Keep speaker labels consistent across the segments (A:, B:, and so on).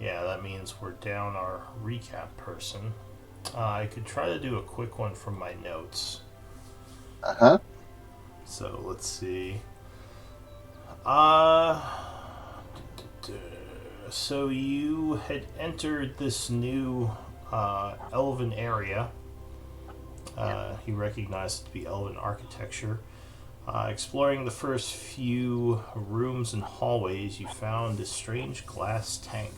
A: Yeah, that means we're down our recap person. I could try to do a quick one from my notes.
B: Uh-huh.
A: So let's see. Uh, so you had entered this new elven area. He recognized it to be elven architecture. Exploring the first few rooms and hallways, you found a strange glass tank,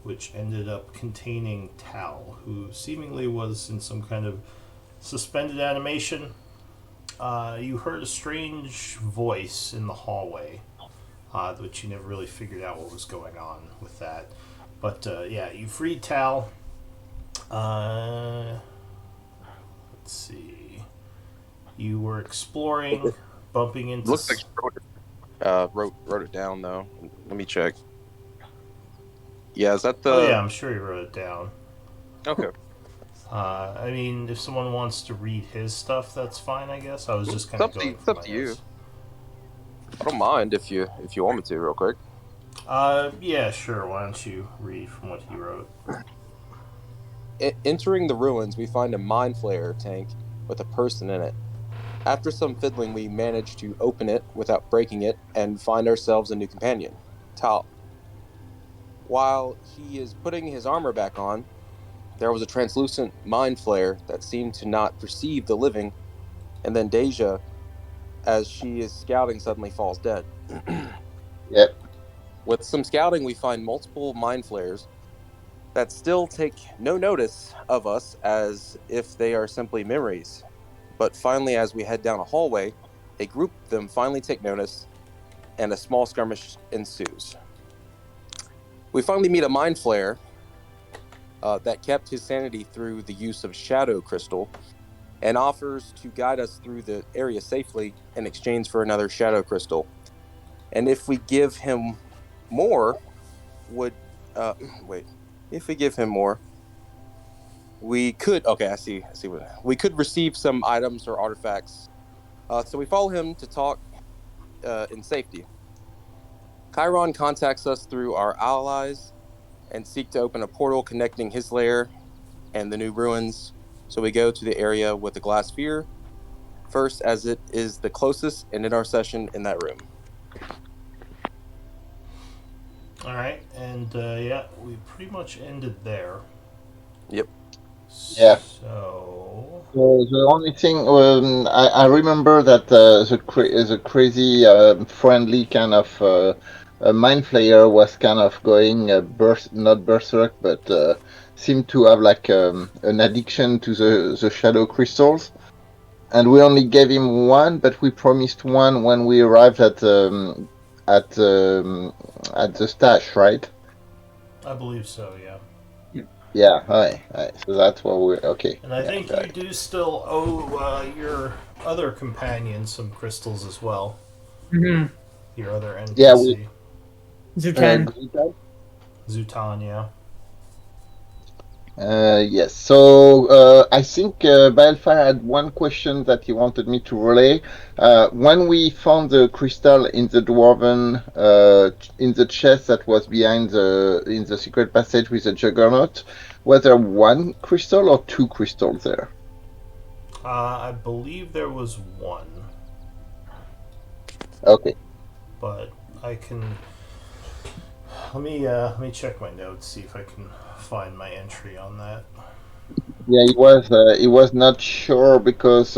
A: which ended up containing Tal, who seemingly was in some kind of suspended animation. You heard a strange voice in the hallway, which you never really figured out what was going on with that. But yeah, you freed Tal. Uh, let's see. You were exploring, bumping into.
C: Looks like she wrote it down though. Let me check. Yeah, is that
A: Oh yeah,
C: the
A: I'm sure he wrote it down.
C: okay?
A: I mean, if someone wants to read his stuff, that's fine. I guess I was just kind of going
C: It's
A: from
C: up
A: my
C: to you.
A: notes.
C: I don't mind if you want me to, real quick.
A: Yeah, sure. Why don't you read from what he wrote?
C: Entering the ruins, we find a mind flayer tank with a person in it. After some fiddling, we manage to open it without breaking it and find ourselves a new companion, Tal. While he is putting his armor back on, there was a translucent mind flare that seemed to not perceive the living, and then Deja, as she is scouting, suddenly falls dead.
B: Yep.
C: With some scouting, we find multiple mind flares that still take no notice of us as if they are simply memories. But finally, as we head down a hallway, a group of them finally take notice, and a small skirmish ensues. We finally meet a mind flare that kept his sanity through the use of Shadow Crystal and offers to guide us through the area safely in exchange for another Shadow Crystal. And if we give him more, would wait. If we give him more, we could. Okay, I see what we could receive some items or artifacts. So we follow him to talk in safety. Chiron contacts us through our allies and seek to open a portal connecting his lair and the new ruins. So we go to the area with the glass sphere first, as it is the closest and in our session in that room.
A: All right, and yeah, we pretty much ended there.
C: Yep.
B: Yeah.
A: So
B: So the only thing I remember that the crazy friendly kind of mind flayer was kind of going not berserk, but seemed to have like an addiction to the shadow crystals. And we only gave him one, but we promised one when we arrived at um, at the stash, right?
A: I believe so, yeah.
B: Yeah, hi, hi. So that's what we're okay.
A: And I
B: Yeah,
A: think
B: got
A: you
B: it.
A: do still owe your other companion some crystals as well.
D: Mm-hmm.
A: Your other
B: Yeah, we
A: NPC,
D: Zutan.
A: Zutania.
B: yes. So I think Balfire had one question that he wanted me to relay. When we found the crystal in the dwarven in the chest that was behind the in the secret passage with the juggernaut, was there one crystal or two crystals there?
A: I believe there was one,
B: Okay.
A: but I can let me check my notes, see if I can find my entry on that.
B: Yeah, he was not sure because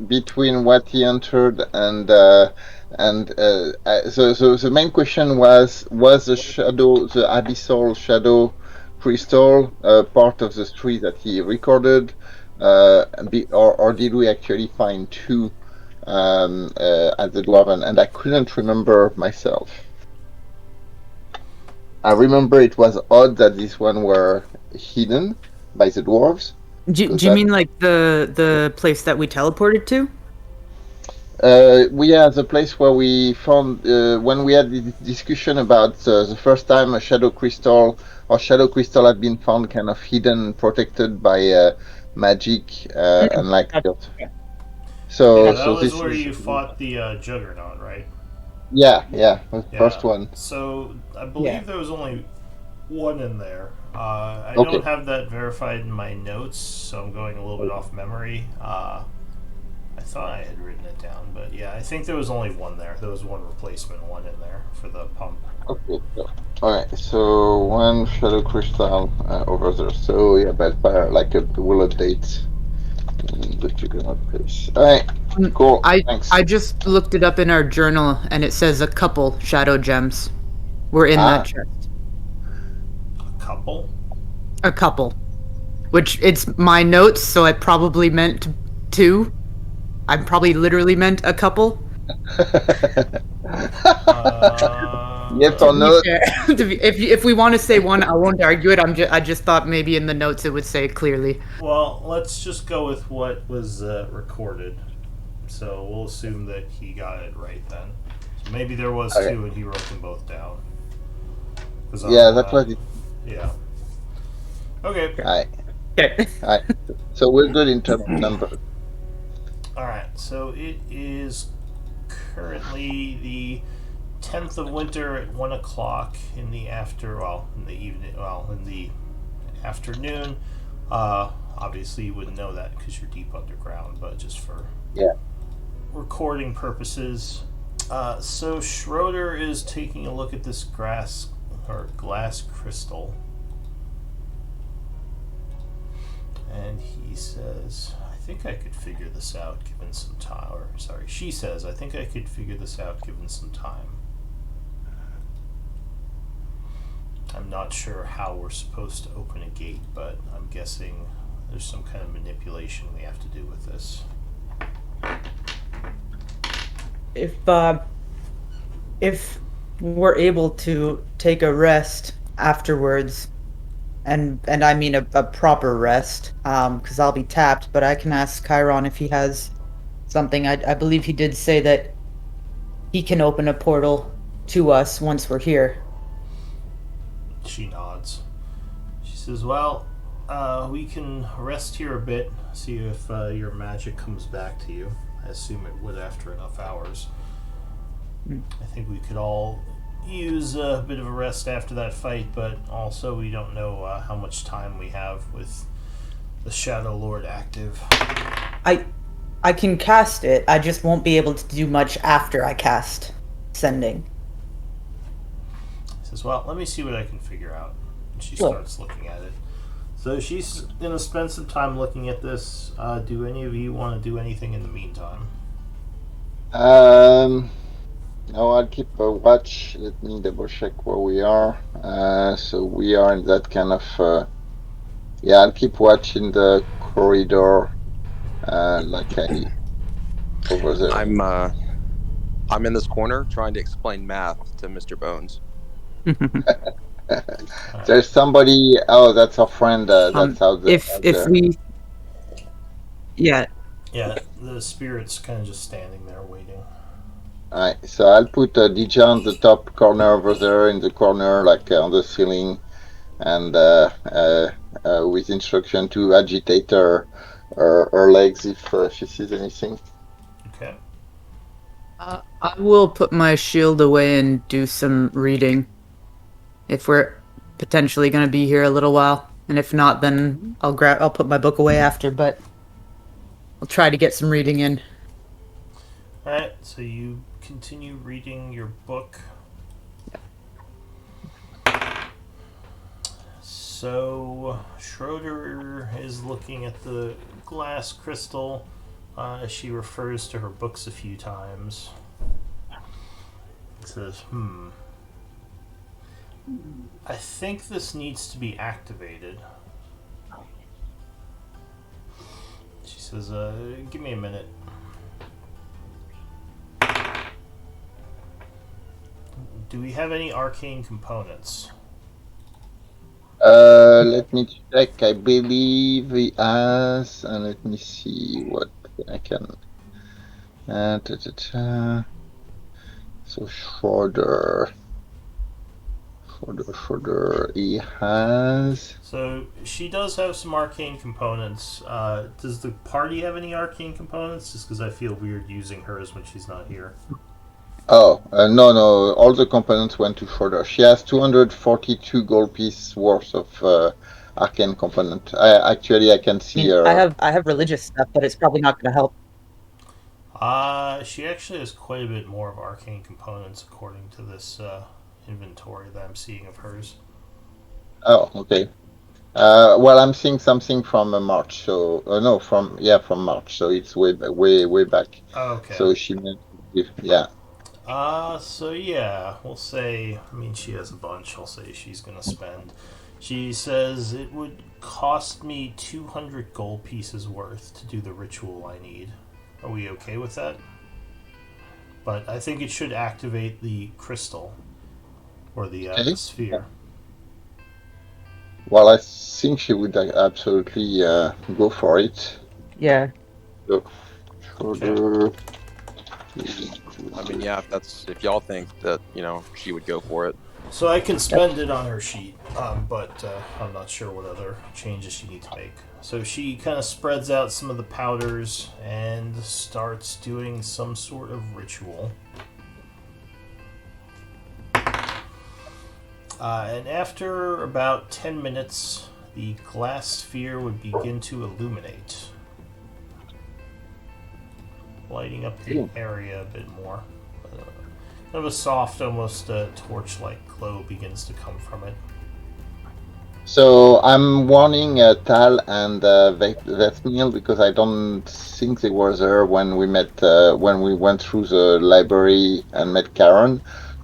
B: between what he entered and so the main question was the abyssal shadow crystal part of the three that he recorded or did we actually find two at the dwarven, and I couldn't remember myself. I remember it was odd that this one were hidden by the dwarves because
D: Do you
B: that
D: mean like the place that we teleported to?
B: we are the place where we found when we had this discussion about the first time a shadow crystal had been found kind of hidden, protected by magic
D: Mm,
B: and like
D: gotcha.
A: Yeah, that
B: so
A: was
B: this
A: where
B: is
A: you fought the Juggernaut, right?
B: yeah, the
A: Yeah.
B: first one.
A: So I
D: Yeah.
A: believe there was only one in there. I
B: Okay.
A: don't have that verified in my notes, so I'm going a little bit off memory. I thought I had written it down, but yeah, I think there was only one there. There was one replacement one in there for the pump.
B: Okay. Alright, so one shadow crystal over there. So yeah, but like we'll update. But you cannot place. Alright, cool.
D: I
B: Thanks.
D: I just looked it up in our journal, and it says a couple shadow gems were in that chest.
A: A couple?
D: A couple, which it's my notes, so I probably meant two. I probably literally meant a couple.
B: Yes
D: To
B: or
D: be
B: no?
D: fair, if we want to say one, I won't argue it. I just thought maybe in the notes it would say it clearly.
A: Well, let's just go with what was recorded. So we'll assume that he got it right then. So maybe there was
B: Okay.
A: two and he wrote them both down. 'Cause
B: Yeah, that was it.
A: Yeah. Okay.
B: Alright.
D: Okay.
B: Alright. So we're good in terms of numbers.
A: Alright, so it is currently the 10th of winter at 1 o'clock in the in the evening, in the afternoon. Obviously you wouldn't know that because you're deep underground, but just for recording purposes. So Schroeder is taking a look at this glass crystal. And he says, I think I could figure this out given some time. Or, sorry, she says, I think I could figure this out given some time. I'm not sure how we're supposed to open a gate, but I'm guessing there's some kind of manipulation we have to do with this.
D: If we're able to take a rest afterwards, and I mean a proper rest, because I'll be tapped, but I can ask Chiron if he has something. I believe he did say that he can open a portal to us once we're here.
A: She nods. She says, well, we can rest here a bit, see if your magic comes back to you. I assume it would after enough hours. I think we could all use a bit of a rest after that fight, but also we don't know how much time we have with the Shadow Lord active.
D: I can cast it. I just won't be able to do much after I cast sending.
A: He says, well, let me see what I can figure out. And she
D: Sure.
A: starts looking at it. So she's going to spend some time looking at this. Do any of you want to do anything in the meantime?
B: No, I'll keep a watch. Let me double check where we are. So we are in that kind of. Yeah, I'll keep watch in the corridor, like over there.
C: I'm in this corner trying to explain math to Mr. Bones.
B: There's somebody. Oh, that's our friend. That's out there.
D: If we, yeah,
A: Yeah, the spirit's kind of just standing there waiting.
B: Alright, so I'll put DJ on the top corner over there in the corner, like on the ceiling, and with instruction to agitate her legs if she sees anything.
A: Okay.
D: I will put my shield away and do some reading. If we're potentially going to be here a little while, and if not, then I'll put my book away after. But I'll try to get some reading in.
A: All right. So you continue reading your book. So Schroeder is looking at the glass crystal. She refers to her books a few times. It says, I think this needs to be activated. She says, give me a minute. Do we have any arcane components?
B: Let me check. I believe he has, and let me see what I can. So Schroeder, he has.
A: So she does have some arcane components. Does the party have any arcane components? Just because I feel weird using hers when she's not here.
B: Oh, no. All the components went to Schroeder. She has 242 gold piece worth of arcane component. I can
D: I
B: see
D: mean,
B: her.
D: I have religious stuff, but it's probably not going to help.
A: She actually has quite a bit more of arcane components according to this inventory that I'm seeing of hers.
B: Oh, okay. Well, I'm seeing something from March. So no, from March. So it's way back.
A: Okay.
B: So she meant, yeah.
A: So yeah, we'll say, I mean, she has a bunch. I'll say she's gonna spend. She says it would cost me 200 gold pieces worth to do the ritual I need. Are we okay with that? But I think it should activate the crystal or the
B: Okay.
A: sphere.
B: Well, I think she would absolutely go for it.
D: Yeah.
B: So,
A: Okay.
B: Schroeder.
C: I mean, yeah, if y'all think that she would go for it.
A: So I can
D: Yep.
A: spend it on her sheet, but I'm not sure what other changes she needs to make. So she kind of spreads out some of the powders and starts doing some sort of ritual. And after about 10 minutes, the glass sphere would begin to illuminate, lighting up the area a bit more. Kind of a soft, almost torch-like glow begins to come from it.
B: So I'm warning Tal and Vesmil because I don't think they were there when we met when we went through the library and met Karen.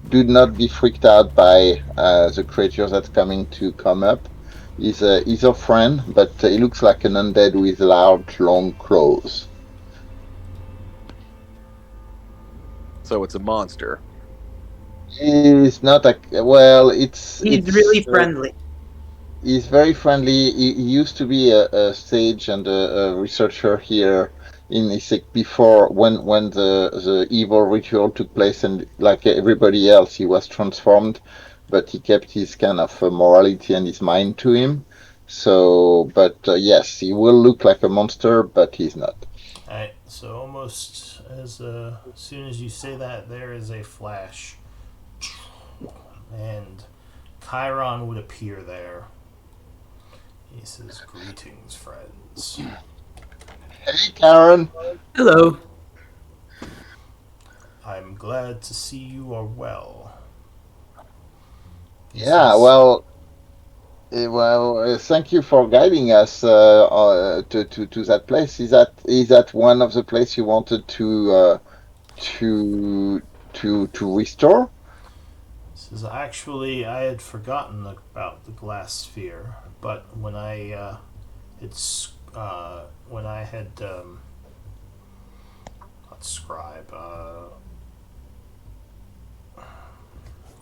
B: Do not be freaked out by the creature that's coming to come up. He's a friend, but he looks like an undead with large, long claws.
C: So it's a monster.
B: He's not a well.
D: He's really friendly.
B: He's very friendly. He used to be a sage and a researcher here in Isik before when the evil ritual took place, and like everybody else, he was transformed, but he kept his kind of morality and his mind to him. So, but yes, he will look like a monster, but he's not.
A: Alright, so almost as soon as you say that, there is a flash, and Chiron would appear there. He says, "Greetings, friends.
B: Hey, Karen.
D: Hello.
A: I'm glad to see you are well." He
B: Yeah,
A: says,
B: thank you for guiding us to that place. Is that one of the places you wanted to to restore?
A: says, "Actually, I had forgotten about the glass sphere, but when I had not scribe,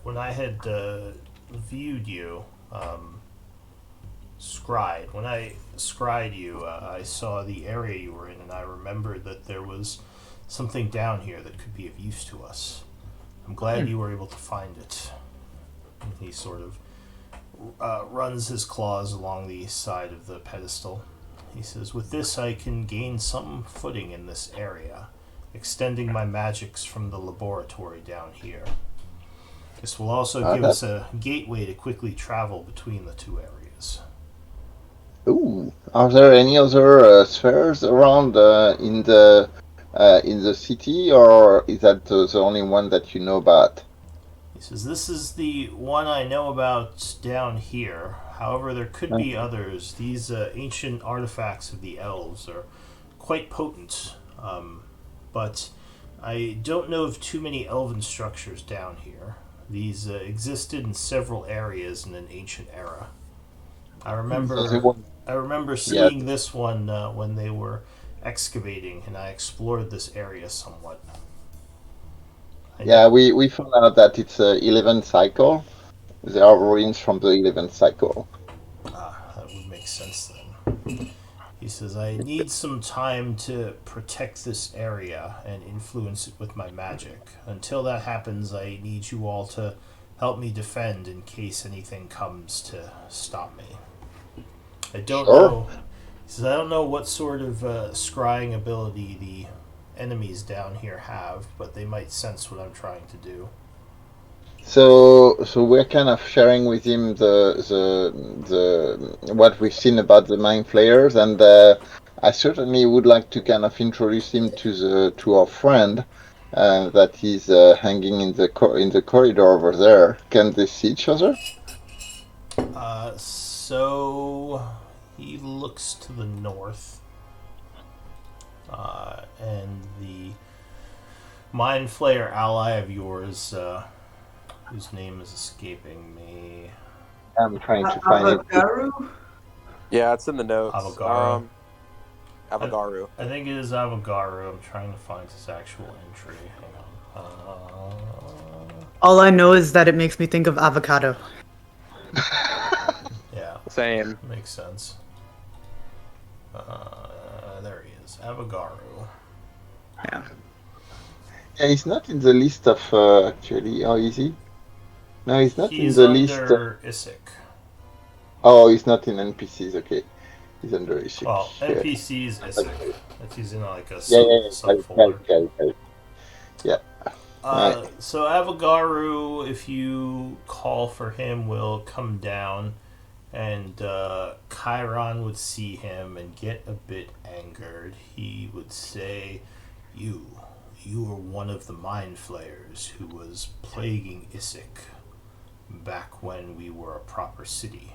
A: when I had viewed you, scryed. When I scryed you, I saw the area you were in, and I remembered that there was something down here that could be of use to us. I'm glad you were able to find it." And he sort of runs his claws along the side of the pedestal. He says, "With this, I can gain some footing in this area, extending my magics from the laboratory down here. This will also give
B: That
A: us a gateway to quickly travel between the two areas."
B: Ooh, are there any other spheres around in the city, or is that the only one that you know about?
A: He says, "This is the one I know about down here. However, there could be others. These ancient artifacts of the elves are quite potent, but I don't know of too many elven structures down here. These existed in several areas in an ancient era. I
B: So they
A: remember,
B: won't-
A: I remember
B: yeah,
A: seeing this one when they were excavating, and I explored this area somewhat. I know,
B: yeah. We found out that it's a 11th cycle. There are ruins from the 11th cycle.
A: that would make sense then." He says, "I need some time to protect this area and influence it with my magic. Until that happens, I need you all to help me defend in case anything comes to stop me. I don't
B: Sure.
A: know." He says, "I don't know what sort of scrying ability the enemies down here have, but they might sense what I'm trying to do.
B: So we're kind of sharing with him the what we've seen about the mind flayers, and I certainly would like to kind of introduce him to our friend that is hanging in the corridor over there. Can they see each other?
A: So he looks to the north, and the mind flayer ally of yours, whose name is escaping me,
B: I'm trying to find it.
D: Avagaru?
C: Yeah, it's in the notes.
A: Avagaru.
C: Avagaru.
A: I think it is Avagaru. I'm trying to find his actual entry. Hang on.
D: All I know is that it makes me think of avocado.
A: Yeah,
C: Same.
A: makes sense. There he is, Avagaru.
D: Yeah.
B: Yeah, he's not in the list of actually. Oh, is he? No, he's not
A: He's
B: in the list.
A: under Isik.
B: Oh, he's not in NPCs. Okay, he's under Isik.
A: Well, NPC's Isik. He's in like a
B: Yeah.
A: subfolder.
B: Yeah. Right.
A: So Avagaru, if you call for him, will come down, and Chiron would see him and get a bit angered. He would say, You were one of the mind flayers who was plaguing Isik back when we were a proper city."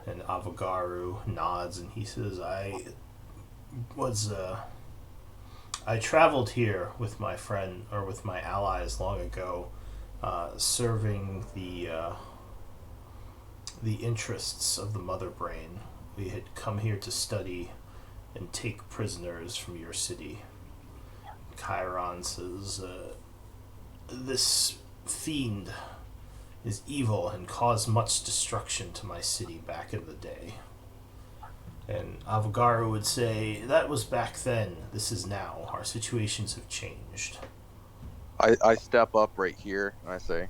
A: And Avagaru nods and he says, I traveled here with my friend, or with my allies long ago, serving the interests of the Mother Brain. We had come here to study and take prisoners from your city. Chiron says, this fiend is evil and caused much destruction to my city back in the day. And Avagaru would say, that was back then, this is now. Our situations have changed.
C: I step up right here and I say,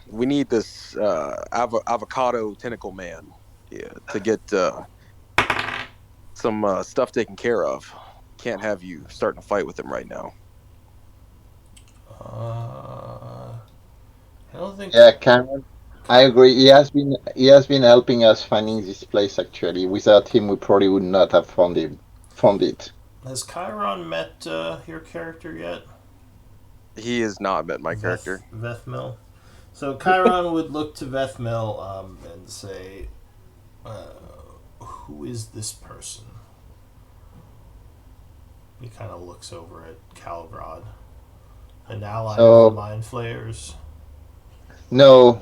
C: we need this avocado tentacle man to get some stuff taken care of. Can't have you starting a fight with him right now.
A: I don't think...
B: Yeah, Cameron. I agree. He has been helping us finding this place. Actually, without him, we probably would not have found it.
A: Has Chiron met your character yet?
C: He has not met my character.
A: Vethmil. So Chiron would look to Vethmil and say, who is this person? He kind of looks over at Calgrod. An ally of the Mind Flayers.
B: No,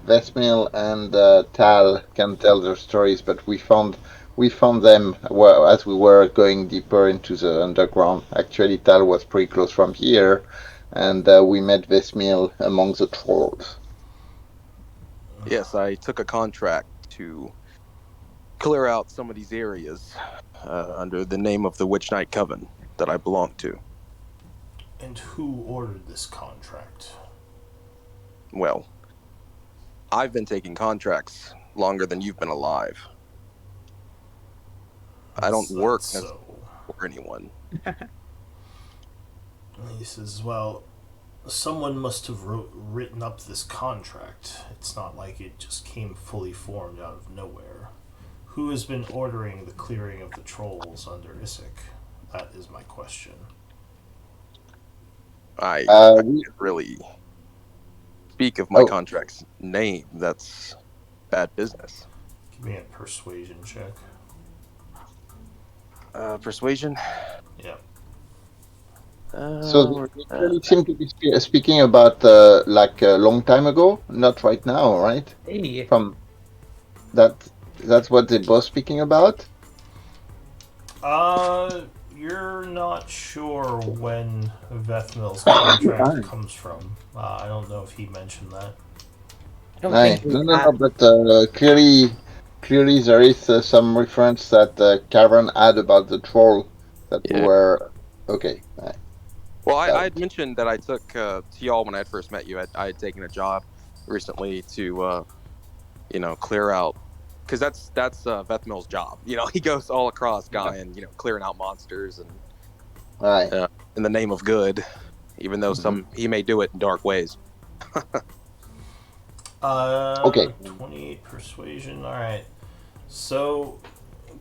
B: Vesmil and Tal can tell their stories, but we found them as we were going deeper into the underground. Actually, Tal was pretty close from here, and we met Vesmil among the trolls.
C: Yes, I took a contract to clear out some of these areas under the name of the Witch Knight Coven that I belong to.
A: And who ordered this contract?
C: Well, I've been taking contracts longer than you've been alive. I don't work for anyone.
A: He says, well, someone must have written up this contract. It's not like it just came fully formed out of nowhere. Who has been ordering the clearing of the trolls under Isik? That is my question.
C: I can't really speak of my contract's name. That's bad business.
A: Give me a persuasion check.
C: Persuasion?
A: Yeah.
B: So we really seem to be speaking about like a long time ago, not right now, right?
D: Hey.
B: From that's what they're both speaking about?
A: You're not sure when Vethmil's contract comes from. I don't know if he mentioned that.
B: No, but clearly there is some reference that Karen had about the troll that were... Okay.
C: Well, I had mentioned that I took to y'all when I had first met you. I had taken a job recently to, clear out, because that's Vethmil's job. He goes all across Gaian, clearing out monsters and
B: Right.
C: in the name of good, even though he may do it in dark ways.
B: Okay.
A: 28 persuasion. All right. So,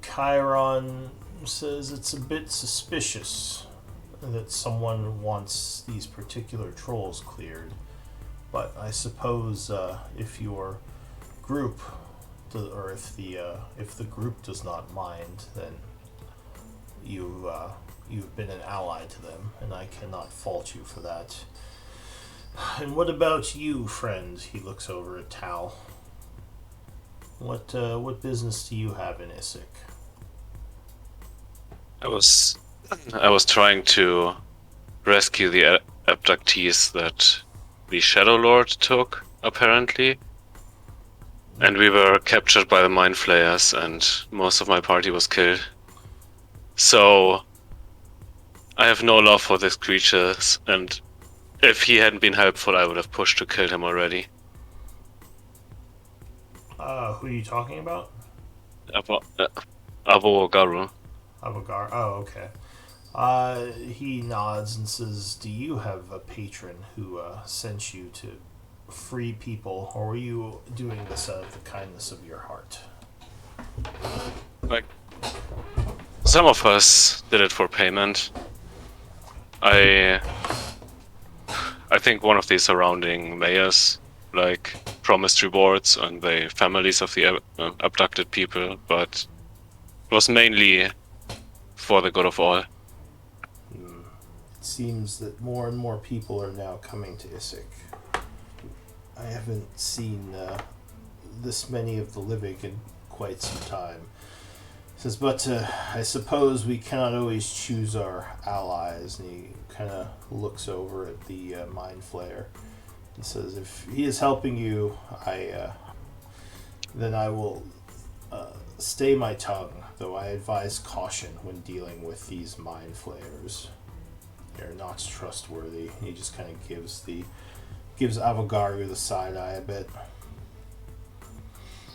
A: Chiron says it's a bit suspicious that someone wants these particular trolls cleared. But I suppose if your group, or if the group does not mind, then you've been an ally to them, and I cannot fault you for that. And what about you, friend? He looks over at Tal. What business do you have in Isik?
E: I was trying to rescue the abductees that the Shadow Lord took, apparently. And we were captured by the Mind Flayers, and most of my party was killed. So I have no love for these creatures, and if he hadn't been helpful, I would have pushed to kill him already.
A: Who are you talking about?
E: Abo Garu.
A: Avogar. Oh, okay. He nods and says, "Do you have a patron who sent you to free people, or were you doing this out of the kindness of your heart?"
E: Like, some of us did it for payment. I think one of the surrounding mayors promised rewards on the families of the abducted people, but it was mainly for the good of all.
A: It seems that more and more people are now coming to Isik. I haven't seen this many of the living in quite some time. He says, but I suppose we cannot always choose our allies. And he kind of looks over at the Mind Flayer and says, if he is helping you, then I will stay my tongue, though I advise caution when dealing with these Mind Flayers. They're not trustworthy. He just kind of gives Avogaru the side eye a bit.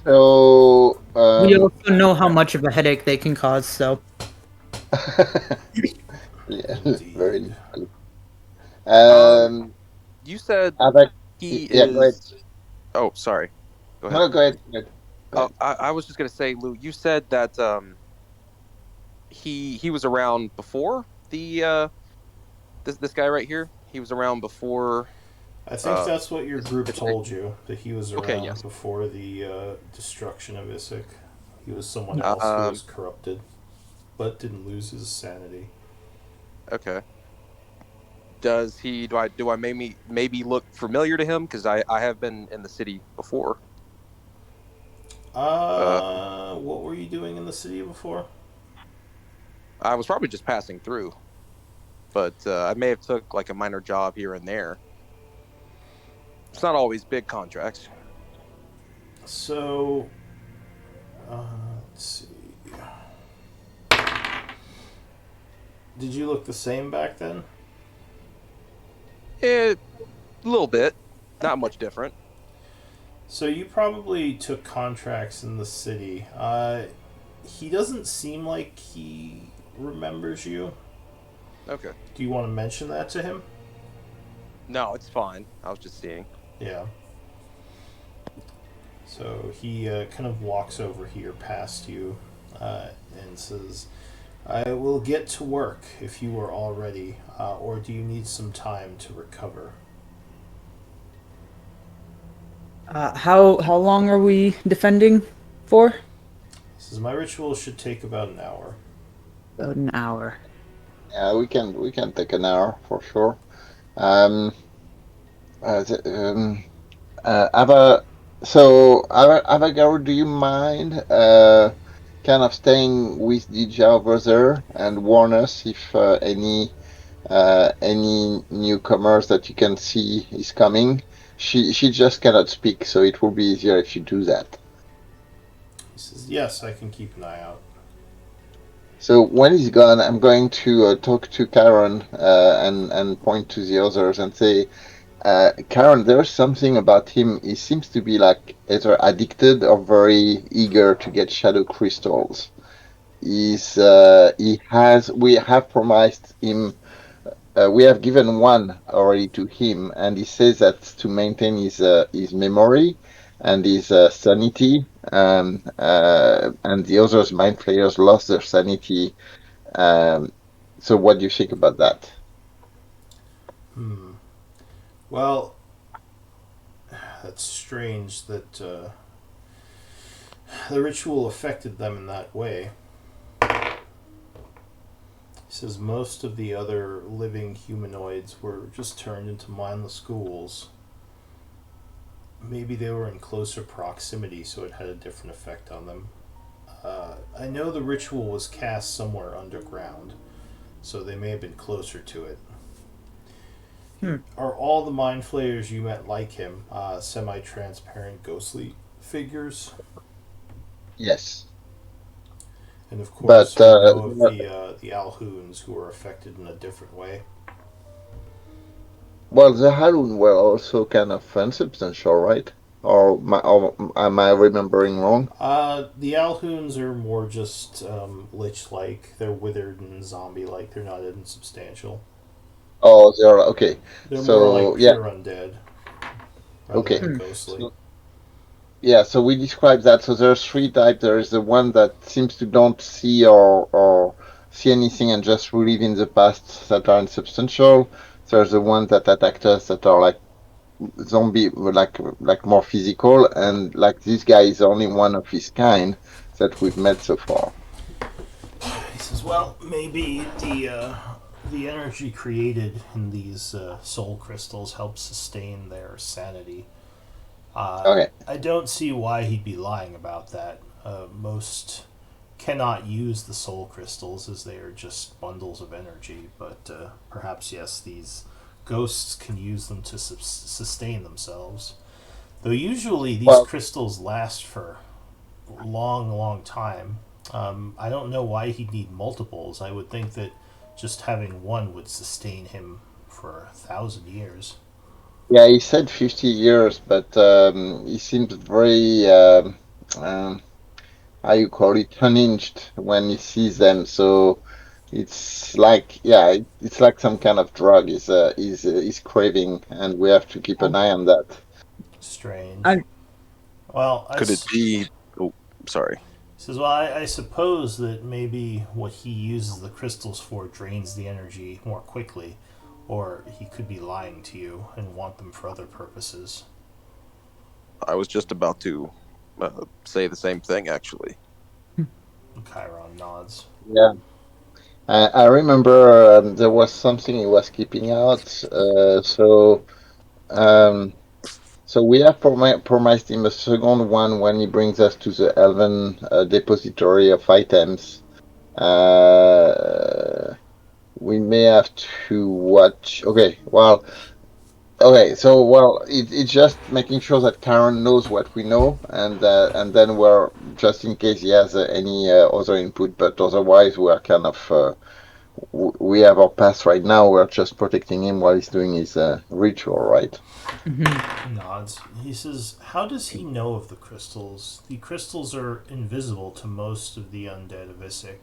B: So
D: We also know how much of a headache they can cause, so.
B: yeah,
A: Indeed.
B: very good.
C: You said
B: Abac-
C: he
B: yeah,
C: is.
B: go ahead.
C: Oh, sorry. Go ahead.
B: No, go ahead. Go ahead.
C: Oh, I was just gonna say, Lou. You said that he was around before the this guy right here. He was around before.
A: I think that's what your group told you, that he was around
C: Okay, yes.
A: before the destruction of Isik. He was someone else who was corrupted, but didn't lose his sanity.
C: Okay. Does he? Do I maybe look familiar to him? Because I have been in the city before.
A: What were you doing in the city before?
C: I was probably just passing through, but I may have took like a minor job here and there. It's not always big contracts.
A: So, let's see. Did you look the same back then?
C: A little bit, not much different.
A: So you probably took contracts in the city. He doesn't seem like he remembers you.
C: Okay.
A: Do you want to mention that to him?
C: No, it's fine. I was just seeing.
A: Yeah. So he kind of walks over here past you and says, I will get to work if you are all ready, or do you need some time to recover?
D: How long are we defending for?
A: He says, my ritual should take about an hour.
D: About an hour.
B: Yeah, we can take an hour for sure. Avagaru, do you mind kind of staying with DJ over there and warn us if any newcomers that you can see is coming? She just cannot speak, so it will be easier if you do that.
A: He says, yes, I can keep an eye out.
B: So when he's gone, I'm going to talk to Karen and point to the others and say, Karen, there's something about him. He seems to be like either addicted or very eager to get shadow crystals. we have promised him. We have given one already to him, and he says that to maintain his memory and his sanity, and the others mind flayers lost their sanity. Um, so what do you think about that?
A: Hmm. Well, that's strange that the ritual affected them in that way. He says most of the other living humanoids were just turned into mindless ghouls. Maybe they were in closer proximity, so it had a different effect on them. I know the ritual was cast somewhere underground, so they may have been closer to it.
D: Hmm.
A: Are all the mind flayers you met like him semi transparent, ghostly figures?
B: Yes,
A: And of course,
B: but
A: we know of the Alhoons who are affected in a different way.
B: well, the Harun were also kind of unsubstantial, right? Or am I remembering wrong?
A: The Alhoons are more just lich like. They're withered and zombie like. They're not insubstantial.
B: Oh, they're okay.
A: They're more like
B: So yeah,
A: pure undead rather
B: okay.
A: than
D: Hmm.
A: ghostly.
B: So yeah, so we describe that. So there's three types. There is the one that seems to don't see or see anything and just relive in the past that are insubstantial. There's the one that attacked us that are like zombie, like more physical, and like this guy is only one of his kind that we've met so far.
A: He says, "Well, maybe the energy created in these soul crystals helps sustain their sanity.
B: Okay.
A: I don't see why he'd be lying about that. Most cannot use the soul crystals as they are just bundles of energy, but perhaps, yes, these ghosts can use them to sustain themselves. Though usually these
B: Well,
A: crystals last for a long, long time. I don't know why he'd need multiples. I would think that just having one would sustain him for 1,000 years.
B: yeah, he said 50 years, but he seems very um, how you call it, unhinged when he sees them. So it's like, yeah, it's like some kind of drug. Is craving, and we have to keep an eye on that.
A: Strange.
D: I
A: Well,
C: Could it be? Oh, sorry.
A: says, well, I suppose that maybe what he uses the crystals for drains the energy more quickly, or he could be lying to you and want them for other purposes.
C: I was just about to say the same thing, actually.
A: Chiron nods.
B: Yeah, I remember there was something he was keeping out. Um, so we have promised him a second one when he brings us to the Elven depository of items. Uh, we may have to watch. Okay, well, okay, so well, it's just making sure that Karen knows what we know, and then we're just in case he has any other input. But otherwise, we are kind of we have our pass right now. We're just protecting him while he's doing his ritual, right?
D: mhm.
A: Nods. He says, how does he know of the crystals? The crystals are invisible to most of the undead of Isik.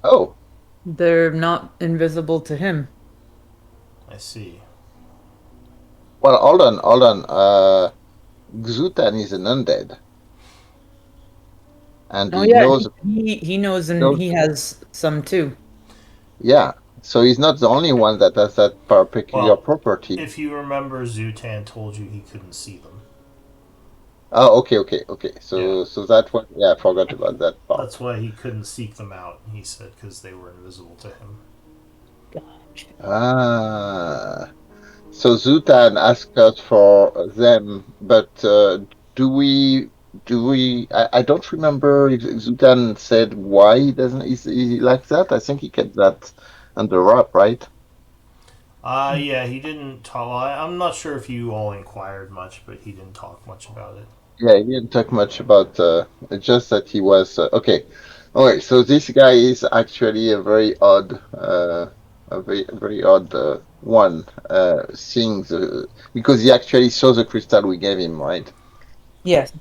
B: Oh,
D: They're not invisible to him.
A: I see.
B: well, hold on, hold on. Xutan is an undead, and
D: Oh
B: he
D: yeah,
B: knows.
D: he knows, and
B: knows
D: he has some too.
B: yeah, so he's not the only one that has that peculiar
A: Well,
B: property.
A: if you remember, Zutan told you he couldn't see them.
B: Oh, okay, okay, okay.
A: Yeah,
B: So that one, yeah, I forgot about that
A: that's
B: part.
A: why he couldn't seek them out, he said, because they were invisible to him.
D: Gotcha.
B: Ah, so Zutan asked us for them, but do we? I don't remember if Zutan said why he doesn't. Is he like that? I think he kept that under wrap, right?
A: Yeah, he didn't talk. Well, I'm not sure if you all inquired much, but he didn't talk much about it.
B: Yeah, he didn't talk much about just that he was okay. All right, so this guy is actually a very odd, very odd one. Seeing the because he actually saw the crystal we gave him, right?
D: Yes.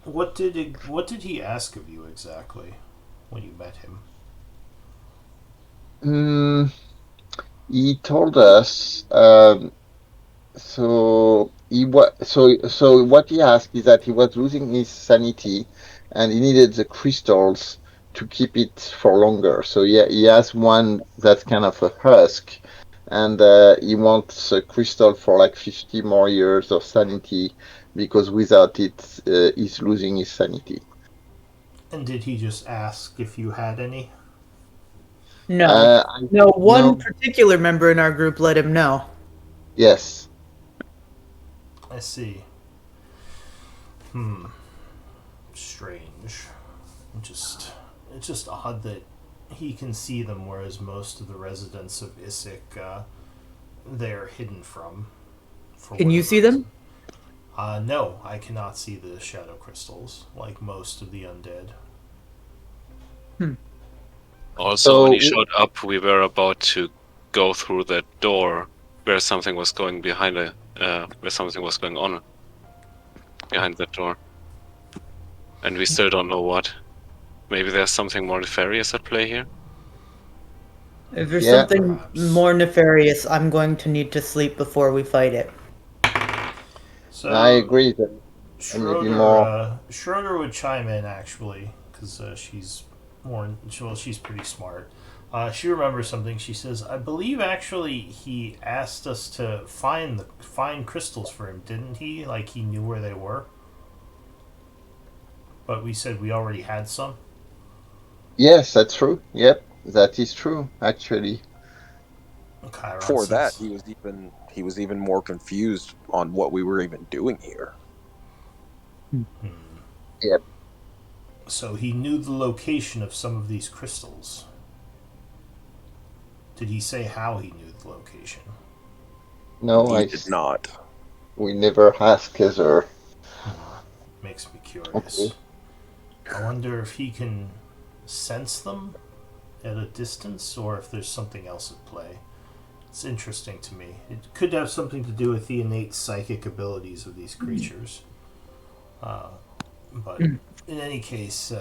A: What did he ask of you exactly? when you met him?
B: He told us. So what he asked is that he was losing his sanity, and he needed the crystals to keep it for longer. So yeah, he has one that's kind of a husk, and he wants a crystal for like 50 more years of sanity because without it, he's losing his sanity.
A: And did he just ask if you had any?
D: No. No, one
B: no,
D: particular member in our group let him know.
B: yes.
A: I see. Strange. Just, it's just odd that he can see them, whereas most of the residents of Isik, they're hidden from. For
D: Can you
A: whatever
D: see them?
A: reason. No, I cannot see the shadow crystals like most of the undead.
E: Also, when he
B: So
E: showed up, we were about to go through that door where something was going where something was going on behind that door, and we still don't know what. Maybe there's something more nefarious at play here.
D: If there's
B: yeah,
D: something
A: Perhaps.
D: more nefarious, I'm going to need to sleep before we fight it.
B: I
A: So
B: agree that maybe more.
A: Schroeder would chime in actually because she's more well, she's pretty smart. She remembers something. She says, "I believe actually he asked us to find crystals for him, didn't he? Like he knew where they were, but we said we already had some."
B: Yes, that's true. Yep, that is true. Actually,
A: Chiron
C: For that,
A: says,
C: he was even more confused on what we were even doing here.
B: yep.
A: "So he knew the location of some of these crystals. Did he say how he knew the location?"
B: No,
C: He did not.
B: we never asked her.
A: Makes me
B: Okay.
A: curious. I wonder if he can sense them at a distance or if there's something else at play. It's interesting to me. It could have something to do with the innate psychic abilities of these creatures. But in any case,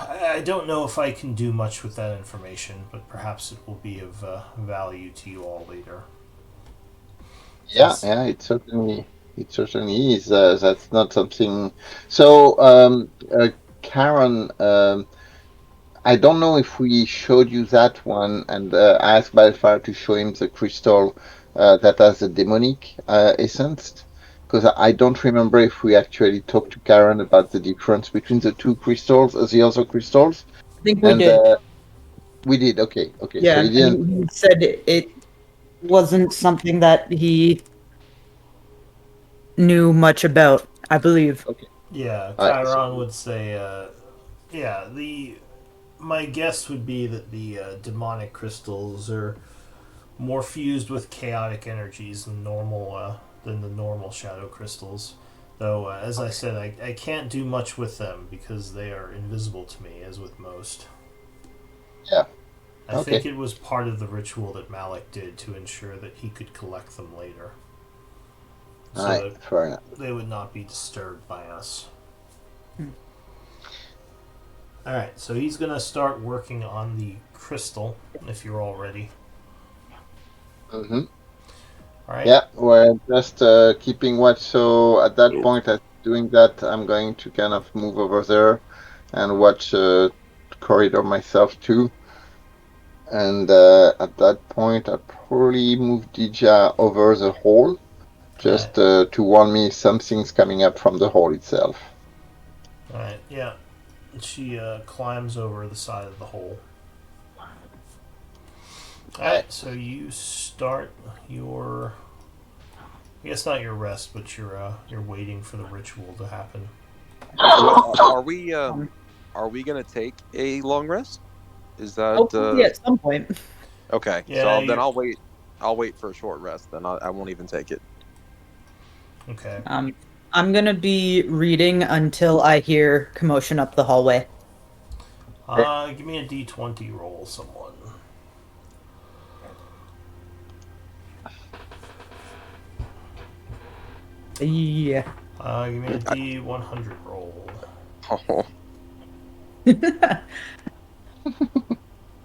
A: I don't know if I can do much with that information, but perhaps it will be of value to you all later.
B: Yeah,
A: Since
B: yeah, it certainly is. That's not something. So, Karen, I don't know if we showed you that one and asked Balfar to show him the crystal that has the demonic essence, because I don't remember if we actually talked to Karen about the difference between the two crystals, the other crystals,
D: I think we
B: and
D: did.
B: we did. Okay, okay. So
D: Yeah,
B: he
D: and
B: didn't.
D: he said it wasn't something that he knew much about, I believe.
B: Okay.
A: yeah,
B: All right. So,
A: Chiron would say, yeah, the my guess would be that the demonic crystals are more fused with chaotic energies than the normal shadow crystals. Though, as I said, I can't do much with them because they are invisible to me, as with most.
B: yeah.
A: I think
B: Okay.
A: it was part of the ritual that Malik did to ensure that he could collect them later,
B: All
A: so
B: right.
A: that
B: Fair enough.
A: they would not be disturbed by us. Alright, so he's gonna start working on the crystal, if you're all ready.
B: Mm-hmm.
A: Alright?
B: Yeah, we're just keeping watch. So at that point, as doing that, I'm going to kind of move over there and watch corridor myself too. And at that point, I'll probably move Dija over the hole
A: Alright.
B: just to warn me if something's coming up from the hole itself.
A: Alright, yeah. She climbs over the side of the hole. Alright, so you start your. I guess not your rest, but you're waiting for the ritual to happen.
C: Are we gonna take a long rest? Is that
D: Hopefully at some point.
C: okay?
A: Yeah,
C: So then
A: you.
C: I'll wait for a short rest. Then I won't even take it.
A: Okay.
D: I'm gonna be reading until I hear commotion up the hallway.
A: Give me a d20 roll, someone.
D: Yeah.
A: Give me a d100 roll.
C: Oh,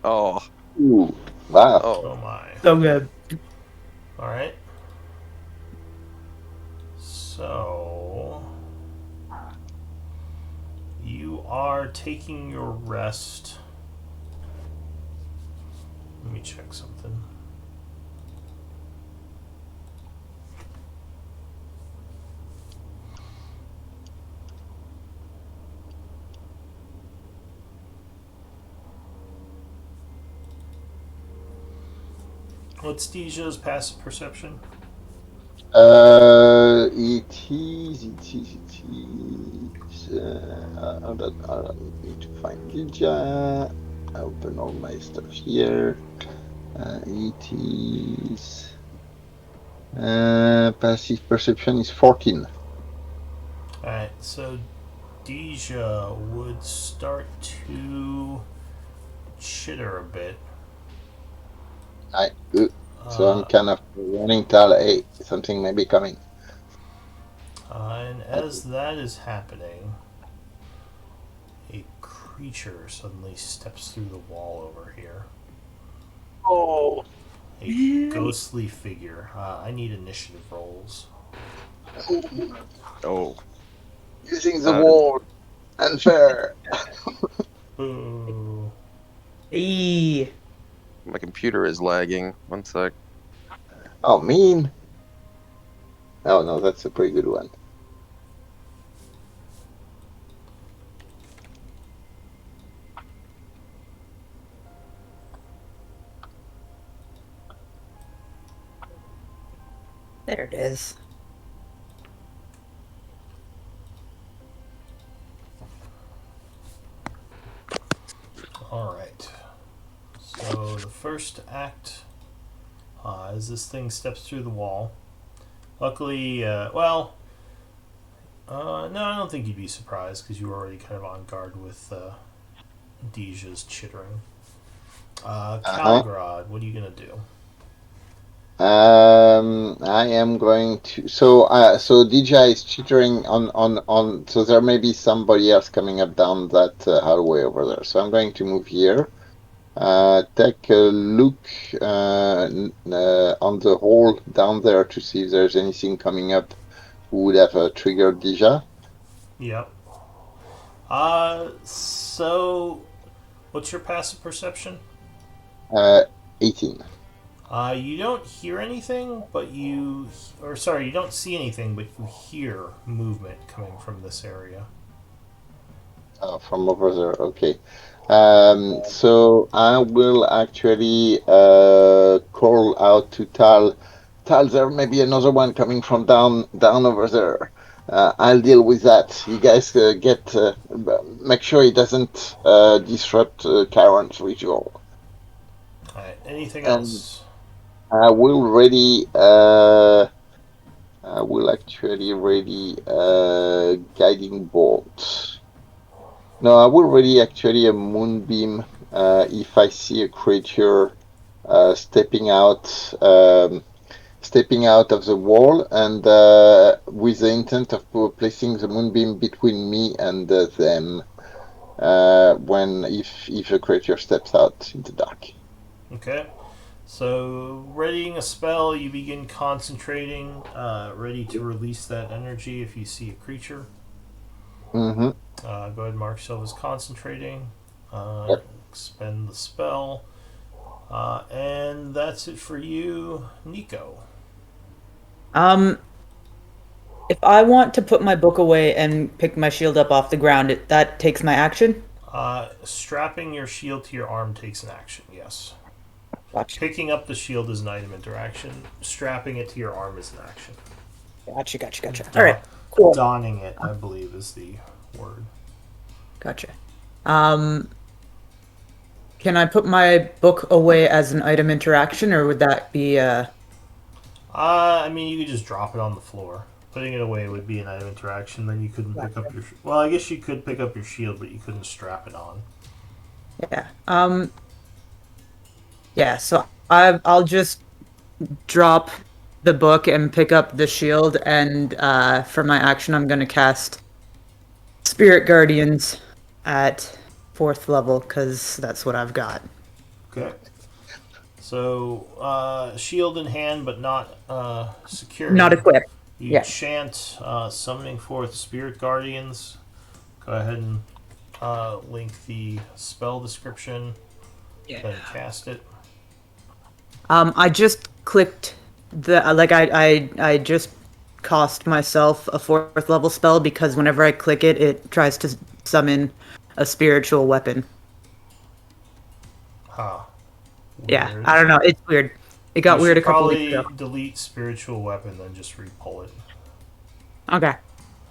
C: Oh,
B: Ooh, wow.
A: Oh
C: oh.
A: my.
D: So good.
A: Alright. So. You are taking your rest. Let me check something. What's Deja's passive perception?
B: It is. I need to find Lydia. I open all my stuff here. It is. Passive perception is 14.
A: Alright, so Deja would start to chitter a bit.
B: So I'm kind of warning Tal, hey, something may be coming.
A: And as that is happening, a creature suddenly steps through the wall over here.
B: Oh.
A: A ghostly figure. I need initiative rolls.
C: Oh.
B: Using the wall. Unfair.
A: Boo.
D: Eee.
C: My computer is lagging. One sec.
B: Oh, mean. Oh, no, that's a pretty good one.
D: There it is.
A: Alright. So the first act as this thing steps through the wall. Luckily, no, I don't think you'd be surprised because you were already kind of on guard with Deja's chittering. Calgrod, what are you going to do?
B: I am going to. So DJ is chittering on. So there may be somebody else coming up down that hallway over there. So I'm going to move here. Take a look on the hall down there to see if there's anything coming up who would have triggered Deja.
A: Yep. So what's your passive perception?
B: 18.
A: You don't hear anything, but you don't see anything, but you hear movement coming from this area.
B: From over there. Okay. So I will actually call out to Tal. Tal, there may be another one coming from down over there. I'll deal with that. You guys make sure it doesn't disrupt Karen's ritual.
A: Alright, anything
B: And
A: else?
B: I will ready. I will actually ready guiding bolt. No, I will ready actually a moonbeam if I see a creature stepping out of the wall, and with the intent of placing the moonbeam between me and them if a creature steps out in the dark.
A: Okay. So, readying a spell, you begin concentrating, ready to release that energy if you see a creature.
B: Mm-hmm.
A: Go ahead and mark yourself as concentrating.
B: Yep.
A: Expend the spell. And that's it for you, Nico.
D: If I want to put my book away and pick my shield up off the ground, that takes my action?
A: Strapping your shield to your arm takes an action, yes.
D: Gotcha.
A: Picking up the shield is an item interaction. Strapping it to your arm is an action.
D: Gotcha. All right, cool.
A: Donning it, I believe, is the word.
D: Gotcha. Can I put my book away as an item interaction, or would that be
A: I mean, you could just drop it on the floor. Putting it away would be an item interaction. Then you couldn't pick up your. Well, I guess you could pick up your shield, but you couldn't strap it on.
D: Yeah. Yeah. So I'll just drop the book and pick up the shield, and for my action, I'm gonna cast Spirit Guardians at 4th level because that's what I've got.
A: Okay. So, shield in hand, but not secured.
D: Not equipped.
A: You
D: Yeah.
A: chant, summoning forth spirit guardians. Go ahead and link the spell description.
D: Yeah.
A: Then cast it.
D: I just clicked the I just cost myself a 4th level spell because whenever I click it, it tries to summon a spiritual weapon.
A: Huh.
D: Yeah,
A: Weird.
D: I don't know. It's weird. It got
A: You
D: weird a
A: should
D: couple weeks
A: probably
D: ago.
A: delete spiritual weapon, then just re-pull it.
D: Okay.
A: I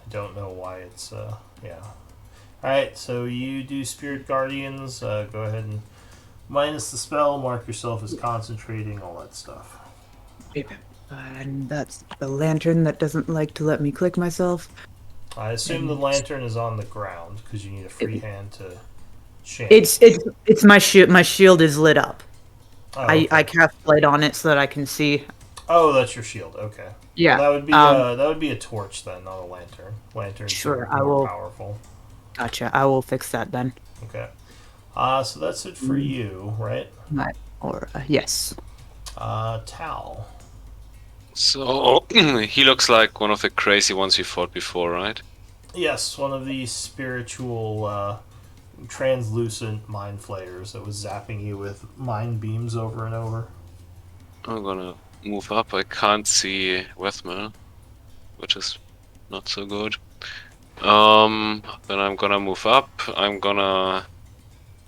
A: don't know why it's yeah. Alright, so you do spirit guardians, go ahead and minus the spell, mark yourself as concentrating, all that stuff.
D: And that's the lantern that doesn't like to let me click myself.
A: I assume the lantern is on the ground because you need a free hand to chant.
D: It's my shield. My shield is lit up.
A: Oh,
D: I
A: okay.
D: cast light on it so that I can see.
A: Oh, that's your shield. Okay.
D: Yeah.
A: Well, that would be a torch then, not a lantern. Lanterns
D: Sure,
A: are
D: I
A: more
D: will-
A: powerful.
D: Gotcha. I will fix that then.
A: Okay. So that's it for you, right?
D: My aura. Yes.
A: Tal.
E: So he looks like one of the crazy ones we fought before, right?
A: Yes, one of these spiritual, translucent mind flayers that was zapping you with mind beams over and over.
E: I'm gonna move up. I can't see Wethmel, which is not so good. Then I'm gonna move up. I'm gonna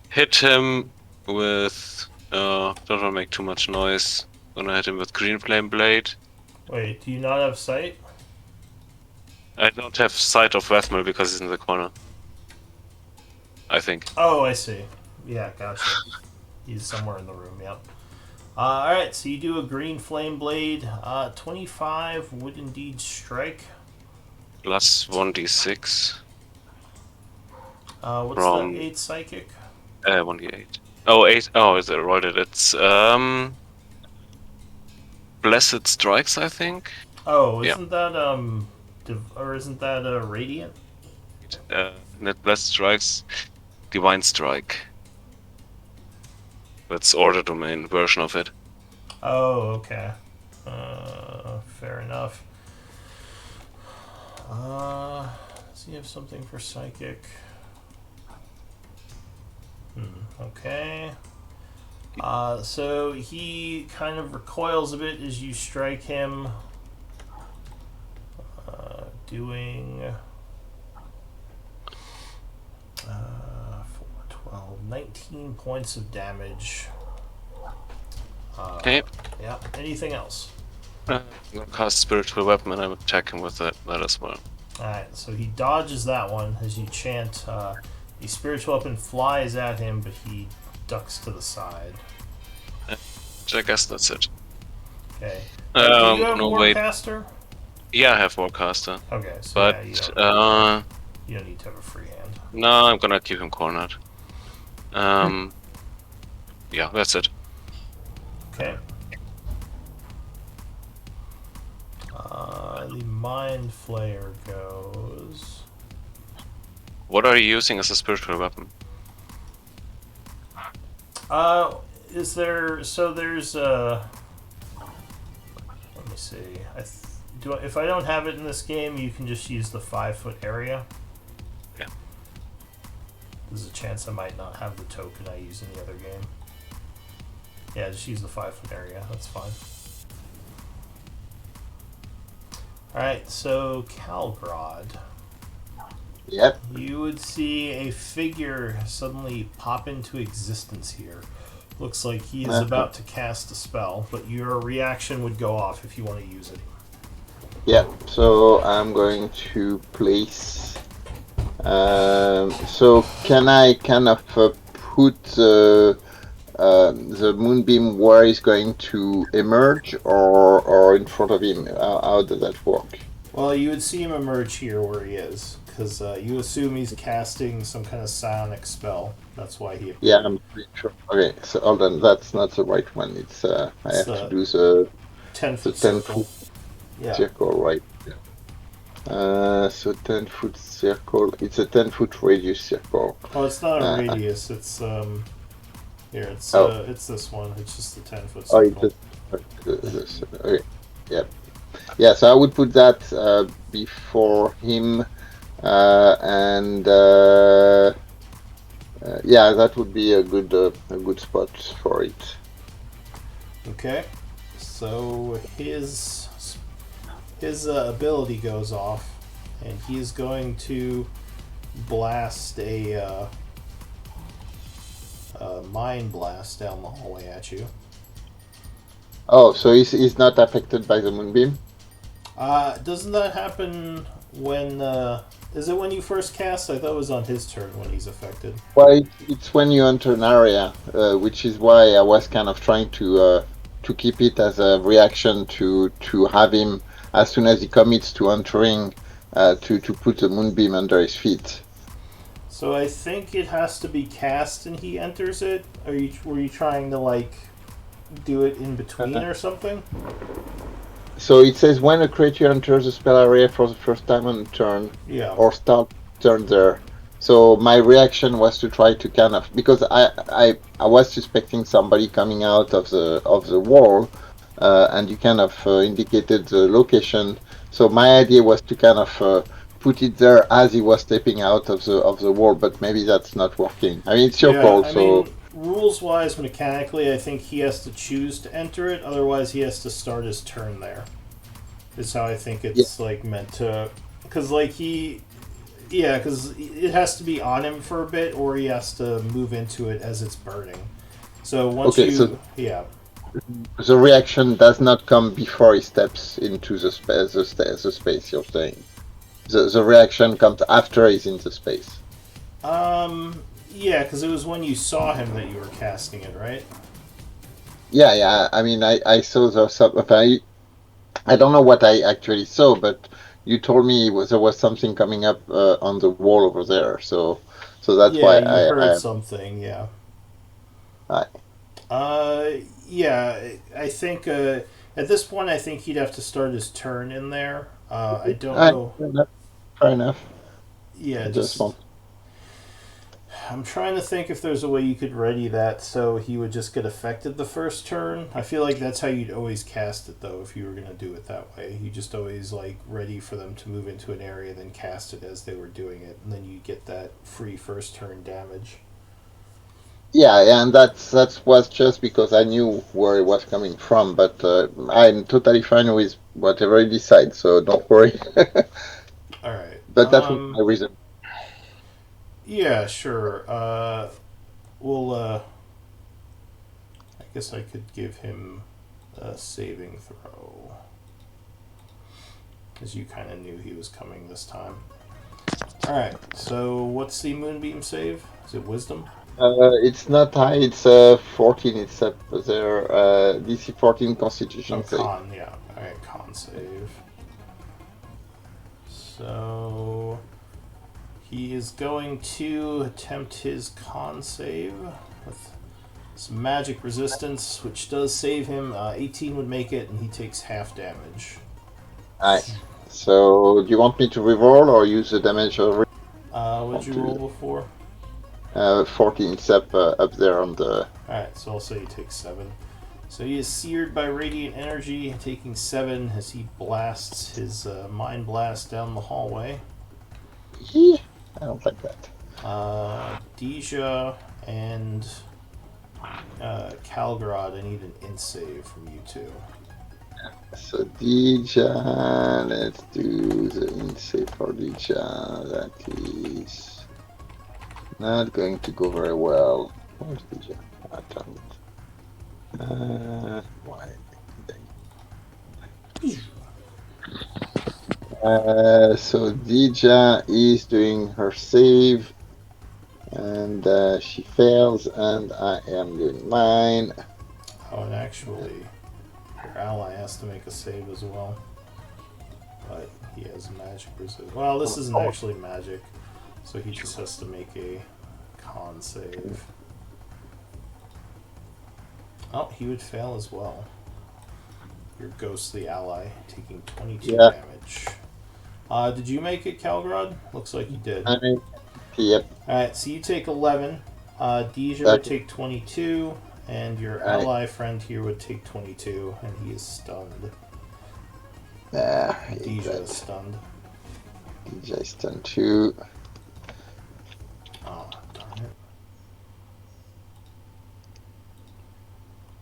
E: hit him with don't wanna make too much noise. Gonna hit him with Green Flame Blade.
A: Wait, do you not have sight?
E: I don't have sight of Wethmel because he's in the corner. I think.
A: Oh, I see. Yeah, gotcha. He's somewhere in the room, yep. Alright, so you do a green flame blade. 25 would indeed strike.
E: Plus 1d6
A: What's
E: From-
A: the 8 psychic?
E: 1d8. Oh, 8. Oh, is it rolled it? It's Blessed Strikes, I think.
A: Oh,
E: Yeah.
A: isn't that, or isn't that, radiant?
E: Net Blessed Strikes, Divine Strike. That's Order Domain version of it.
A: Oh, okay. Fair enough. Does he have something for psychic? Okay. So he kind of recoils a bit as you strike him, doing 4, 12, 19 points of damage.
E: Okay.
A: Yeah. Anything else?
E: I'm gonna cast Spiritual Weapon and I'm attacking with that as well.
A: Alright, so he dodges that one as you chant. The spiritual weapon flies at him, but he ducks to the side.
E: So I guess that's it.
A: Okay. Do you have
E: no, wait.
A: Warcaster?
E: Yeah, I have Warcaster.
A: Okay, so
E: But,
A: yeah, you don't need to have a free hand.
E: no, I'm gonna keep him cornered. Yeah, that's it.
A: Okay. The Mind Flayer goes.
E: What are you using as a spiritual weapon?
A: Is there? So there's let me see. If I don't have it in this game, you can just use the 5-foot area.
E: Yeah.
A: There's a chance I might not have the token I use in the other game. Yeah, just use the 5-foot area. That's fine. Alright, so Calgrod.
B: Yep.
A: You would see a figure suddenly pop into existence here. Looks like he is about to cast a spell, but your reaction would go off if you want to use it.
B: Yeah, so I'm going to place. So can I kind of put the moonbeam where he's going to emerge, or in front of him? How does that work?
A: Well, you would see him emerge here where he is, because you assume he's casting some kind of psionic spell. That's why he.
B: Yeah, I'm pretty sure. Okay, so hold on, that's not the right one. It's I have to do the
A: 10-foot
B: 10
A: circle.
B: foot
A: Yeah.
B: circle, right? Yeah. So 10-foot circle. It's a 10-foot radius circle.
A: Oh, it's not a
B: Uh,
A: radius. It's here.
B: oh,
A: It's this one. It's just a 10-foot
B: oh, it's
A: circle.
B: okay. Yeah, yeah. So I would put that before him, and yeah, that would be a good spot for it.
A: Okay. So his ability goes off, and he's going to blast a mind blast down the hallway at you.
B: Oh, so he's not affected by the moonbeam?
A: Doesn't that happen when? Is it when you first cast? I thought it was on his turn when he's affected.
B: Well, it's when you enter an area, which is why I was kind of trying to keep it as a reaction to have him as soon as he commits to entering to put the moonbeam under his feet.
A: So I think it has to be cast and he enters it. Were you trying to like do it in between or something?
B: So it says when a creature enters the spell area for the first time on turn,
A: Yeah.
B: or start turn there. So my reaction was to try to kind of, because I was suspecting somebody coming out of the wall, and you kind of indicated the location. So my idea was to kind of put it there as he was stepping out of the wall, but maybe that's not working. I mean, it's your call.
A: I
B: So
A: mean, rules wise, mechanically, I think he has to choose to enter it. Otherwise, he has to start his turn there. Is how I think it's like meant to, because like because it has to be on him for a bit, or he has to move into it as it's burning. So once
B: okay, so the reaction does not come before he steps into the space. You're saying the reaction comes after he's in the space.
A: Yeah, because it was when you saw him that you were casting it, right?
B: Yeah. I mean, I saw the sub. I don't know what I actually saw, but you told me there was something coming up on the wall over there. So that's
A: Yeah,
B: why
A: you heard
B: I
A: something. Yeah.
B: I
A: Yeah. I think at this point, I think he'd have to start his turn in there. I don't know.
B: fair enough.
A: Yeah,
B: I just want.
A: I'm trying to think if there's a way you could ready that so he would just get affected the first turn. I feel like that's how you'd always cast it, though, if you were going to do it that way. You just always, like, ready for them to move into an area, then cast it as they were doing it, and then you get that free first turn damage.
B: Yeah, and that was just because I knew where it was coming from, but I'm totally fine with whatever he decides, so don't worry.
A: Alright.
B: But that was my reason.
A: Yeah, sure. I guess I could give him a saving throw. Because you kind of knew he was coming this time. Alright, so what's the Moonbeam save? Is it Wisdom?
B: It's not high, it's 14, it's up there. DC 14 Constitution save.
A: Con, yeah. Alright, con save. So he is going to attempt his con save with some magic resistance, which does save him. 18 would make it, and he takes half damage.
B: Alright. So, do you want me to reroll or use the damage already?
A: What'd you roll before?
B: 14, it's up there on the.
A: Alright, so I'll say he takes 7. So he is seared by radiant energy, taking 7 as he blasts his mind blast down the hallway.
B: I don't like that.
A: Deja and Calgrad, I need an int save from you two.
B: So Dija, let's do the insave for Dija. That is not going to go very well. Where's Dija? Why? So Dija is doing her save, and she fails, and I am doing mine.
A: Oh, and actually, your ally has to make a save as well. But he has magic resist. Well, this isn't actually magic, so he just has to make a con save. Oh, he would fail as well. Your ghostly ally taking 22 damage. Did you make it, Calgrod? Looks like you did.
B: Yep.
A: Alright, so you take 11. Deja would take 22. And your ally friend here would take 22. And he is stunned. Deja is stunned.
B: Deja is stunned too.
A: Oh, darn it.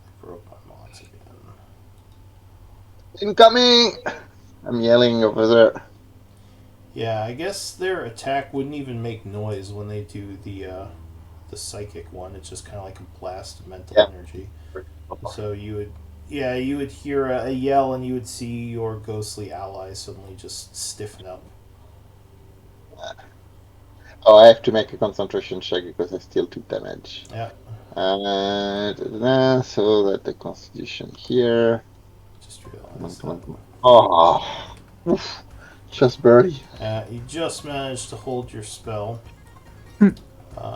A: I broke my mods again.
B: Incoming! I'm yelling over there.
A: Yeah, I guess their attack wouldn't even make noise when they do the psychic one. It's just kind of like a blast of mental energy. So you would hear a yell, and you would see your ghostly ally suddenly just stiffen up.
B: Oh, I have to make a concentration check because I still took damage.
A: Yeah.
B: So that the constitution here.
A: Just realized.
B: Come on. Oh, oof. Just barely.
A: You just managed to hold your spell.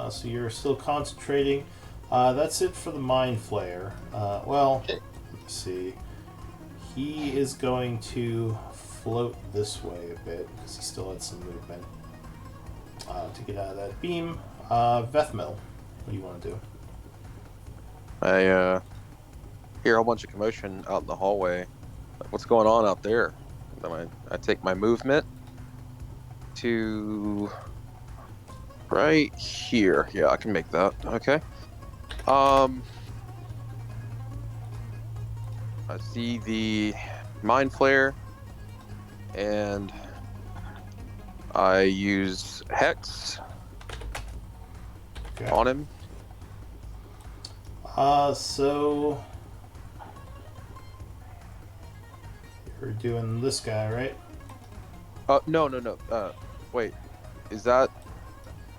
A: So you're still concentrating. That's it for the Mind Flayer. Let me see. He is going to float this way a bit because he still had some movement to get out of that beam. Vethmil, what do you want to do?
C: I hear a whole bunch of commotion out in the hallway. What's going on out there? I take my movement to right here. Yeah, I can make that. Okay. I see the Mind Flare, and I use Hex on him.
A: So you're doing this guy, right?
C: No. Wait, is that?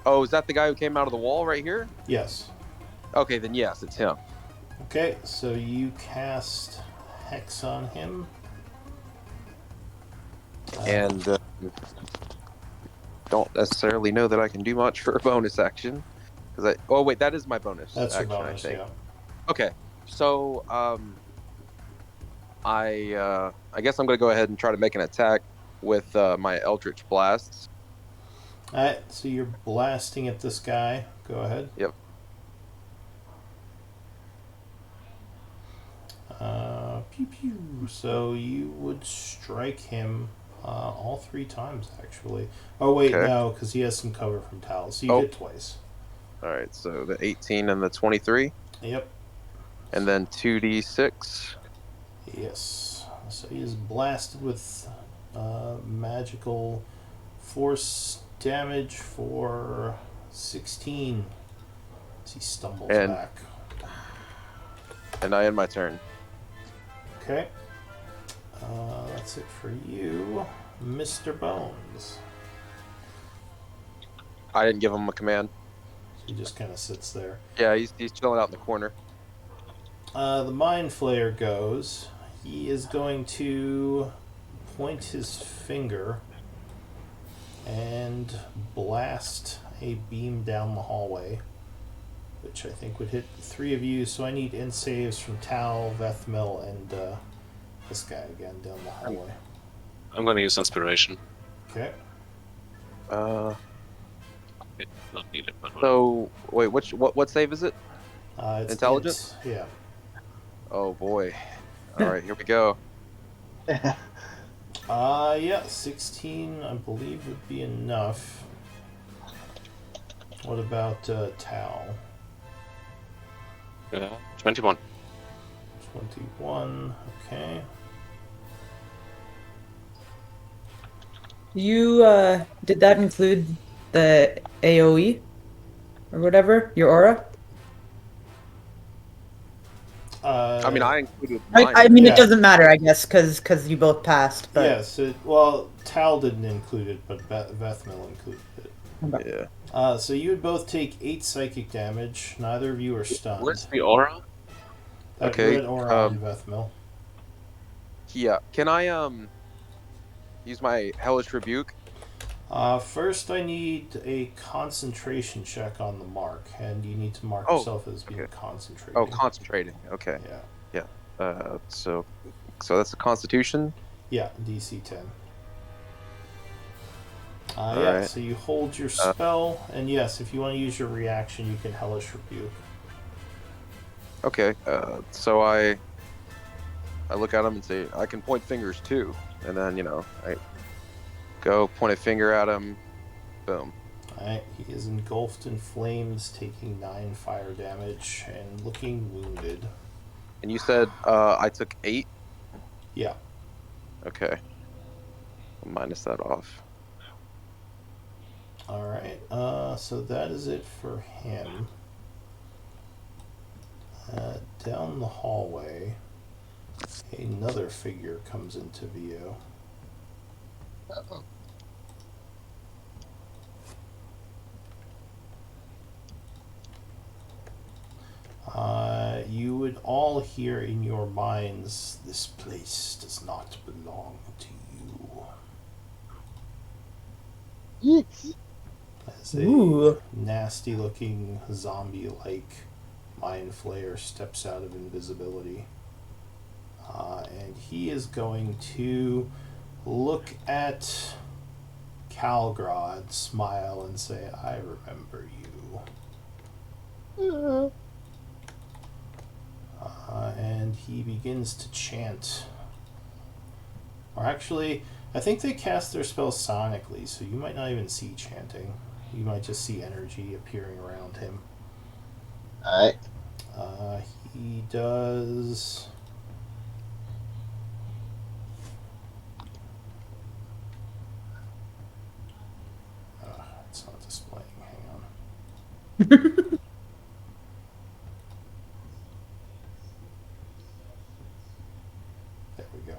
C: Oh, is that the guy who came out of the wall right here?
A: Yes.
C: Okay, then yes, it's him.
A: Okay, so you cast Hex on him.
C: And don't necessarily know that I can do much for a bonus action. Oh, wait, that is my bonus
A: That's
C: action,
A: your bonus,
C: I think.
A: yeah.
C: Okay, so I guess I'm going to go ahead and try to make an attack with my Eldritch Blasts.
A: Alright, so you're blasting at this guy. Go ahead.
C: Yep.
A: Pew pew. So you would strike him all 3 times, actually. Oh, wait, no, because he has some cover from Tal. So you did twice.
C: Alright, so the 18 and the 23.
A: Yep.
C: And then 2d6.
A: Yes. So he is blasted with magical force damage for 16 as he stumbles back.
C: And I end my turn.
A: Okay. That's it for you, Mr. Bones.
C: I didn't give him a command.
A: He just kind of sits there.
C: Yeah, he's chilling out in the corner.
A: The Mind Flayer goes. He is going to point his finger and blast a beam down the hallway, which I think would hit the 3 of you. So I need int saves from Tal, Vethmil, and this guy again down the hallway.
E: I'm going to use inspiration.
A: Okay.
E: It's not needed, but
C: So wait, what save is it?
A: It's
C: Intelligence?
A: Yeah.
C: Oh boy. All right, here we go.
A: Yeah, 16 I believe would be enough. What about Tal?
E: 21.
A: 21, okay.
D: You did that include the AoE or whatever? Your aura?
C: I mean, I included mine.
D: I mean, it doesn't matter, I guess, because you both passed. But...
A: Yes, Tal didn't include it, but Vethmil included it.
D: Okay.
C: Yeah.
A: So you would both take 8 psychic damage. Neither of you are stunned.
E: Where's the aura?
A: That red aura on Vethmil.
C: Yeah. Can I use my Hellish Rebuke?
A: First, I need a concentration check on the mark, and you need to mark yourself as being concentrating.
C: Oh, concentrating. Okay.
A: Yeah.
C: So that's a Constitution.
A: Yeah, DC 10. Yeah,
C: right.
A: so you hold your spell, and yes, if you want to use your reaction, you can Hellish Rebuke.
C: Okay. So I look at him and say, I can point fingers too, and then I go point a finger at him. Boom.
A: Alright, he is engulfed in flames, taking 9 fire damage and looking wounded.
C: And you said I took 8.
A: Yeah.
C: Okay. I'll minus that off.
A: Alright, so that is it for him. Down the hallway, another figure comes into view. You would all hear in your minds, "This place does not belong to you."
B: Yes.
A: As a
D: Ooh.
A: nasty-looking zombie-like mind flayer steps out of invisibility, and he is going to look at Calgrod, smile, and say, "I remember you." And he begins to chant. Or actually, I think they cast their spells sonically, so you might not even see chanting. You might just see energy appearing around him.
B: Alright.
A: He does. It's not displaying. Hang on. There we go.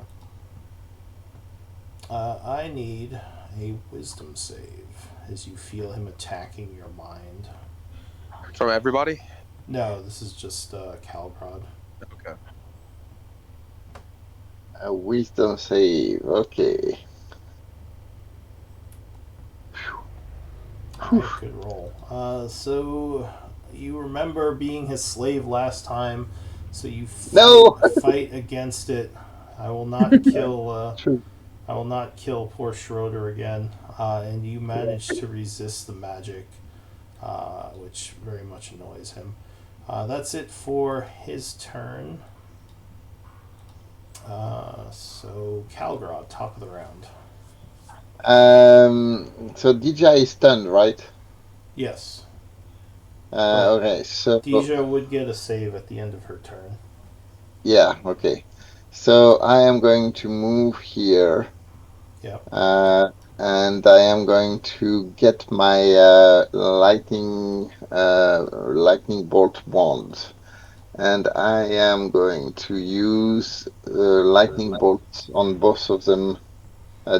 A: I need a wisdom save as you feel him attacking your mind.
C: From everybody?
A: No, this is just Calgrod.
C: Okay.
B: A wisdom save. Okay.
A: Alright, good roll. So you remember being his slave last time, so you
B: No!
A: fight against it. I will not kill.
B: True.
A: I will not kill poor Schroeder again. And you manage to resist the magic, which very much annoys him. That's it for his turn. So Calgrod, top of the round.
B: So DJ is stunned, right?
A: Yes. But
B: Okay, so
A: Deja would get a save at the end of her turn.
B: yeah, okay. So I am going to move here.
A: Yep.
B: And I am going to get my lightning bolt wand, and I am going to use lightning bolts on both of them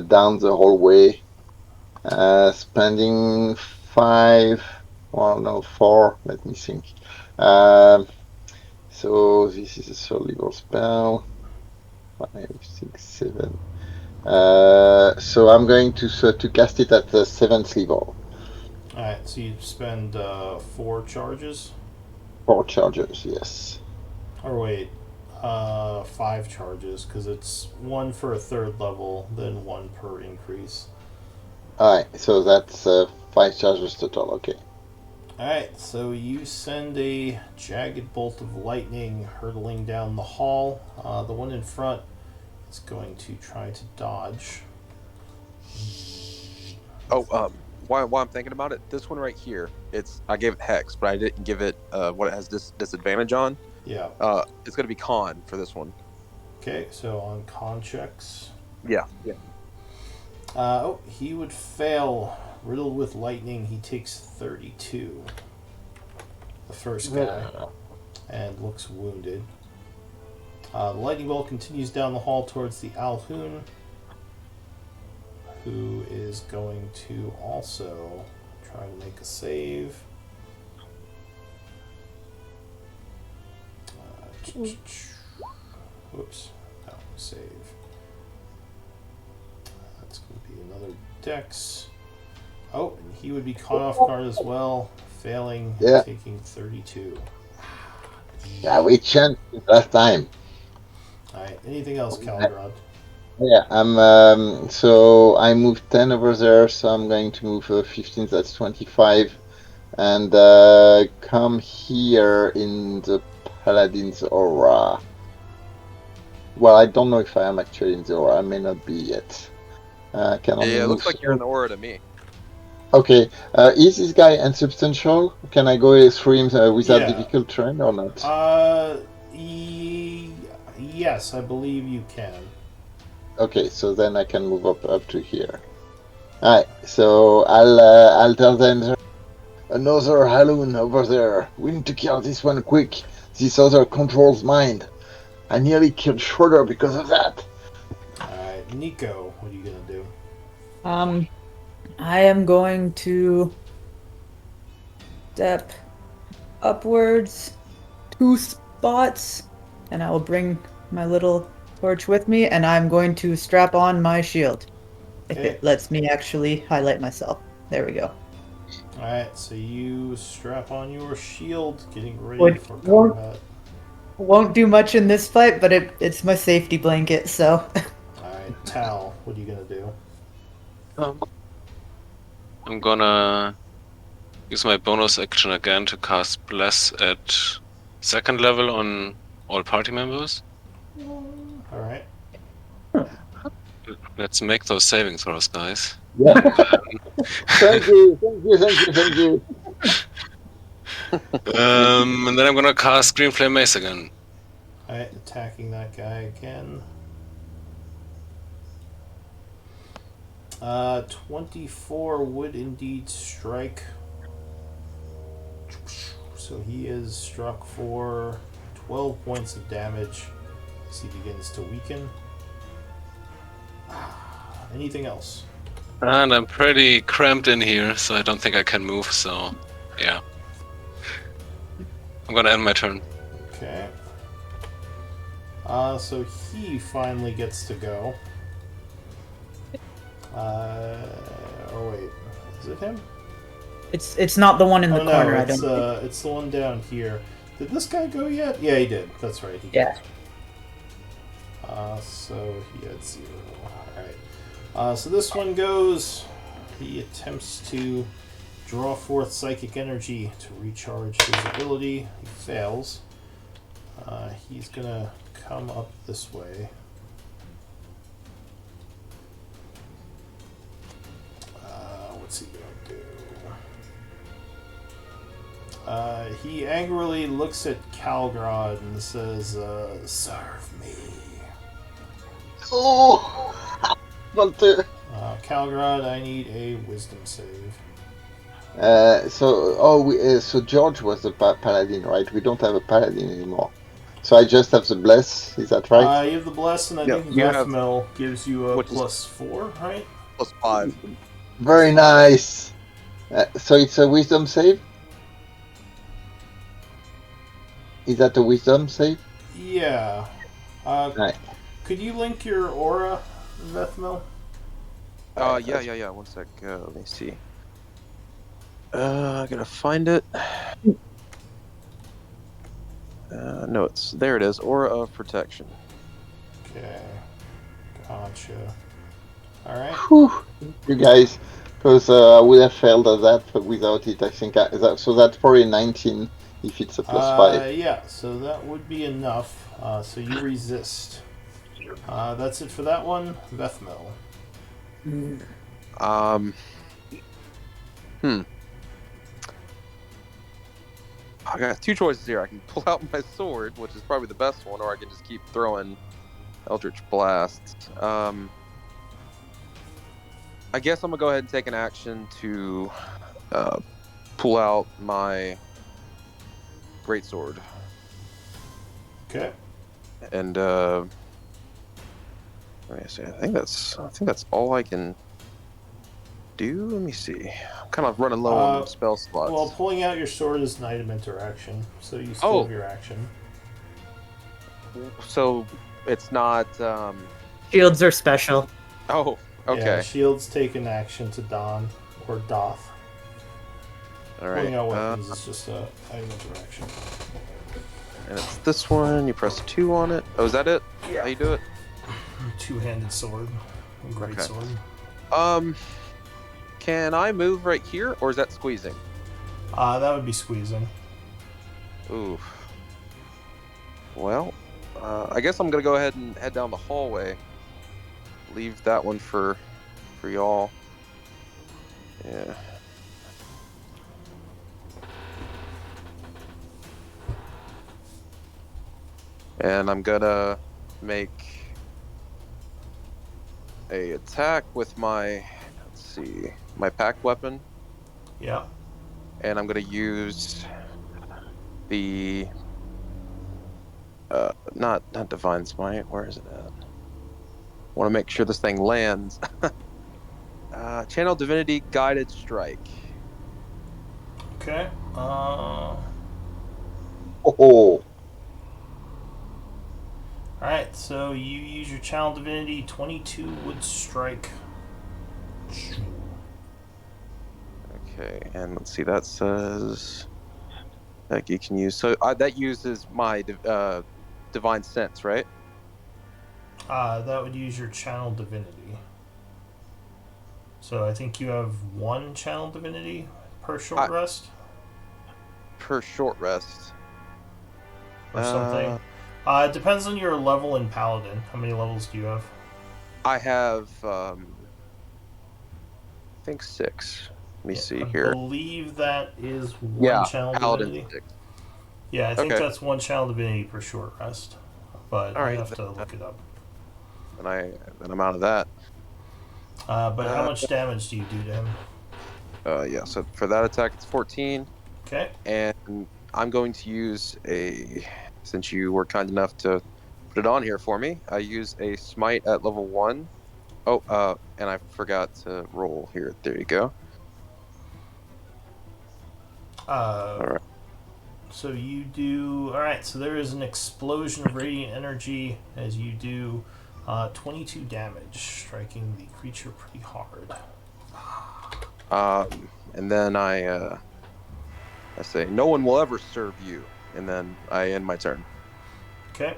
B: down the hallway, spending 5. Well, no, 4. Let me think. So this is a third level spell. 5, 6, 7. So I'm going to cast it at the 7th level.
A: Alright, so you spend 4 charges?
B: 4 charges, yes.
A: Or wait, 5 charges, because it's 1 for a 3rd level, then 1 per increase.
B: Alright, so that's 5 charges total, okay.
A: Alright, so you send a jagged bolt of lightning hurtling down the hall. The one in front is going to try to dodge.
C: Oh, while I'm thinking about it, this one right here, I gave it Hex, but I didn't give it what it has disadvantage on.
A: Yeah.
C: It's gonna be Con for this one.
A: Okay, so on con checks.
C: Yeah.
A: He would fail. Riddled with lightning, he takes 32. The first guy. And looks wounded. The lightning bolt continues down the hall towards the Alhoon, who is going to also try to make a save. Whoops. No, save. That's going to be another dex. Oh, and he would be caught off guard as well, failing,
B: Yeah.
A: taking 32.
B: Yeah, we chanced it last time.
A: Alright, anything else, Calgrod?
B: Yeah, so I moved 10 over there, so I'm going to move 15, that's 25, and come here in the Paladin's aura. Well, I don't know if I am actually in the aura, I may not be yet. I can only
C: Yeah, it
B: move.
C: looks like you're in the aura to me.
B: Okay, is this guy unsubstantial? Can I go through him without
A: Yeah.
B: difficult terrain or not?
A: Yes, I believe you can.
B: Okay, so then I can move up to here. Alright, so I'll tell them there's another Haloon over there. We need to kill this one quick. This other controls mind. I nearly killed Schroeder because of that.
A: Alright, Nico, what are you gonna do?
D: I am going to step upwards 2 spots, and I will bring my little torch with me, and I'm going to strap on my shield. If
A: Okay.
D: it lets me actually highlight myself. There we go.
A: Alright, so you strap on your shield, getting ready
D: Would-
A: for
D: won't-
A: combat.
D: Won't do much in this fight, but it's my safety blanket, so.
A: Alright, Tal, what are you gonna do?
E: I'm gonna use my bonus action again to cast Bless at 2nd level on all party members.
A: Alright.
E: Let's make those saving throws, guys.
B: Yeah. Thank you.
E: And then I'm gonna cast Green Flame Mace again.
A: Alright, attacking that guy again. 24 would indeed strike. So he is struck for 12 points of damage as he begins to weaken. Anything else?
E: And I'm pretty cramped in here, so I don't think I can move, so yeah. I'm gonna end my turn.
A: Okay. So he finally gets to go. Oh wait, is it him?
D: It's not the one in the
A: Oh
D: corner,
A: no,
D: I don't think.
A: it's the one down here. Did this guy go yet? Yeah, he did. That's right, he
D: Yeah.
A: did. So he had 0. Alright. So this one goes. He attempts to draw forth psychic energy to recharge his ability. He fails. He's gonna come up this way. What's he gonna do? He angrily looks at Calgrod and says, "Serve me."
B: Oh! Want to...
A: Calgrod, I need a wisdom save.
B: So George was the paladin, right? We don't have a paladin anymore. So I just have the bless, is that right?
A: You have the bless, and I
C: Yeah,
A: think
C: you have-
A: Vethmel gives you a
C: which is-
A: +4, right?
C: +5.
B: Very nice. So it's a wisdom save? Is that a wisdom save?
A: Yeah.
B: Right.
A: Could you link your aura, Vethmel?
C: Yeah. 1 sec. Let me see. I gotta find it. No, there. It is. Aura of Protection.
A: Okay. Gotcha. Alright.
B: Whew. You guys, because I would have failed at that without it, I think. So that's probably 19 if it's a +5.
A: Yeah, so that would be enough. So you resist. That's it for that one. Vethmel.
C: I got 2 choices here. I can pull out my sword, which is probably the best one, or I can just keep throwing Eldritch Blasts. I guess I'm gonna go ahead and take an action to pull out my greatsword.
A: Okay.
C: And let me see. I think that's all I can do. Let me see. I'm kind of running low on spell slots.
A: Well, pulling out your sword is an item interaction, so you still have your action.
C: So it's not.
D: Shields are special.
C: Oh, okay.
A: Yeah, shields take an action to don or doff.
C: All right.
A: Pulling out weapons is just an item interaction.
C: And it's this one. You press 2 on it. Oh, is that it?
A: Yeah.
C: How you do it?
A: Two-handed sword. Great
C: Okay.
A: sword.
C: Can I move right here, or is that squeezing?
A: That would be squeezing.
C: Ooh. Well, I guess I'm gonna go ahead and head down the hallway. Leave that one for y'all. Yeah. And I'm gonna make a attack with my, let's see, my pack weapon,
A: Yeah.
C: and I'm gonna use the not divine smite. Where is it at? Want to make sure this thing lands. Channel divinity guided strike.
A: Okay.
B: Oh,
A: Alright, so you use your Channel Divinity, 22 would strike.
C: Okay, and let's see. That says that you can use. So that uses my divine sense, right?
A: That would use your Channel Divinity. So I think you have one Channel Divinity per short rest?
C: Per short rest.
A: Or something. It depends on your level in Paladin. How many levels do you have?
C: I have, I think 6. Let me see
A: I
C: here.
A: believe that is one Channel
C: Paladin
A: Divinity.
C: 6.
A: Yeah, I think
C: Okay.
A: that's one Channel Divinity per short rest. But
C: All
A: I
C: right,
A: have to look it up.
C: then I'm out of that.
A: But how much damage do you do to him?
C: Yeah. So for that attack, it's 14,
A: Okay.
C: and I'm going to use since you were kind enough to put it on here for me, I use a smite at level 1. Oh, and I forgot to roll here. There you go. All right.
A: So you do. Alright, so there is an explosion of radiant energy as you do 22 damage, striking the creature pretty hard.
C: And then I say, "No one will ever serve you," and then I end my turn.
A: Okay.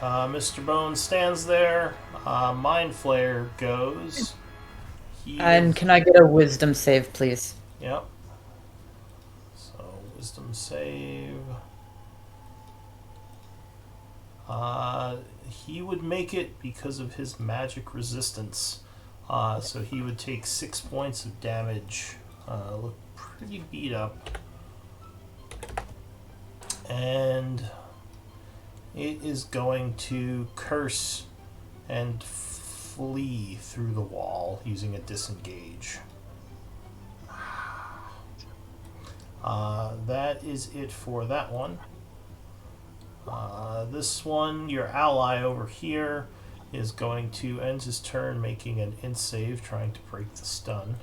A: Mr. Bones stands there. Mind Flare goes.
D: And can I get a wisdom save, please?
A: Yep. So, wisdom save. He would make it because of his magic resistance. So he would take 6 points of damage. Look pretty beat up. And it is going to curse and flee through the wall using a disengage. That is it for that one. This one, your ally over here, is going to end his turn making an int save, trying to break the stun.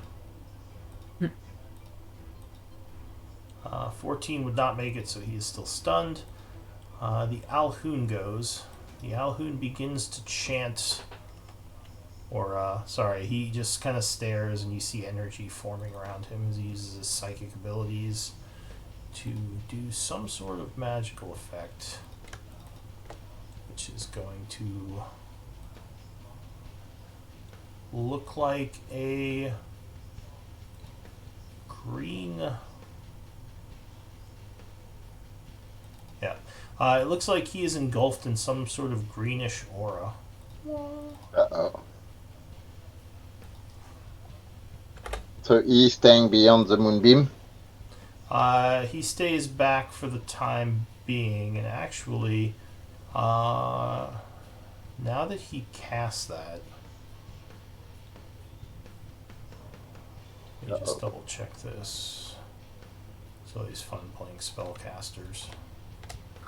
A: 14 would not make it, so he is still stunned. The Alhoun goes. The Alhoun begins to chant, he just kind of stares, and you see energy forming around him as he uses his psychic abilities to do some sort of magical effect, which is going to look like a green. Yeah. It looks like he is engulfed in some sort of greenish aura.
B: uh-oh. So he's staying beyond the moonbeam?
A: He stays back for the time being, and actually, now that he casts that, let me just double check this. It's always fun playing spellcasters.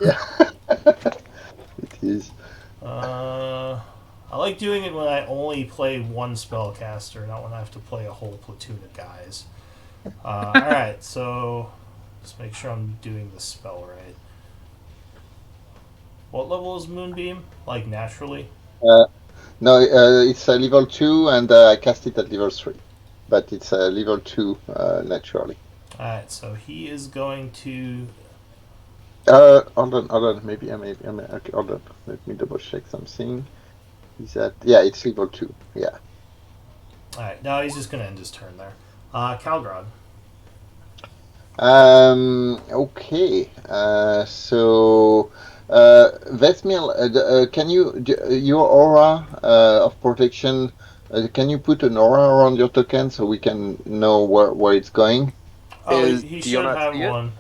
B: Yeah. It is.
A: I like doing it when I only play one spellcaster, not when I have to play a whole platoon of guys. Alright, so let's make sure I'm doing the spell right. What level is Moonbeam? Like naturally?
B: No, it's level 2, and I cast it at level 3. But it's level 2 naturally.
A: Alright, so he is going to.
B: Hold on. Okay, hold on. Let me double check something. Is that? Yeah, it's level 2. Yeah.
A: Alright, no, he's just going to end his turn there. Calgrod.
B: Okay. So, Vesmil, can you your aura of protection? Can you put an aura around your token so we can know where it's going?
A: Oh, he
C: Do you
A: should
C: not
A: have
C: see it?
A: one.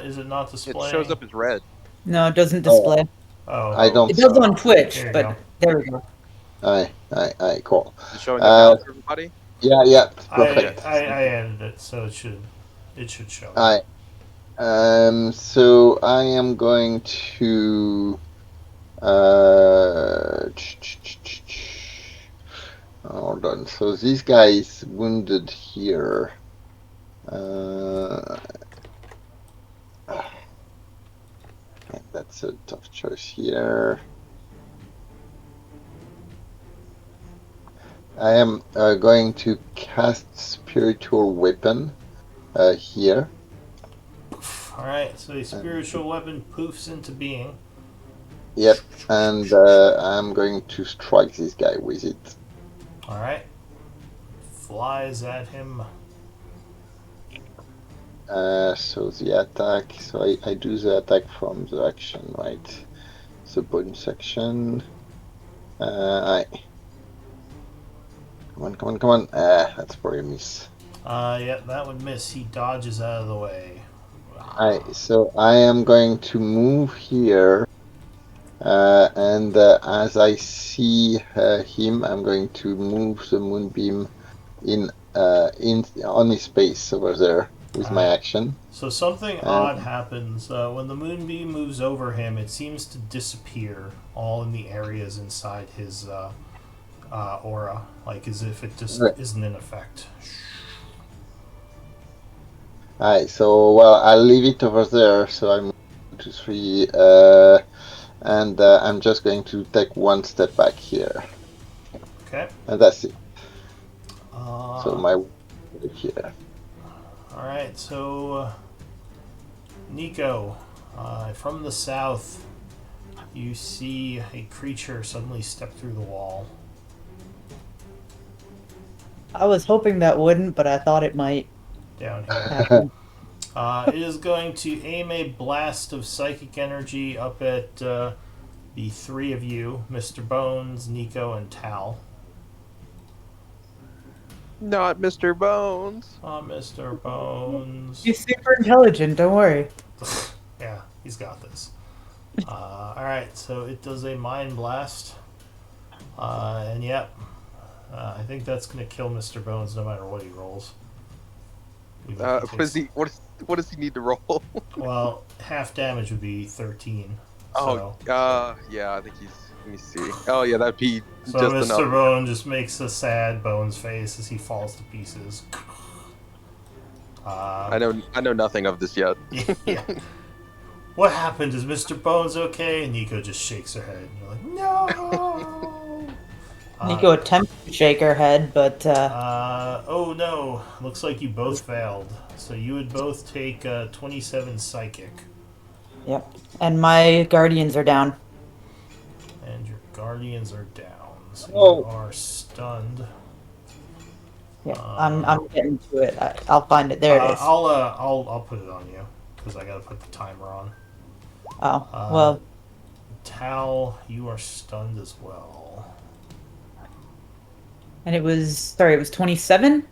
A: Is it not
C: It shows
A: displaying?
C: up as red.
D: No, it doesn't
B: Oh,
D: display.
B: I
A: Oh,
B: don't
D: It
B: see
D: does
B: it.
D: on Twitch,
A: here you go.
D: but there we go.
B: Aye, cool.
C: Is it showing up now for everybody?
B: Yeah,
A: I,
B: perfect.
A: I I added it, so it should show
B: Aye.
A: now.
B: So I am going to uh, hold on. So this guy is wounded here. Uh, that's a tough choice here. I am going to cast Spiritual Weapon here.
A: Alright, so a spiritual weapon poofs into being.
B: Yep, and I'm going to strike this guy with it.
A: Alright. Flies at him.
B: So the attack. So I do the attack from the action, right? The bonus action. I come on. That's probably a miss.
A: Yeah, that would miss. He dodges out of the way.
B: So I am going to move here, and as I see him, I'm going to move the moonbeam in on his face over there with my
A: Alright.
B: action.
A: So something
B: And
A: odd happens. When the moonbeam moves over him, it seems to disappear all in the areas inside his aura, like as if it just
B: right.
A: isn't in effect.
B: Alright, so well, I'll leave it over there. So I'm 1, 2, 3, and I'm just going to take one step back here,
A: Okay.
B: and that's it.
A: Uh,
B: So my here.
A: Alright, so Nico, from the south, you see a creature suddenly step through the wall.
D: I was hoping that wouldn't, but I thought it might
A: Down here.
D: happen.
A: It is going to aim a blast of psychic energy up at the three of you, Mr. Bones, Nico, and Tal.
C: Not Mr. Bones.
A: Mr. Bones.
D: He's super intelligent. Don't worry.
A: Yeah, he's got this. Alright, so it does a mind blast. And yep, I think that's going to kill Mr. Bones no matter what he rolls. Even if he takes-
C: What does he need to roll?
A: Well, half damage would be 13.
C: Oh,
A: So,
C: yeah, I think he's. Let me see. Oh, yeah, that'd be
A: so
C: just
A: Mr.
C: enough.
A: Bone just makes a sad Bones face as he falls to pieces.
C: I know nothing of this yet.
A: Yeah. What happened? Is Mr. Bones okay? And Nico just shakes her head. And you're like, no!
D: Nico attempts to shake her head, but
A: Oh no. Looks like you both failed. So you would both take 27 psychic.
D: yep. And my guardians are down.
A: And your guardians are down. So
B: Oh.
A: you are stunned.
D: Yeah, I'm getting to it. I'll find it. There it is.
A: I'll put it on you because I gotta put the timer on.
D: Oh well.
A: Tal, you are stunned as well.
D: And it was 27.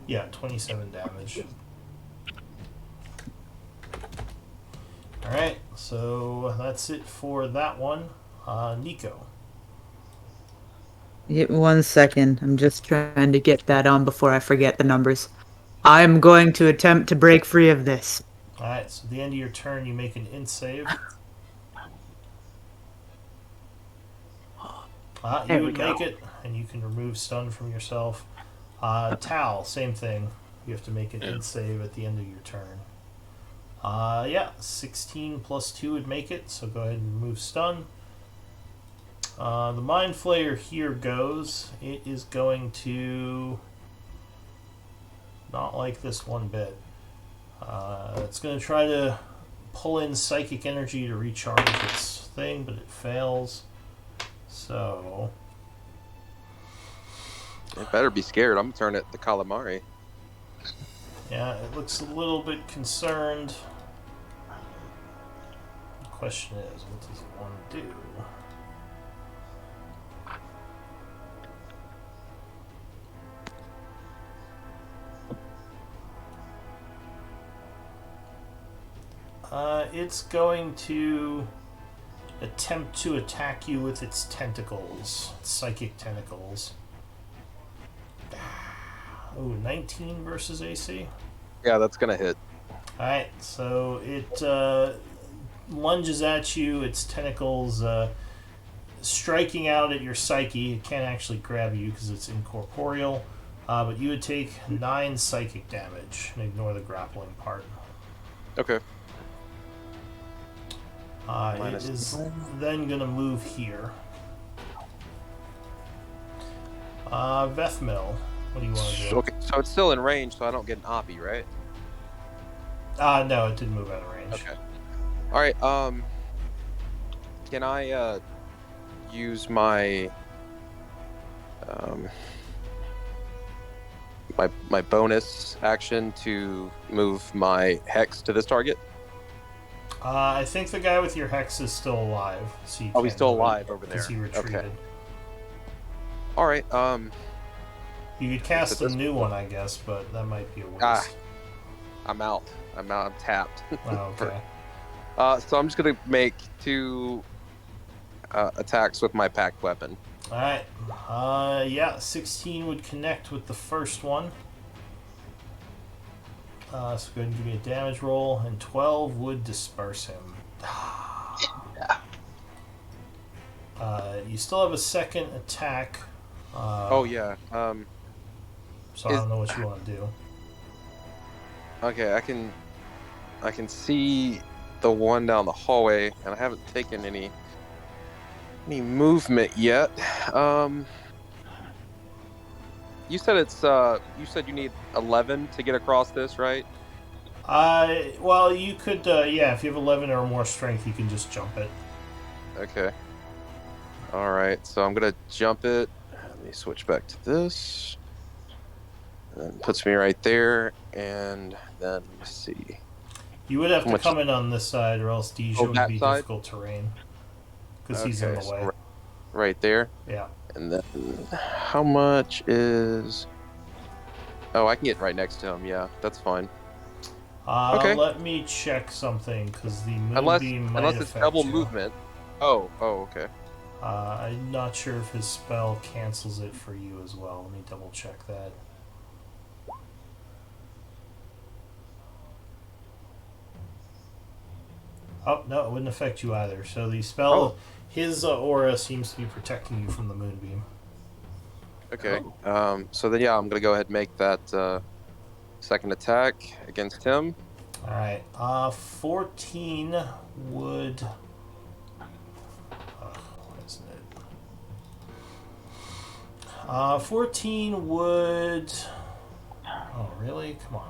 A: Yeah, 27 damage. Alright, so that's it for that one. Nico.
D: Give me 1 second. I'm just trying to get that on before I forget the numbers. I'm going to attempt to break free of this.
A: Alright, so at the end of your turn, you make an int save.
D: There
A: You
D: we
A: would
D: go.
A: make it, and you can remove stun from yourself. Tal, same thing. You have to make an int save at the end of your turn. Yeah, 16 plus 2 would make it, so go ahead and remove stun. The Mind Flayer here goes. It is going to not like this one bit. It's going to try to pull in psychic energy to recharge its thing, but it fails. So
C: It better be scared. I'm gonna turn it to calamari.
A: Yeah, it looks a little bit concerned. The question is, what does it want to do? It's going to attempt to attack you with its tentacles, psychic tentacles. Oh, 19 versus AC.
C: Yeah, that's gonna hit.
A: Alright, so it lunges at you, its tentacles striking out at your psyche. It can't actually grab you because it's incorporeal, but you would take 9 psychic damage and ignore the grappling part.
C: Okay.
A: It is then going to move here. Vethmil, what do you want to do?
C: Okay, so it's still in range, so I don't get an oppie, right?
A: No, it didn't move out of range.
C: Okay. All right. Can I use my my bonus action to move my hex to this target?
A: I think the guy with your hex is still alive. So you
C: Oh, he's
A: can't
C: still
A: move it
C: alive over there.
A: because he retreated.
C: Okay. All right.
A: You could cast a
C: this
A: new one, I guess, but that might be a waste.
C: I'm out. I'm tapped.
A: Oh, okay.
C: So I'm just gonna make 2 attacks with my packed weapon.
A: Alright. Yeah, 16 would connect with the first one. So go ahead and give me a damage roll, and 12 would disperse him. You still have a second attack.
C: Oh yeah.
A: So I don't know what you want to do.
C: Okay, I can see the one down the hallway, and I haven't taken any movement yet. You said you said you need 11 to get across this, right?
A: Well, you could, yeah, if you have 11 or more strength, you can just jump it.
C: Okay. All right, so I'm gonna jump it. Let me switch back to this. And puts me right there, and then let me see.
A: You would have to
C: Which-
A: come in on this side, or else Dijon would
C: that
A: be
C: side?
A: difficult terrain. Because he's in the
C: so
A: way.
C: right there.
A: Yeah.
C: And then how much is? Oh, I can get right next to him. Yeah, that's fine. Okay.
A: Let me check something, because the moonbeam might
C: Unless it's
A: affect
C: double
A: you.
C: movement. Oh, okay.
A: I'm not sure if his spell cancels it for you as well. Let me double check that. Oh, no, it wouldn't affect you either. So the spell, his aura seems to be protecting you from the moonbeam.
C: Okay. So then, yeah, I'm gonna go ahead and make that second attack against him.
A: Alright, 14 would... why isn't it? 14 would... Oh, really? Come on.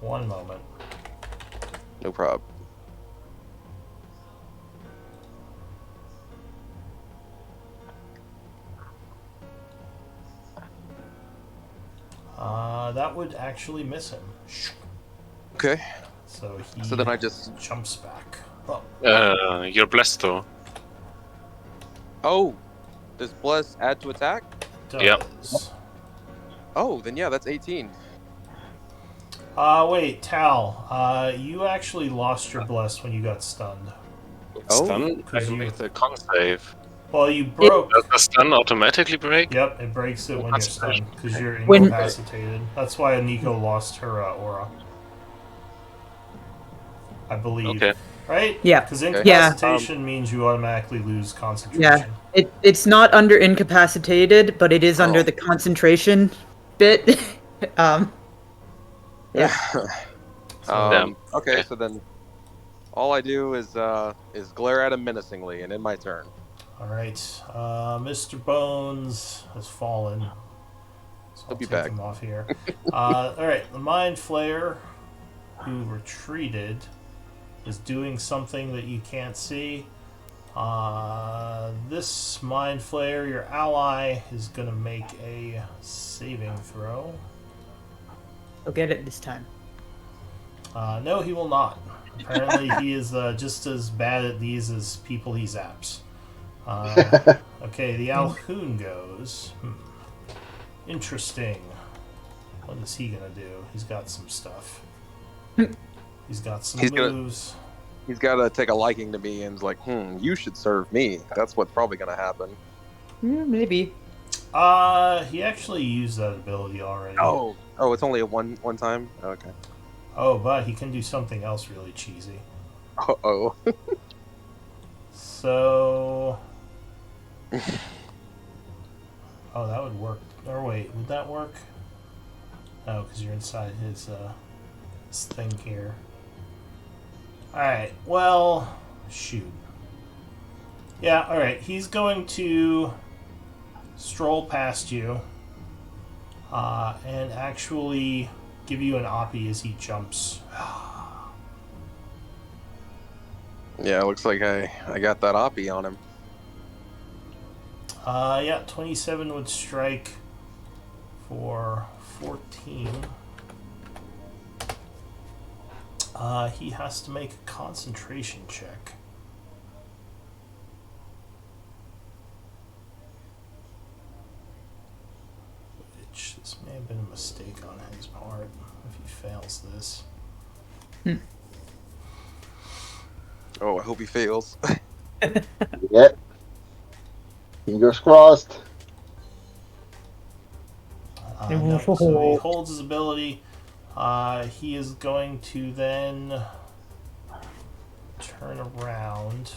A: One moment.
C: No problem.
A: That would actually miss him.
C: Okay.
A: So he
C: So then I just.
A: jumps back. Oh.
E: You're blessed though.
C: Oh, does bless add to attack?
E: Yep.
A: Does.
C: Oh, then yeah, that's 18.
A: Wait, Tal. You actually lost your bless when you got stunned.
C: Oh,
E: Stun? I can make the con save.
A: Well, you broke.
E: Does the stun automatically break?
A: Yep, it breaks it when you're stunned because you're
D: When-
A: incapacitated. That's why Nico lost her aura. I believe.
E: Okay.
A: Right?
D: Yeah.
A: Because incapacitation means you automatically lose concentration.
D: It's not under incapacitated, but it is under the concentration bit. Yeah.
E: Damn.
C: Okay, so then all I do is glare at him menacingly, and end my turn.
A: All right. Mr. Bones has fallen. So I'll
C: be
A: take
C: back.
A: him off here. All right. The Mind Flayer, who retreated, is doing something that you can't see. This Mind Flayer, your ally, is going to make a saving throw.
D: I'll get it this time.
A: No, he will not. Apparently, he is just as bad at these as people he zaps. Okay, the Alhoon goes. Interesting. What is he gonna do? He's got some stuff. He's got some moves.
C: He's got to take a liking to me and is like, you should serve me. That's what's probably going to happen.
D: Yeah, maybe.
A: He actually used that ability already.
C: Oh, it's only a one time? Okay.
A: Oh, but he can do something else really cheesy.
C: Uh-oh.
A: So... Oh, that would work. Or wait, would that work? No, because you're inside his thing here. Alright, well... Shoot. Yeah, alright. He's going to stroll past you and actually give you an oppie as he jumps.
C: Yeah, it looks like I got that oppie on him.
A: Yeah, 27 would strike for 14. He has to make a concentration check. Which, this may have been a mistake on his part if he fails this.
C: Oh, I hope he fails.
B: Yeah. Fingers crossed.
A: No, so he holds his ability. He is going to then turn around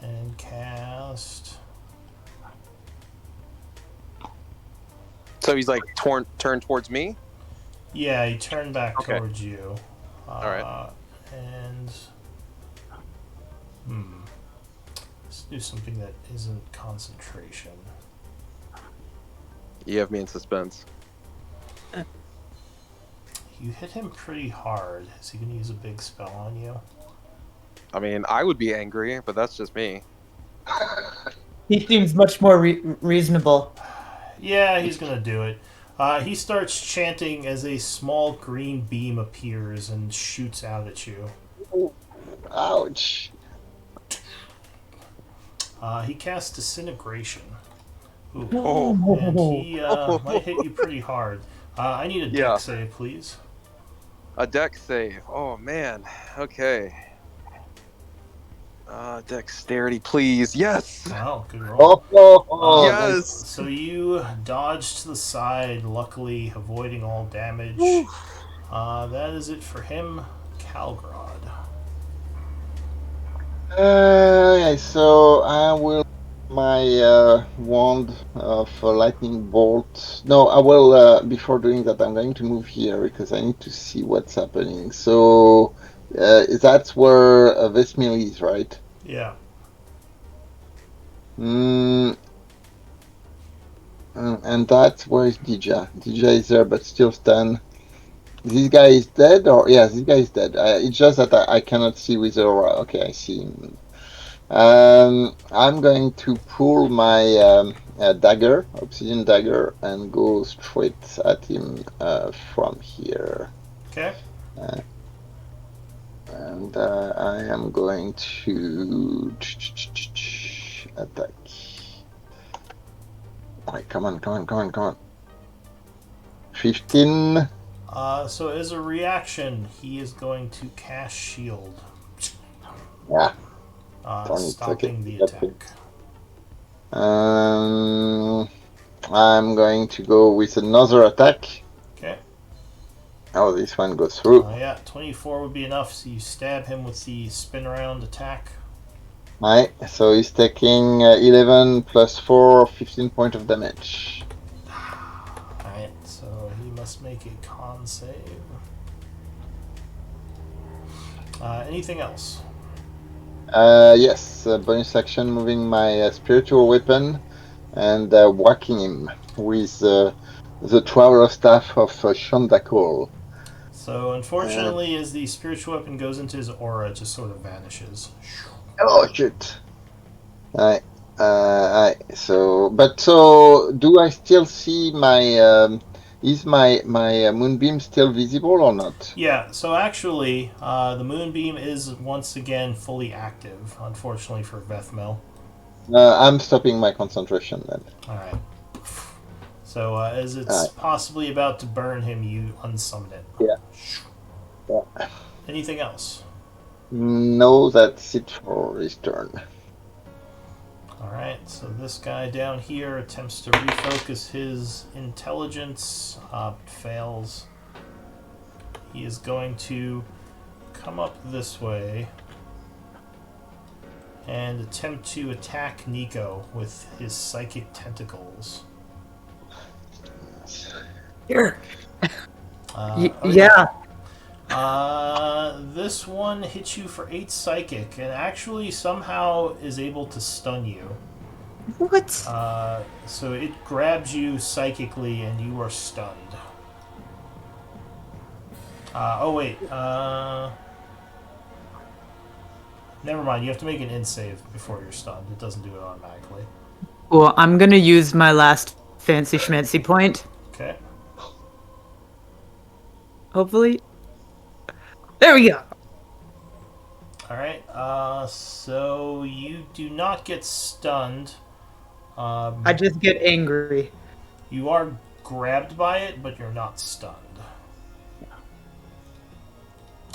A: and cast.
C: So he's like turned towards me?
A: Yeah, he turned back
C: Okay.
A: towards you.
C: Alright.
A: And let's do something that isn't concentration.
C: You have me in suspense.
A: You hit him pretty hard. Is he going to use a big spell on you?
C: I mean, I would be angry, but that's just me.
D: He seems much more reasonable.
A: Yeah, he's going to do it. He starts chanting as a small green beam appears and shoots out at you.
B: Ouch.
A: He casts Disintegration. Ooh.
C: Oh.
A: And he might hit you pretty hard. I need a dex save, please.
C: A dex save. Oh, man. Okay. Dexterity, please. Yes!
A: Wow, good roll.
C: Yes!
A: So you dodge to the side, luckily avoiding all damage. That is it for him. Calgrod.
B: So I will my wand of lightning bolt. No, I will. Before doing that, I'm going to move here because I need to see what's happening. So that's where Vesmil is, right?
A: Yeah.
B: And that's where is Dija? Dija is there, but still stunned. This guy is dead, or yeah, this guy is dead. It's just that I cannot see with Aura. Okay, I see him. I'm going to pull my dagger, obsidian dagger, and go straight at him from here.
A: Okay.
B: And I am going to attack. Alright, come on. 15.
A: So as a reaction, he is going to cast Shield.
B: Yeah.
A: Stopping the attack.
B: I'm going to go with another attack.
A: Okay.
B: Oh, this one goes through.
A: Yeah, 24 would be enough, so you stab him with the spin around attack.
B: Alright, so he's taking 11 plus 4, 15 points of damage.
A: Alright, so he must make a con save. Anything else?
B: Yes, bonus action, moving my spiritual weapon and whacking him with the Traveler Staff of Shandakol.
A: So unfortunately, as the spiritual weapon goes into his aura, it just sort of vanishes.
B: Oh shit! So do I still see my? Is my moonbeam still visible or not?
A: Yeah, so actually, the moonbeam is once again fully active, unfortunately for Vethmel.
B: I'm stopping my concentration then.
A: Alright. So, as it's
B: Alright.
A: possibly about to burn him, you unsummon it.
B: Yeah.
A: Anything else?
B: No, that's it for his turn.
A: Alright, so this guy down here attempts to refocus his intelligence, fails. He is going to come up this way and attempt to attack Nico with his psychic tentacles.
D: Here.
A: Okay.
D: Yeah.
A: This one hits you for 8 psychic and actually somehow is able to stun you.
D: What?
A: So it grabs you psychically and you are stunned. Oh wait, never mind, you have to make an save before you're stunned. It doesn't do it automatically.
D: Well, I'm gonna use my last fancy schmancy point.
A: Okay.
D: Hopefully. There we go.
A: Alright, so you do not get stunned.
D: I just get angry.
A: You are grabbed by it, but you're not stunned.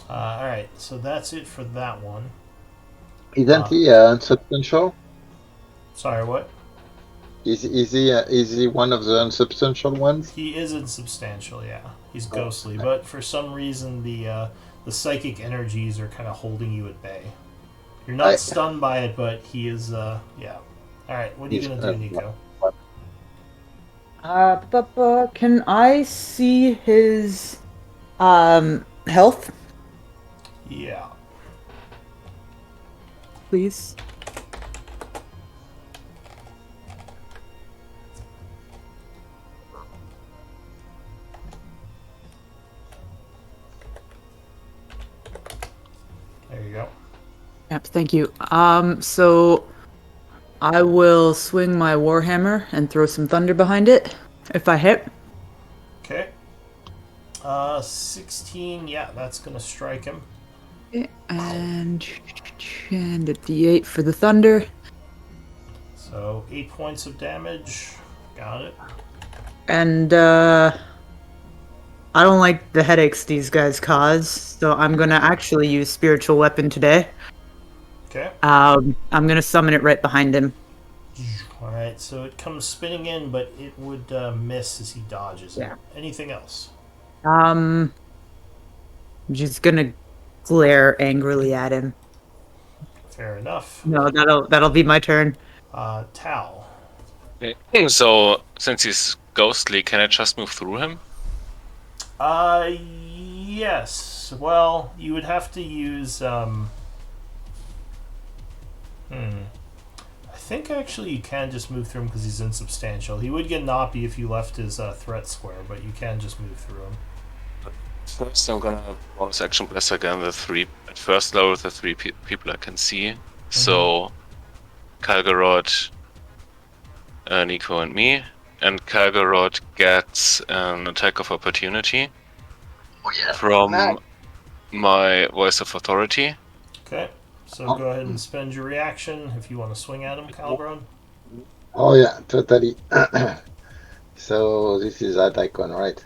A: Alright, so that's it for that one.
B: Isn't he unsubstantial?
A: Sorry, what?
B: Is he one of the unsubstantial ones?
A: He is insubstantial, yeah. He's ghostly, but for some reason the psychic energies are kind of holding you at bay. You're not stunned by it, but he is, yeah. Alright, what are you gonna do, Nico?
D: Can I see his, health,
A: Yeah.
D: please?
A: There you go.
D: Yep, thank you. So I will swing my warhammer and throw some thunder behind it if I hit.
A: Okay. 16, yeah, that's gonna strike him.
D: Okay, and a d8 for the thunder.
A: So 8 points of damage. Got it.
D: And I don't like the headaches these guys cause, so I'm gonna actually use spiritual weapon today.
A: Okay.
D: I'm gonna summon it right behind him.
A: Alright, so it comes spinning in, but it would miss as he dodges it.
D: Yeah.
A: Anything else?
D: I'm just gonna glare angrily at him.
A: Fair enough.
D: No, that'll be my turn.
A: Tal.
E: Okay. So, since he's ghostly, can I just move through him?
A: Yes. Well, you would have to use, I think actually you can just move through him because he's insubstantial. He would get Noppy if you left his threat square, but you can just move through him.
E: First, I'm gonna bonus action bless again the 3 at first level, the 3 people I can see. So, Kalgarod, Nico, and me. And Kalgarod gets an attack of opportunity from my voice of authority.
A: Okay. So go ahead and spend your reaction if you want to swing at him, Calgron.
B: Oh yeah, totally. So this is that icon, right?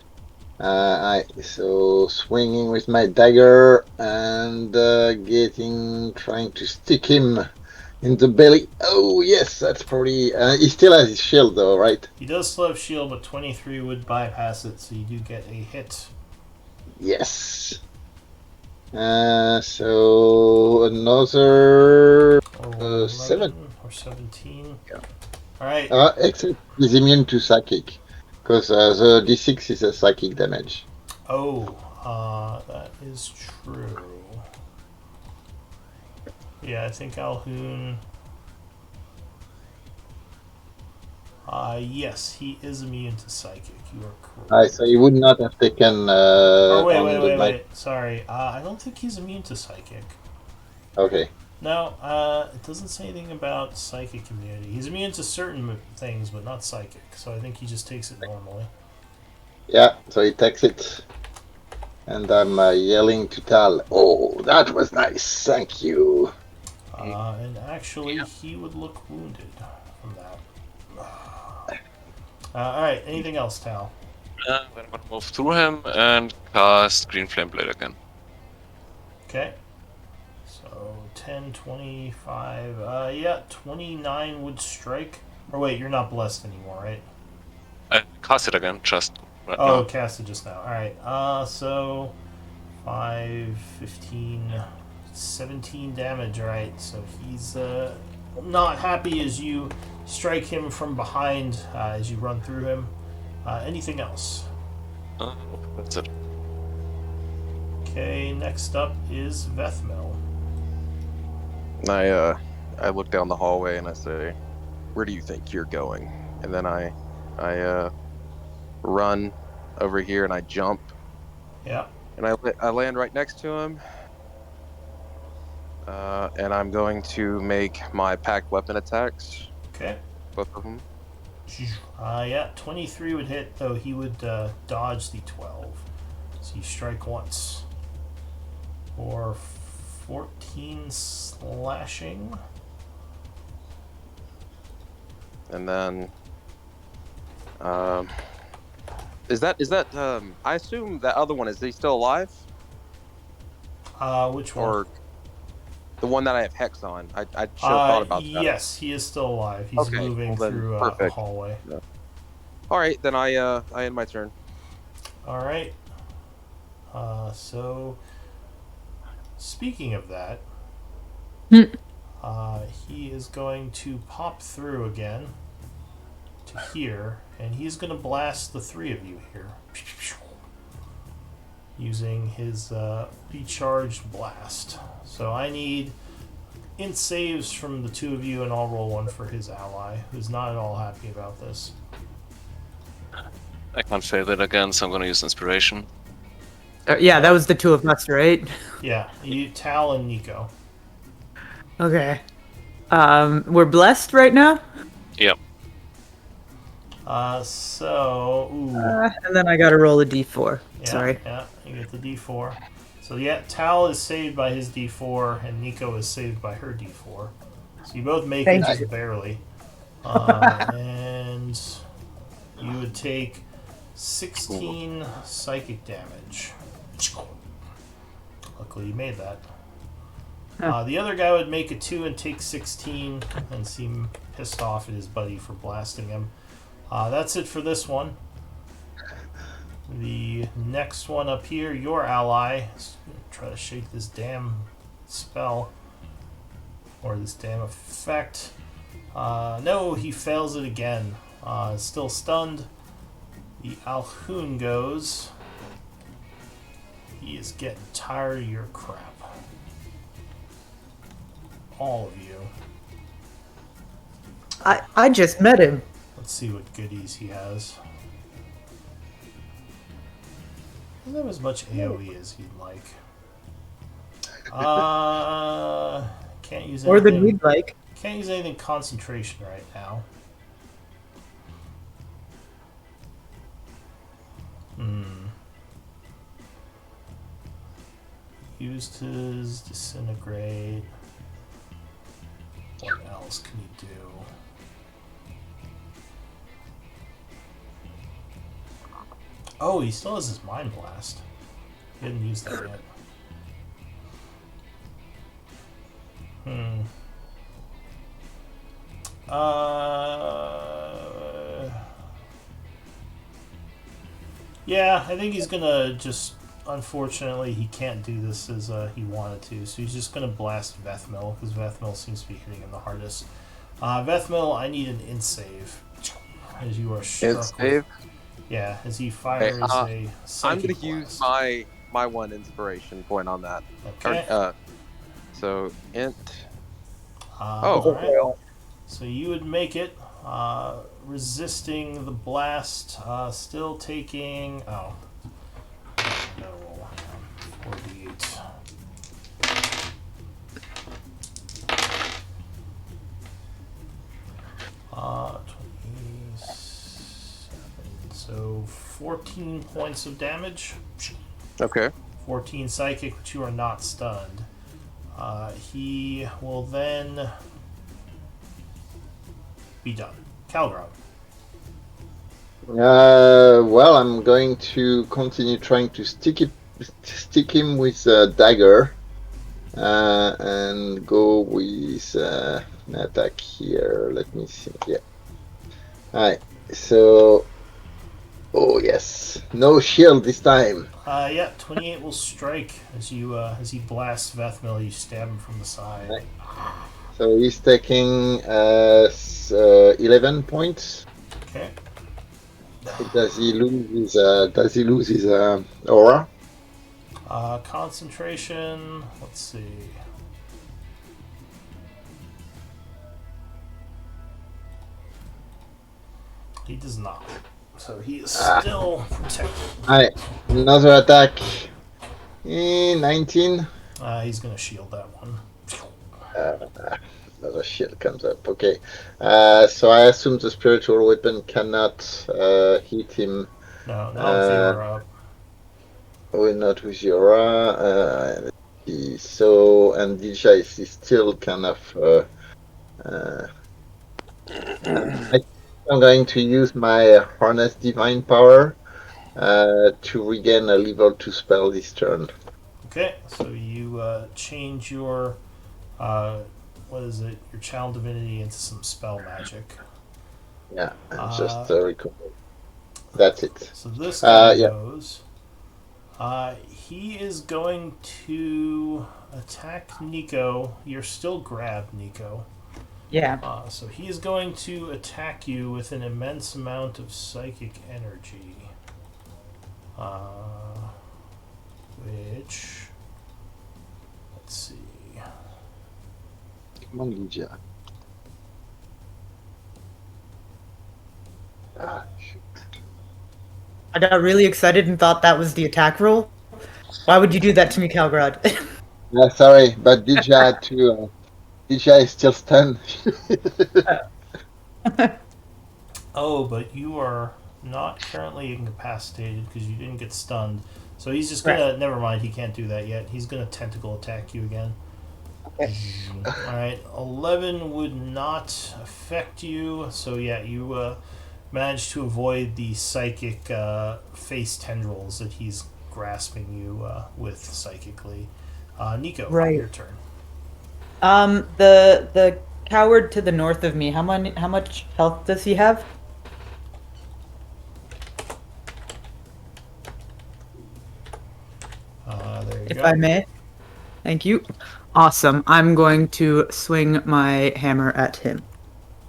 B: So swinging with my dagger and trying to stick him in the belly. Oh yes, that's probably. He still has his shield though, right?
A: He does still have shield, but 23 would bypass it, so you do get a hit.
B: Yes. So another 7
A: or 17. Yeah. All right.
B: Except he's immune to psychic, because the d6 is a psychic damage.
A: Oh, that is true. Yeah, I think Alhoun. Yes, he is immune to psychic. You are correct.
B: Alright, so you would not have taken
A: Oh,
B: on the night.
A: wait. Sorry. I don't think he's immune to psychic.
B: Okay.
A: No, it doesn't say anything about psychic immunity. He's immune to certain things, but not psychic. So I think he just takes it normally.
B: Yeah, so he takes it. And I'm yelling to Tal, "Oh, that was nice, thank you."
A: And actually, he would look wounded from that. Alright, anything else, Tal?
E: Then I'm gonna move through him and cast Green Flame Blade again.
A: Okay. So 10, 25. Yeah, 29 would strike. Or wait, you're not blessed anymore, right?
E: I cast it again, just right
A: Oh,
E: now.
A: cast it just now. Alright, so 5, 15, 17 damage. Alright, so he's not happy as you strike him from behind as you run through him. Anything else?
E: That's it.
A: Okay, next up is Vethmel.
C: I look down the hallway and I say, "Where do you think you're going?" And then I run over here and I jump
A: Yeah.
C: and I land right next to him. And I'm going to make my packed weapon attacks,
A: Okay.
C: both of them.
A: Yeah, 23 would hit, though he would dodge the 12. So you strike once. For 14 slashing.
C: And then, is that I assume that other one, is he still alive?
A: Which one?
C: Or the one that I have Hex on? I should have thought about that.
A: Yes, he is still alive. He's
C: Okay,
A: moving
C: well then,
A: through a
C: perfect.
A: hallway.
C: Yeah. All right, then I end my turn.
A: All right. So, speaking of that, he is going to pop through again to here, and he's going to blast the three of you here using his recharged blast. So I need int saves from the two of you, and I'll roll one for his ally, who's not at all happy about this.
E: I can't fail that again, so I'm gonna use Inspiration.
D: Yeah, that was the two of us, right?
A: Yeah, you, Tal and Nico.
D: Okay. We're blessed right now?
E: Yep.
D: And then I gotta roll a d4.
A: Yeah,
D: Sorry.
A: Yeah, you get the d4. So yeah, Tal is saved by his d4, and Nico is saved by her d4. So you both make
D: Thank
A: it,
D: you.
A: just barely. And you would take 16 psychic damage. Luckily you made that. The other guy would make a 2 and take 16 and seem pissed off at his buddy for blasting him. That's it for this one. The next one up here, your ally, is gonna try to shake this damn spell. Or this damn effect. No, he fails it again. Still stunned. The Alhoon goes. He is getting tired of your crap. All of you.
D: I just met him.
A: Let's see what goodies he has. He doesn't have as much AoE as he'd like. Can't use anything.
D: More than we'd like.
A: Can't use anything concentration right now. Used his disintegrate. What else can he do? Oh, he still has his mind blast. He didn't use that yet. Yeah, I think he's gonna just. Unfortunately, he can't do this as he wanted to, so he's just gonna blast Vethmil because Vethmil seems to be hitting him the hardest. Vethmil, I need an int save as you are struck.
C: Int save?
A: Yeah, as he fires a psychic
C: I'm gonna
A: blast.
C: use my one inspiration point on that.
A: Okay.
C: So int.
A: Alright.
C: Well.
A: So you would make it. resisting the blast, still taking. Oh. No, hang on. 4d8. Uh, 27. So 14 points of damage.
C: Okay.
A: 14 psychic, but you are not stunned. He will then be done. Calgrog.
B: Well, I'm going to continue trying to stick him with a dagger, and go with an attack here. Let me see. Yeah. Alright. So, oh yes, no shield this time.
A: Yeah, 28 will strike as he blasts Vethmil. You stab him from the side.
B: Right. So he's taking 11 points.
A: Okay.
B: Does he lose his aura?
A: Concentration. Let's see. He does not. So he is still protected.
B: Alright, another attack. 19.
A: He's gonna shield that one.
B: Another shield comes up. Okay. So I assume the spiritual weapon cannot hit him.
A: No, not with the aura up.
B: Oh, not with the aura. Let's see. So, and DJ is still kind of. I'm going to use my Harness Divine Power to regain a level 2 spell this turn.
A: Okay, so you change your what is it? Your Channel Divinity into some spell magic.
B: Yeah, and just recall. That's it.
A: So this guy
B: yeah.
A: goes. He is going to attack Nico. You're still grabbed, Nico.
D: Yeah.
A: So he is going to attack you with an immense amount of psychic energy. Which, let's see.
B: Come on, Lydia. Shoot.
D: I got really excited and thought that was the attack roll. Why would you do that to me, Calgrad?
B: Yeah, sorry, but DJ too. DJ is still stunned.
A: Oh, but you are not currently incapacitated because you didn't get stunned. So he's just gonna.
D: Right.
A: Never mind. He can't do that yet. He's gonna tentacle attack you again.
D: Okay.
A: All right. 11 would not affect you. So yeah, you managed to avoid the psychic face tendrils that he's grasping you with psychically. Nico,
D: Right.
A: your turn.
D: The coward to the north of me. How much health does he have?
A: There you
D: If
A: go.
D: I may. Thank you. Awesome. I'm going to swing my hammer at him.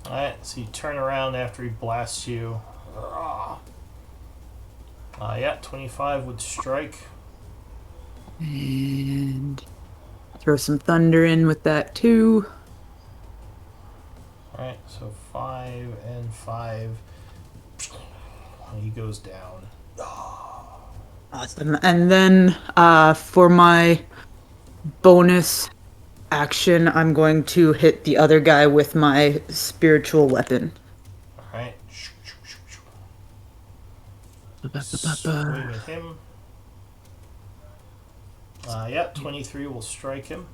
A: Alright, so you turn around after he blasts you. Yeah, 25 would strike.
D: And throw some thunder in with that too.
A: Alright, so 5 and 5. And he goes down.
D: Awesome. And then for my bonus action, I'm going to hit the other guy with my spiritual weapon.
A: Alright. Swing at him. Yeah, 23 will strike him.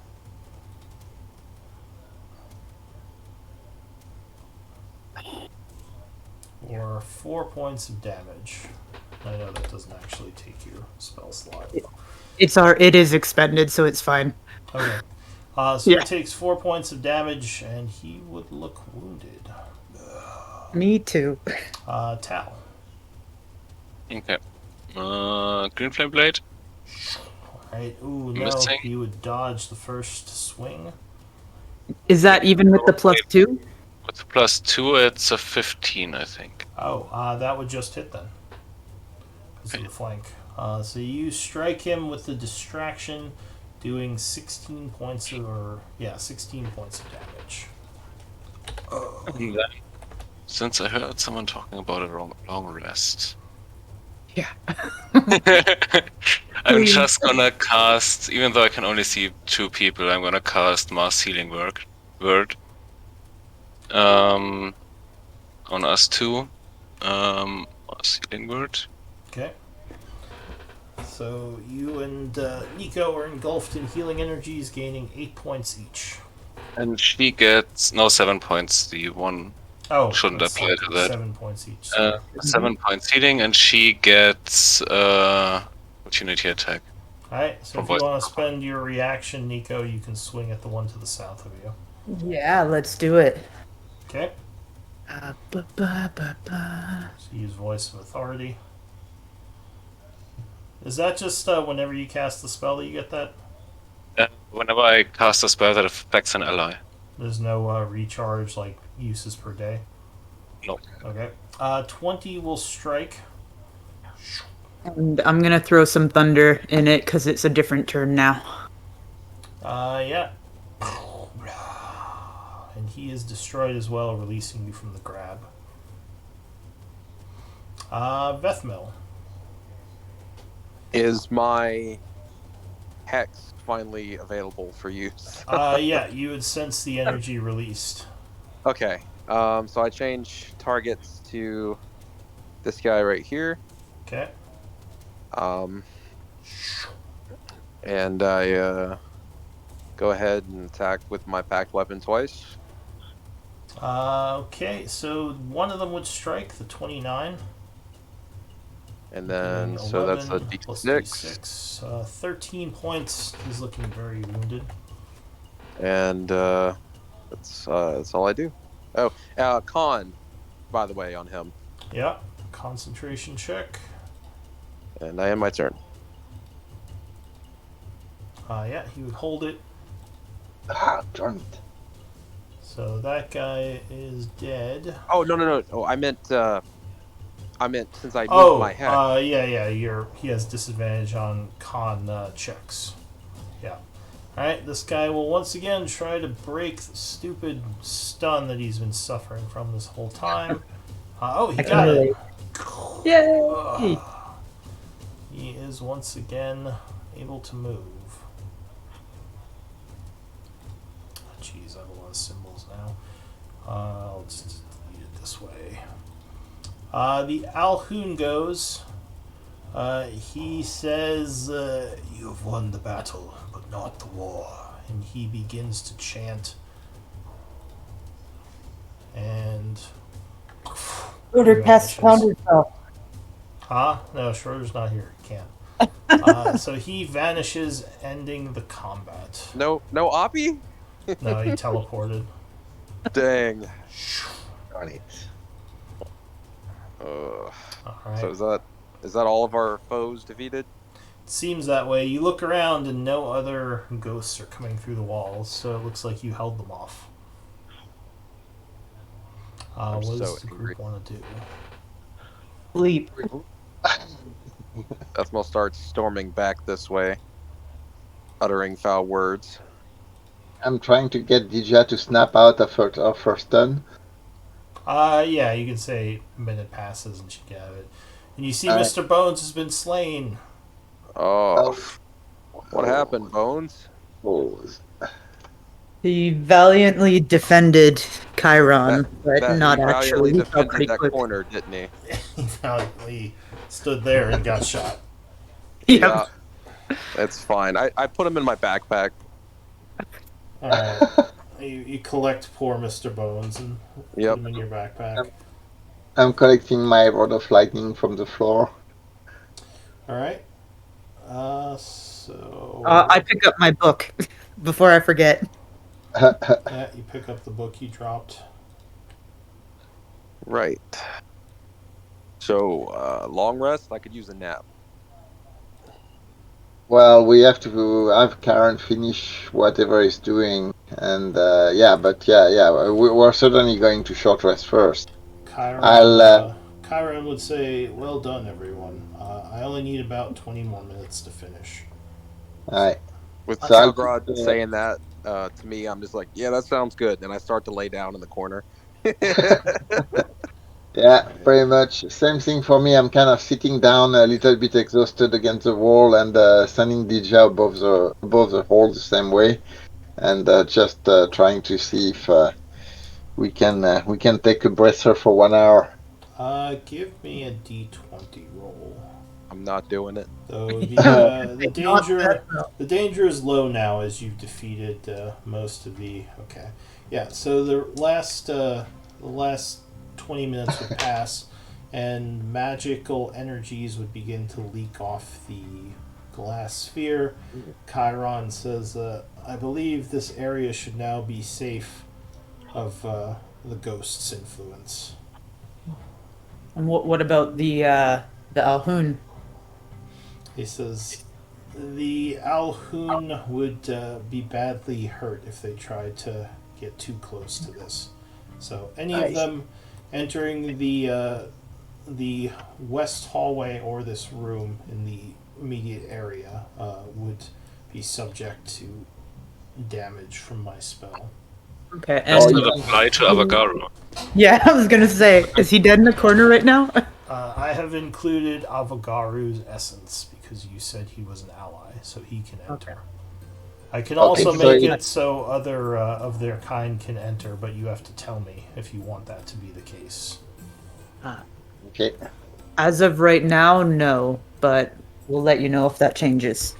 A: For 4 points of damage. I know that doesn't actually take your spell slot.
D: It is expended, so it's fine.
A: Okay. So
D: Yeah.
A: he takes 4 points of damage, and he would look wounded.
D: Me too.
A: Tal.
E: Okay. Green Flame Blade.
A: Alright, ooh, no,
E: Missing.
A: he would dodge the first swing.
D: Is that even with the +2?
E: With the +2, it's a 15, I think.
A: Oh, that would just hit then. Because of the flank. So you strike him with the distraction, doing 16 points of damage.
E: And then since I heard someone talking about a long rest.
D: Yeah.
E: I'm
D: Please.
E: just gonna cast, even though I can only see 2 people, I'm gonna cast Mass Healing Word. On us 2. Mass Healing Word.
A: Okay. So you and Nico are engulfed in healing energies, gaining 8 points each.
E: And she gets 7 points. The one
A: Oh,
E: shouldn't
A: that's
E: apply to that.
A: 7 points each. Sorry.
E: 7 points healing, and she gets opportunity attack.
A: Alright, so
E: From
A: if you
E: voice.
A: want to spend your reaction, Nico, you can swing at the one to the south of you.
D: Yeah, let's do it.
A: Okay.
D: Ba-ba-ba-ba.
A: So use Voice of Authority. Is that just whenever you cast the spell that you get that?
E: Whenever I cast a spell that affects an ally.
A: There's no recharge, like, uses per day?
E: No.
A: Okay. 20 will strike.
D: And I'm gonna throw some thunder in it because it's a different turn now.
A: Yeah. And he is destroyed as well, releasing you from the grab. Vethmil.
C: Is my hex finally available for use?
A: Yeah, you would sense the energy released.
C: Okay. So I change targets to this guy right here.
A: Okay.
C: And I go ahead and attack with my packed weapon twice.
A: Okay, so one of them would strike, the 29.
C: And then,
A: Doing
C: so that's a
A: 11 plus
C: d6.
A: D6. 13 points. He's looking very wounded.
C: And that's all I do. Oh, con, by the way, on him.
A: Yeah. Concentration check.
C: And I end my turn.
A: Yeah, he would hold it.
B: Darn it.
A: So that guy is dead.
C: Oh, no. Oh, I meant since I moved
A: Oh,
C: my hex.
A: yeah. He has disadvantage on con checks. Yeah. Alright, this guy will once again try to break the stupid stun that he's been suffering from this whole time. He got it.
D: Yay!
A: He is once again able to move. Jeez, I have a lot of symbols now. I'll just delete it this way. The Alhoon goes. He says, "You have won the battle, but not the war." And he begins to chant. And
D: Order cast
A: vanishes.
D: counter spell.
A: No, Schroeder's not here. He can't. So he vanishes, ending the combat.
C: No Oppie?
A: No, he teleported.
C: Dang.
B: Darn it.
A: Alright.
C: So is that all of our foes defeated?
A: Seems that way. You look around and no other ghosts are coming through the walls, so it looks like you held them off. What
C: so
A: does the
C: angry.
A: group want to do?
D: Sleep.
C: Ethmel starts storming back this way, uttering foul words.
B: I'm trying to get Dija to snap out of her stun.
A: Yeah, you can say a minute passes and she got it. And you see Mr. Bones has been slain.
C: Oh. What happened, Bones?
B: Oh,
D: He valiantly defended Chiron, but not
C: he
D: actually.
C: valiantly
D: He fell pretty
C: defended that
D: quick.
C: corner, didn't he?
A: He valiantly stood there and got shot.
D: Yep.
C: Yeah. That's fine. I put him in my backpack.
A: Alright. You collect poor Mr. Bones and put him in your backpack.
B: I'm collecting my rod of lightning from the floor.
A: Alright. So...
D: I pick up my book before I forget.
A: Yeah, you pick up the book he dropped.
C: Right. So, long rest? I could use a nap.
B: Well, we have to have Karen finish whatever he's doing, and we're certainly going to short rest first.
A: Chiron would say, "Well done, everyone. I only need about 20 more minutes to finish."
B: Alright.
C: With
B: So I'll
C: Calgrod
B: keep,
C: saying that to me, I'm just like, yeah, that sounds good. And I start to lay down in the corner.
B: Yeah, pretty much. Same thing for me. I'm kind of sitting down, a little bit exhausted against the wall, and standing Dija above the hole the same way, and just trying to see if we can take a breather for 1 hour.
A: Give me a d20 roll.
C: I'm not doing it.
A: Though
D: Not that,
A: the danger is low now as you've defeated most of the. Okay, yeah. So the last 20 minutes would pass, and magical energies would begin to leak off the glass sphere. Chiron says, "I believe this area should now be safe of the ghost's influence."
D: and what about the Alhoun?
A: He says the Alhoun would be badly hurt if they tried to get too close to this. So any of
B: Nice.
A: them entering the west hallway or this room in the immediate area would be subject to damage from my spell.
D: Okay,
E: Does
D: and
E: that apply to Avagaru?
D: yeah, I was gonna say, is he dead in the corner right now?
A: I have included Avagaru's essence because you said he was an ally, so he can enter.
D: Okay.
A: I can
B: Okay,
A: also
B: so
A: make
B: you-
A: it so other of their kind can enter, but you have to tell me if you want that to be the case.
B: Okay.
D: As of right now, no, but we'll let you know if that changes.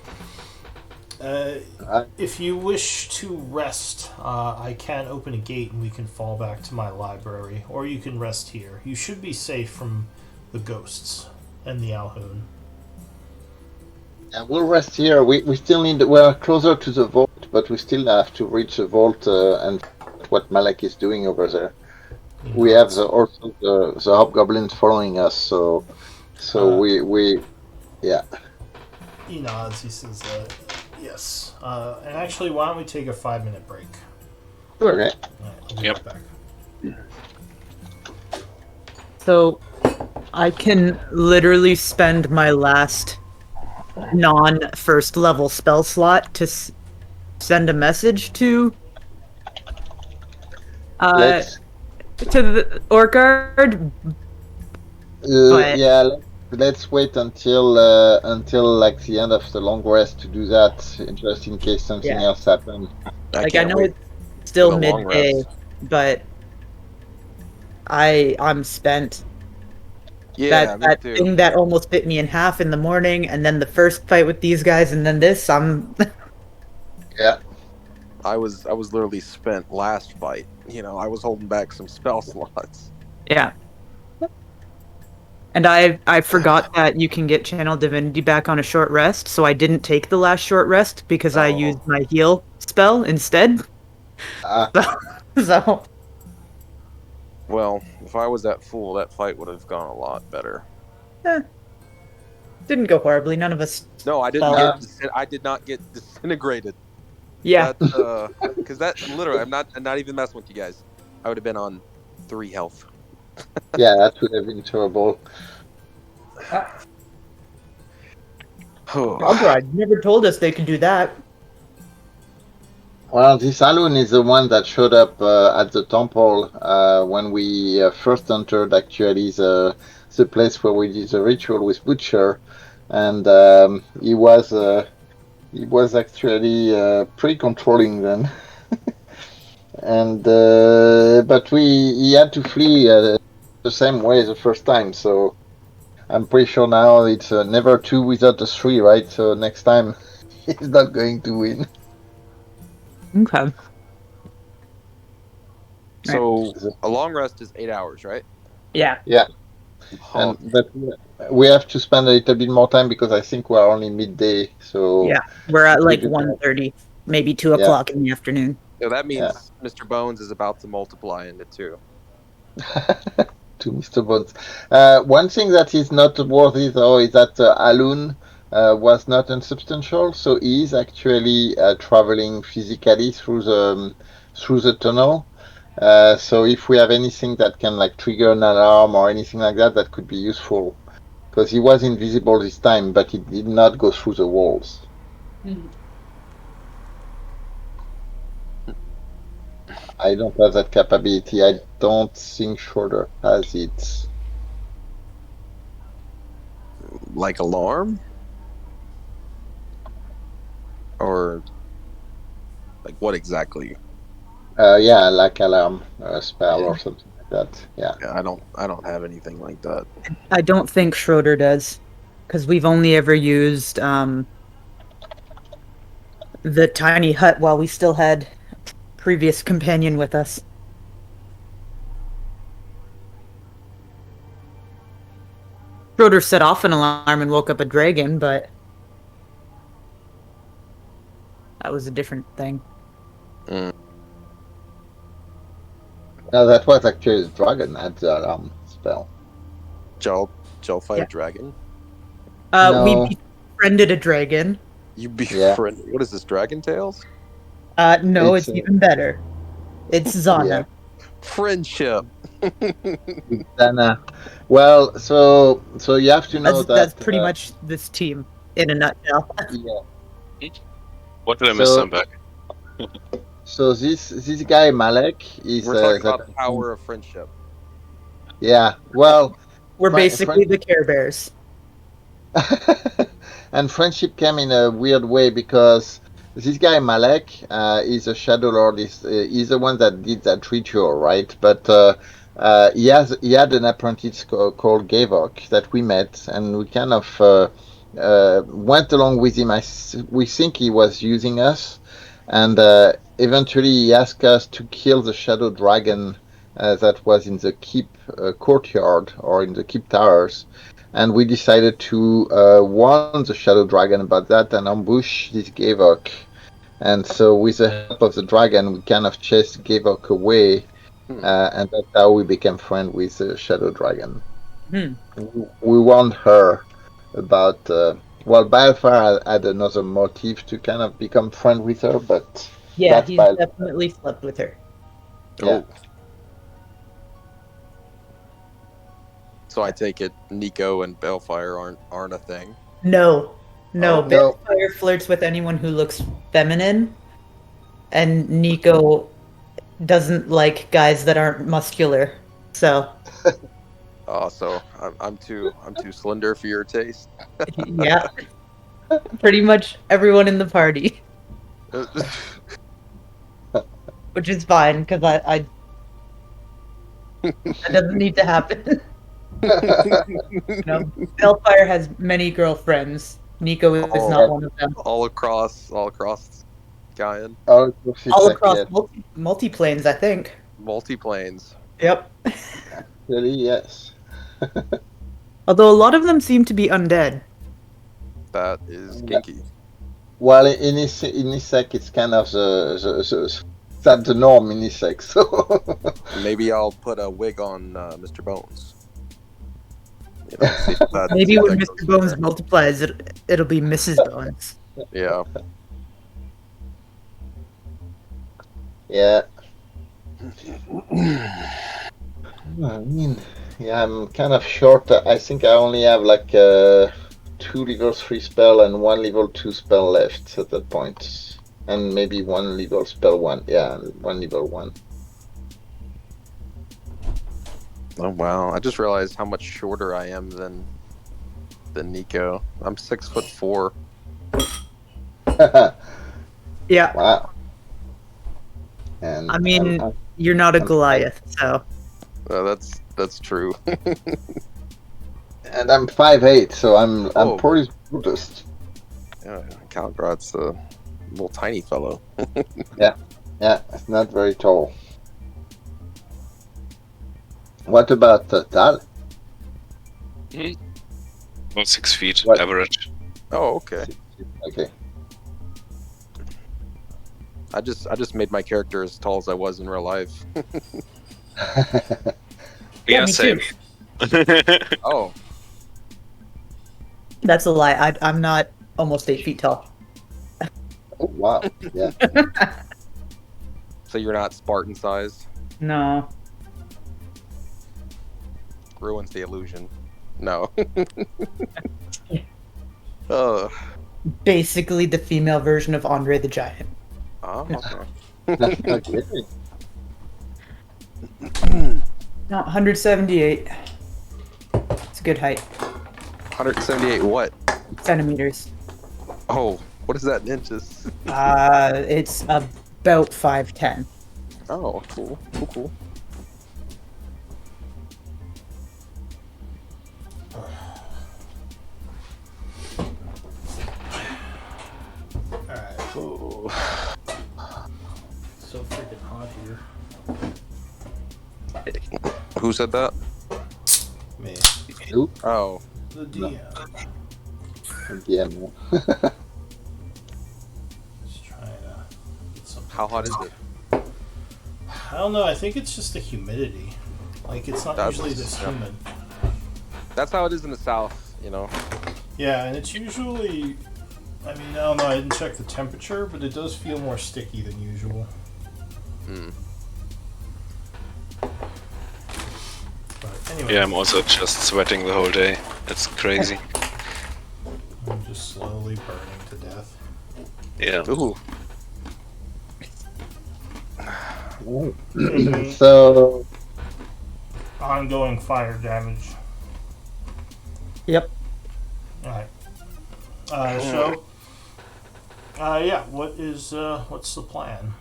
A: If you wish to rest, I can open a gate and we can fall back to my library, or you can rest here. You should be safe from the ghosts and the Alhoun.
B: Yeah, we'll rest here. We still need. We're closer to the vault, but we still have to reach the vault and what Malek is doing over there. We have also the hobgoblins following us, so we yeah.
A: He nods. He says, "Yes." And actually, why don't we take a 5-minute break?
B: Okay.
A: All right, I'll be
E: Yep.
A: right back.
D: So I can literally spend my last non-first level spell slot to send a message to
B: Let's
D: the Orchard. But-
B: yeah. Let's wait until like the end of the long rest to do that, just in case something
D: Yeah.
B: else happens.
D: I
C: can't
D: know
C: wait
D: it's still
C: for the long
D: midday,
C: rest.
D: but I'm spent.
C: Yeah, me
D: that
C: too.
D: thing that almost bit me in half in the morning, and then the first fight with these guys, and then this.
B: Yeah.
C: I was literally spent last fight. You know, I was holding back some spell slots.
D: Yeah. And I forgot that you can get Channel Divinity back on a short rest, so I didn't take the last short rest because I
C: Oh.
D: used my heal spell instead. So
C: Well, if I was at full, that fight would have gone a lot better.
D: didn't go horribly. None of us.
C: No, I didn't
D: Well-
C: get. I did not get disintegrated.
D: Yeah.
C: Because that literally, I'm not even messing with you guys. I would have been on 3 health.
B: Yeah, that would have been terrible.
D: Albright never told us they could do that.
B: Well, this Alun is the one that showed up at the temple when we first entered. Actually, the place where we did the ritual with Butcher, and he was actually pretty controlling then. And but he had to flee the same way the first time, so I'm pretty sure now it's never 2 without a 3, right? So next time he's not going to win.
D: Okay.
C: So a long rest is 8 hours, right?
D: Yeah.
C: Oh,
B: But we have to spend a little bit more time because I think we're only midday. So
D: Yeah. We're at like
B: We do that.
D: 1:30, maybe 2 o'clock in the afternoon.
C: so that means
B: Yeah.
C: Mr. Bones is about to multiply into 2.
B: to Mr. Bones. One thing that is not worthy though is that Alun was not unsubstantial, so he is actually traveling physically through the tunnel. So if we have anything that can like trigger an alarm or anything like that, that could be useful. Because he was invisible this time, but he did not go through the walls. I don't have that capability. I don't think Schroeder has it.
C: Like alarm? Or like what exactly?
B: Yeah, like alarm spell
C: Yeah.
B: or something like that. Yeah.
C: Yeah, I don't have anything like that.
D: I don't think Schroeder does, because we've only ever used the tiny hut while we still had previous companion with us. Schroeder set off an alarm and woke up a dragon, but that was a different thing.
C: Mm.
B: No, that was actually the dragon had the alarm spell.
C: Gel fight
D: Yeah.
C: a dragon?
D: We
B: No,
D: befriended a dragon.
C: You
B: yeah,
C: befriend what is this, Dragon Tales?
D: No,
B: it's
D: it's even better. It's
B: yeah,
D: Zana.
C: Friendship.
B: it's Dana. Well, so you have to know
D: That's
B: that
D: pretty much this team in a nutshell.
B: yeah.
E: What did I miss?
B: So
E: I'm back.
B: so this guy Malek is
C: We're talking
B: that
C: about the power of friendship.
B: yeah. Well,
D: We're basically
B: French
D: the Care Bears.
B: and friendship came in a weird way because this guy Malek is a Shadow Lord. He's the one that did that ritual, right? But he had an apprentice called Gavok that we met, and we kind of went along with him. We think he was using us, and eventually he asked us to kill the Shadow Dragon that was in the keep courtyard or in the keep towers, and we decided to warn the Shadow Dragon about that and ambush this Gavok. And so, with the help of the dragon, we kind of chased Gavok away,
C: Hmm.
B: and that's how we became friends with the Shadow Dragon.
D: Hmm.
B: We warned her about. Well, Balfar had another motive to kind of become friend with her, but
D: Yeah,
B: that's
D: he's
B: Balfar.
D: definitely slept with her.
B: Yeah.
C: Oh. So I take it Nico and Balefire aren't a thing.
D: No,
C: Oh.
D: no.
B: No,
D: Balefire flirts with anyone who looks feminine, and Nico doesn't like guys that aren't muscular. So,
C: So I'm too slender for your taste.
D: yeah, pretty much everyone in the party, which is fine because I that doesn't need to happen. Balefire has many girlfriends. Nico is
C: all
D: not one of them.
C: all across Gaian.
B: all of this
D: All across
B: yes.
D: multi-planes, I think.
C: Multiplanes.
D: Yep.
B: Really, yes.
D: Although a lot of them seem to be undead.
C: That is kinky.
B: Well, in Isik, it's kind of that's the norm in Isik. So
C: Maybe I'll put a wig on Mr. Bones. You know, see if that,
D: Maybe
C: see if
D: when
C: that
D: Mr.
C: goes
D: Bones
C: there.
D: multiplies, it'll be Mrs. Bones.
C: Yeah.
B: yeah. I mean, yeah, I'm kind of short. I think I only have like 2 level 3 spell and 1 level 2 spell left at that point, and maybe 1 level spell 1. Yeah, 1 level 1.
C: Oh wow! I just realized how much shorter I am than Nico. I'm 6'4".
D: Yeah.
B: Wow. And
D: I mean, you're not a Goliath, so.
C: That's true.
B: and I'm 5'8", so I'm
C: Oh.
B: pretty modest.
C: Yeah, Calgrod's a little tiny fellow.
B: Yeah, it's not very tall. What about Tal?
E: About 6 feet
B: What?
E: average.
C: Oh, okay.
B: Okay.
C: I just made my character as tall as I was in real life.
E: Yeah,
D: me
E: same.
C: Oh,
D: That's a lie. I'm not almost 8 feet tall.
B: Oh, wow. Yeah.
C: so you're not Spartan sized?
D: No.
C: Ruins the illusion. No. Oh.
D: Basically the female version of Andre the Giant.
C: Oh, okay.
B: Okay.
D: No, 178. It's a good height.
C: 178 what?
D: Centimeters.
C: Oh, what is that in inches?
D: It's about 5'10".
C: Oh, cool. Cool.
A: Alright.
C: Oh.
A: So freaking hot here.
C: Who said that?
A: Me.
B: Who?
C: Oh,
A: The
B: No.
A: DM.
B: Yeah, no.
A: Just trying to get something.
C: how hot is it?
A: I don't know. I think it's just the humidity. Like, it's not
C: That's-
A: usually this
C: yeah.
A: humid.
C: That's how it is in the south, you know.
A: Yeah, and it's usually. I mean, I don't know. I didn't check the temperature, but it does feel more sticky than usual.
C: Hmm.
A: But anyway,
E: Yeah, I'm also just sweating the whole day. It's crazy.
A: I'm just slowly burning to death.
E: Yeah.
C: Ooh.
B: So,
A: Ongoing fire damage.
D: Yep.
A: Alright. So. Yeah. What's the plan?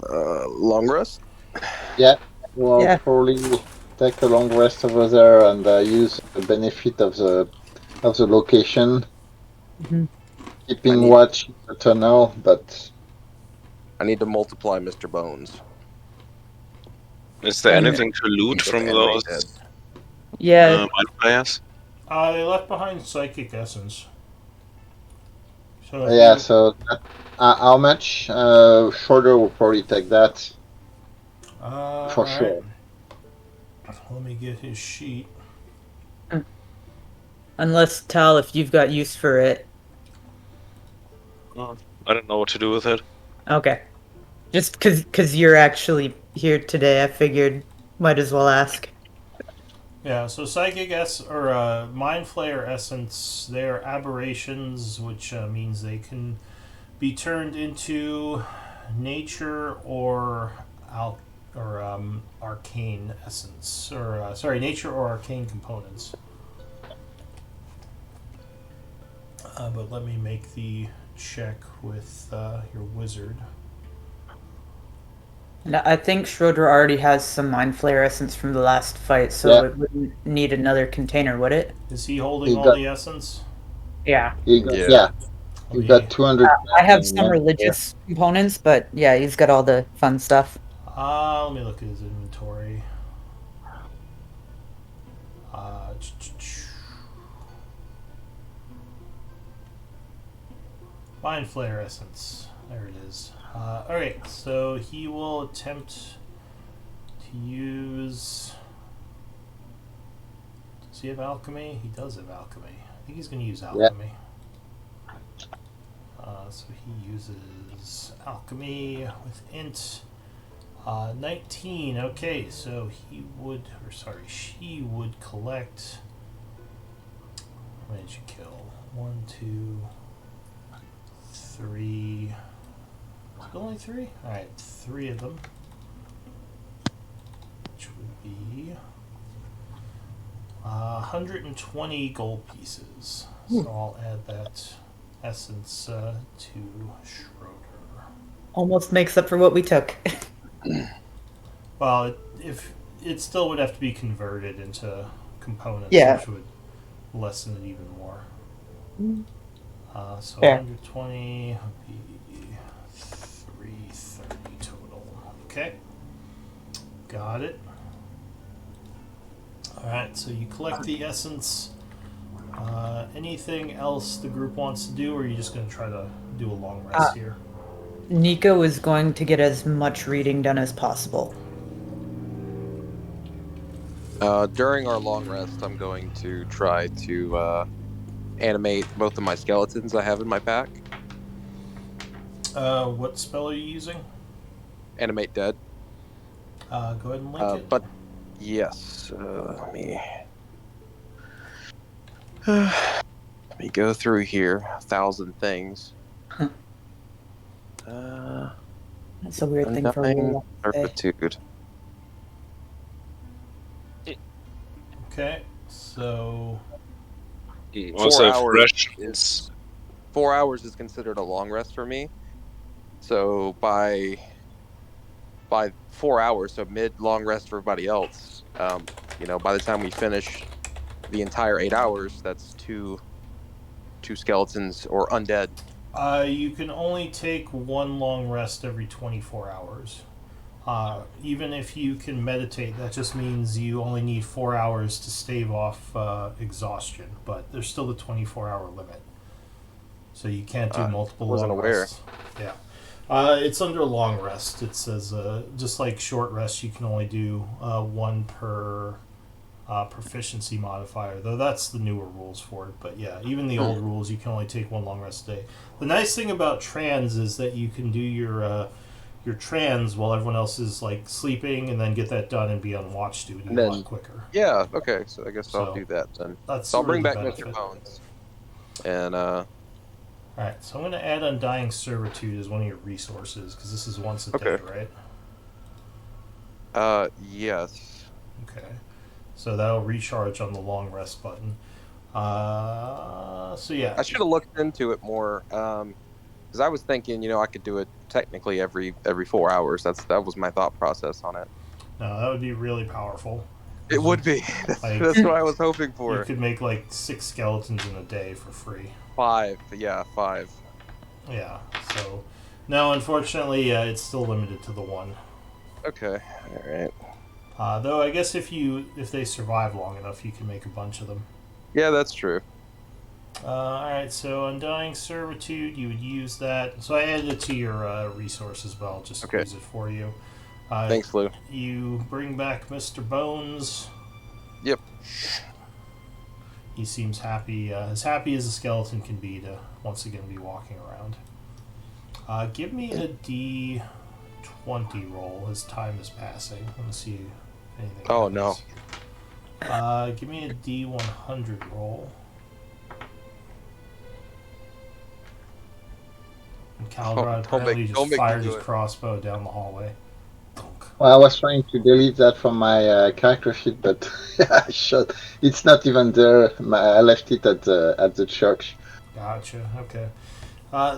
C: Long rest?
B: yeah, we'll
D: Yeah.
B: probably take a long rest over there and use the benefit of the location,
D: Mhm.
B: keeping
C: I need-
B: watch in the tunnel, but
C: I need to multiply Mr. Bones.
E: Is there
D: And-
E: anything to loot
C: Get
E: from
C: the enemy
E: those
D: Yeah.
E: mind players?
A: They left behind psychic essence. So if
B: yeah,
A: you-
B: so how much? Shorter will probably take that for
A: alright.
B: sure.
A: Let me get his sheet.
D: Unless, Tal, if you've got use for it.
E: Oh, I don't know what to do with it.
D: Okay. Just cause you're actually here today, I figured might as well ask.
A: Yeah, so psychic mind flayer essence, they're aberrations, which means they can be turned into nature or arcane essence, or nature or arcane components. But let me make the check with your wizard.
D: And I think Schroeder already has some Mind Flayer essence from the last fight, so
B: Yeah.
D: it wouldn't need another container, would it?
A: Is he holding
B: He
A: all
B: got-
A: the essence?
D: Yeah.
C: Yeah.
B: Yeah,
A: Let
B: you
A: me-
B: got 200.
D: I have some religious components, but yeah, he's got all the fun stuff.
A: Let me look at his inventory. Mind Flare Essence. There it is. Alright, so he will attempt to use. Does he have alchemy? He does have alchemy. I think he's going to use alchemy. So he uses alchemy with int. 19. Okay, so she would collect. How many did you kill? 1, 2, 3. Was it only 3? Alright, 3 of them. Which would be 120 gold pieces. So I'll add that essence to Schroeder.
D: Almost makes up for what we took.
A: Well, if it still would have to be converted into components,
D: Yeah.
A: which would lessen it even more. So
D: Fair.
A: 120 would be 330 total. Okay, got it. All right, so you collect the essence. Anything else the group wants to do, or are you just going to try to do a long rest here?
D: Nico is going to get as much reading done as possible.
C: During our long rest, I'm going to try to animate both of my skeletons I have in my pack.
A: What spell are you using?
C: Animate dead.
A: Go ahead and link it.
C: But yes, let me go through here. 1,000 things.
D: That's a weird thing for a
C: Undying
D: warlock to say.
C: Servitude.
A: Okay, so
E: Also,
C: 4
E: have
C: hours
E: rations.
C: 4 hours is considered a long rest for me. So by 4 hours, so mid long rest for everybody else, by the time we finish the entire 8 hours, that's two skeletons or undead.
A: you can only take one long rest every 24 hours. Even if you can meditate, that just means you only need 4 hours to stave off exhaustion. But there's still the 24-hour limit, so you can't do multiple
C: wasn't
A: long
C: aware.
A: rests. Yeah, it's under long rest. It says just like short rest, you can only do one per proficiency modifier. Though that's the newer rules for it. But yeah, even the old rules, you can only take one long rest a day. The nice thing about trans is that you can do your trans while everyone else is like sleeping, and then get that done and be on watch duty
C: And
A: a
C: then-
A: lot quicker.
C: Yeah, okay, so I guess I'll
A: So,
C: do that then.
A: That's
C: So I'll bring
A: sort
C: back
A: of the
C: Mr.
A: benefit.
C: Bones. And
A: All right, so I'm going to add Undying Servitude as one of your resources because this is once a day,
C: Okay.
A: right?
C: Yes.
A: Okay, so that'll recharge on the long rest button. So yeah,
C: I should have looked into it more. Because I was thinking, I could do it technically every 4 hours. That was my thought process on it.
A: no, that would be really powerful.
C: It would be. That's what I was hoping
A: You
C: for.
A: could make like 6 skeletons in a day for free.
C: 5. Yeah, 5.
A: Yeah. So, no, unfortunately, it's still limited to the one.
C: Okay. All right.
A: Though I guess if they survive long enough, you can make a bunch of them.
C: Yeah, that's true.
A: Alright, so Undying Servitude, you would use that. So I added it to your resources, but I'll just use it for you.
C: Thanks, Lou.
A: You bring back Mr. Bones.
C: Yep.
A: He seems happy, as happy as a skeleton can be to once again be walking around. Give me a D20 roll as time is passing. Let me see if anything
C: Oh,
A: happens.
C: no.
A: Give me a D100 roll. And Caldrad apparently just fired his crossbow down the hallway.
B: Well, I was trying to delete that from my character sheet, but I shot. It's not even there. I left it at the church.
A: Gotcha. Okay.